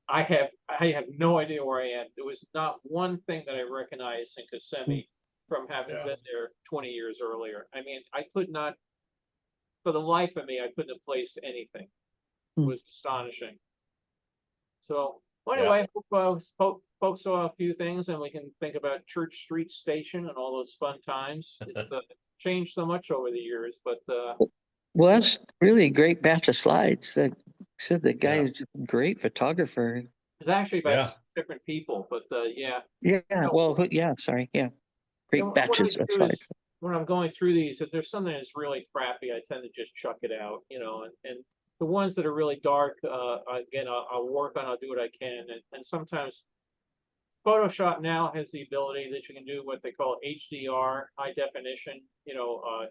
I have no idea where I am. There was not one thing that I recognized in Kissimmee from having Yeah. been there 20 years earlier. I mean, I could not, for the life of me, I couldn't have placed anything. It was astonishing. So, well, Yeah. anyway, hope, folks saw a few things, and we can think about Church Street Station and all those fun times. It's changed so much over the years, but Well, that's really a great batch of slides. That said the guy Yeah. is a great photographer. it's actually about Yeah. 6 different people. But yeah, Yeah. No. Well, yeah. Sorry. Yeah. Great what I batches of do is slides. when I'm going through these, if there's something that's really crappy, I tend to just chuck it out, and the ones that are really dark, again, I'll work on, I'll do what I can, and sometimes Photoshop now has the ability that you can do what they call HDR, high definition, or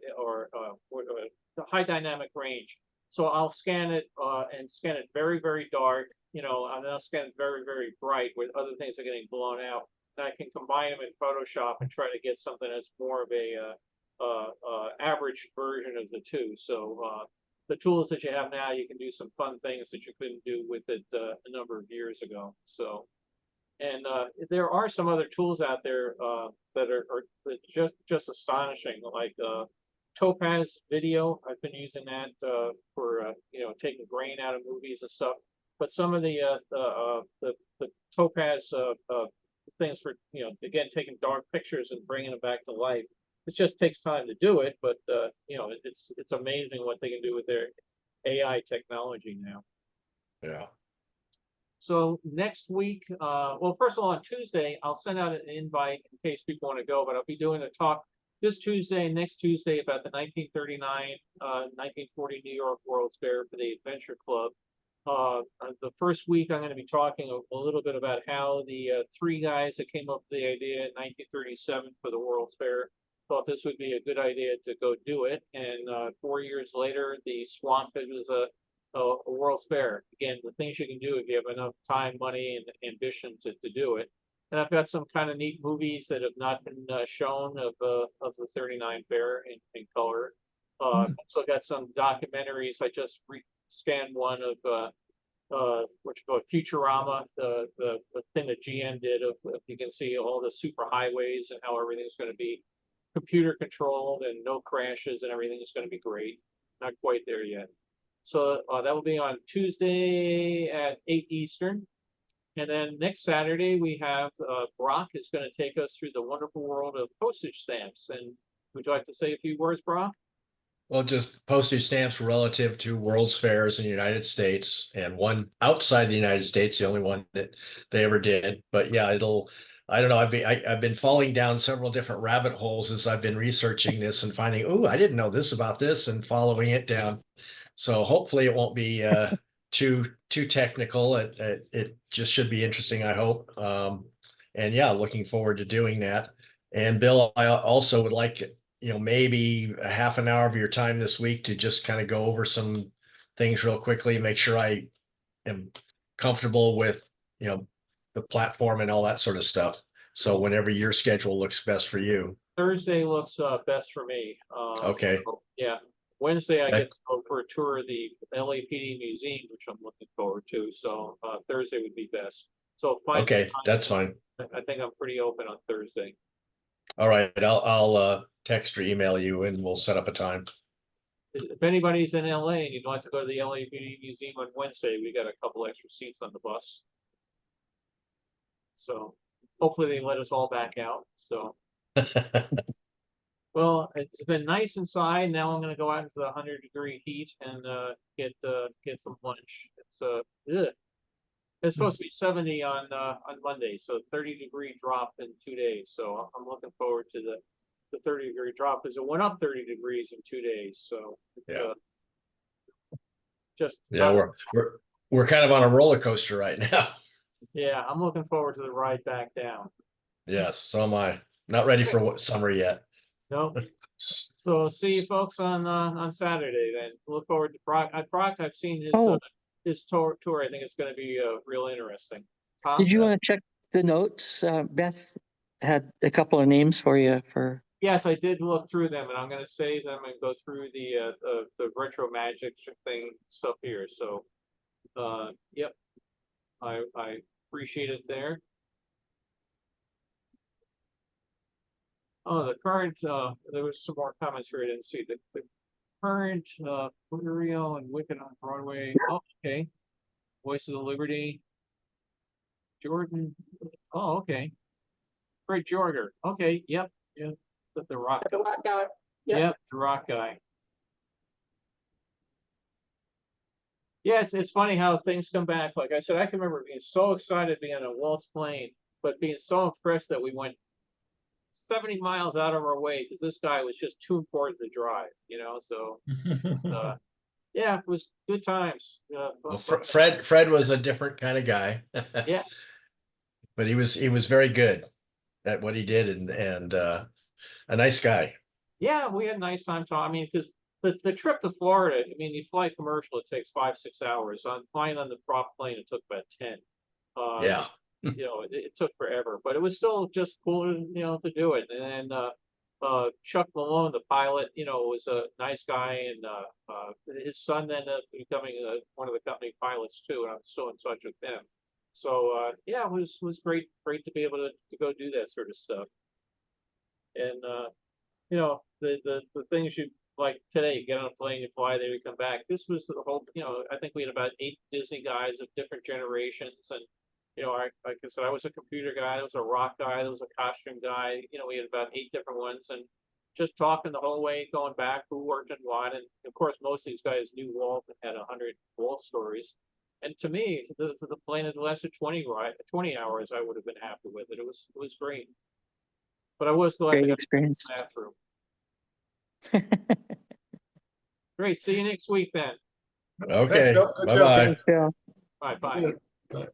the high dynamic range. So I'll scan it and scan it very, very dark, and then I'll scan it very, very bright where other things are getting blown out. And I can combine them in Photoshop and try to get something that's more of a average version of the two. So the tools that you have now, you can do some fun things that you couldn't do with it a number of years ago. So. And there are some other tools out there that are just astonishing, like Topaz Video. I've been using that for taking grain out of movies and stuff. But some of the Topaz things for again taking dark pictures and bringing them back to life. It just takes time to do it, but it's amazing what they can do with their AI technology now. Yeah. So next week, well, first of all, on Tuesday, I'll send out an invite in case people want to go, but I'll be doing a talk this Tuesday and next Tuesday about the 1939-1940 New York World's Fair for the Adventure Club. The first week, I'm going to be talking a little bit about how the three guys that came up with the idea in 1937 for the World's Fair thought this would be a good idea to go do it. And 4 years later, the swamp was a World's Fair. Again, the things you can do if you have enough time, money, and ambition to do it. And I've got some kind of neat movies that have not been shown of the 39 Fair in color. I've also got some documentaries. I just scanned one of what you call it, Futurama, the thing that GM did of you can see all the super highways and how everything's going to be computer controlled and no crashes and everything is going to be great. Not quite there yet. So that will be on Tuesday at 8 Eastern. And then next Saturday, we have Brock is going to take us through the wonderful world of postage stamps. And would you like to say a few words, Brock? Well, just postage stamps relative to World's Fairs in the United States, and one outside the United States, the only one that they ever did. But yeah, I don't know. I've been falling down several different rabbit holes as I've been researching this and finding, oh, I didn't know this about this, and following it down. So hopefully it won't be too technical. It just should be interesting, I hope. And yeah, looking forward to doing that. And Bill, I also would like, maybe a half an hour of your time this week to just kind of go over some things real quickly, make sure I am comfortable with, the platform and all that sort of stuff. So whenever your schedule looks best for you. Thursday looks best for me. Okay. Yeah. Wednesday, I Okay. get to go for a tour of the LAPD museum, which I'm looking forward to. So Thursday would be best. So find some Okay, time. that's fine. I think I'm pretty open on Thursday. All right, I'll text or email you and we'll set up a time. If anybody's in LA and you'd like to go to the LAPD museum on Wednesday, we got a couple extra seats on the bus. So hopefully they let us all back out. So. Well, it's been nice inside. Now I'm going to go out into the 100-degree heat and get some lunch. It's supposed to be 70 on Monday, so 30-degree drop in 2 days. So I'm looking forward to the 30-degree drop because it went up 30 degrees in 2 days. So Yeah. Just Yeah, we're kind of on a roller coaster right now. yeah, I'm looking forward to the ride back down. Yes, so am I. Not ready for summer yet. No. So see you folks on Saturday then. Look forward to Brock. I've seen his tour. I think it's going to be real interesting. Tom? Did you want to check the notes? Beth had a couple of names for you for. Yes, I did look through them, and I'm going to save them and go through the retro magic thing stuff here. So, yep, I appreciate it there. Oh, the current, there was some more comments here I didn't see. The current Rio and Wicked on Broadway. Oh, okay. Voice of the Liberty. Jordan. Oh, okay. Fred Jorger. Okay, yep. Yeah. The rock guy. The rock guy. Yep, the rock guy. Yeah, it's funny how things come back. Like I said, I can remember being so excited being on a Walt's plane, but being so impressed that we went 70 miles out of our way because this guy was just too important to drive, so yeah, it was good times. Well, Fred was a different kind of guy. Yeah, but he was very good at what he did and a nice guy. Yeah, we had a nice time talking. I mean, because the trip to Florida, I mean, you fly commercial, it takes 5-6 hours. On flying on the prop plane, it took about 10. Yeah. It took forever, but it was still just cool to do it. And then Chuck Malone, the pilot, was a nice guy, and his son ended up becoming one of the company pilots too, and I'm still in touch with him. So yeah, it was great to be able to go do that sort of stuff. And the things you like today, you get on a plane, you fly there, you come back. This was the whole, I think we had about 8 Disney guys of different generations, and like I said, I was a computer guy, there was a rock guy, there was a costume guy, we had about 8 different ones, and just talking the whole way, going back, who worked in what, and of course, most of these guys knew Walt and had 100 Walt stories. And to me, the plane had lasted 20 hours, I would have been happy with it. It was great. But I was glad to Great go to experience. the bathroom. Great. See you next week then. Okay. Thanks, Bill. Good Bye-bye. job. Thanks, Bill. Bye bye. Bye.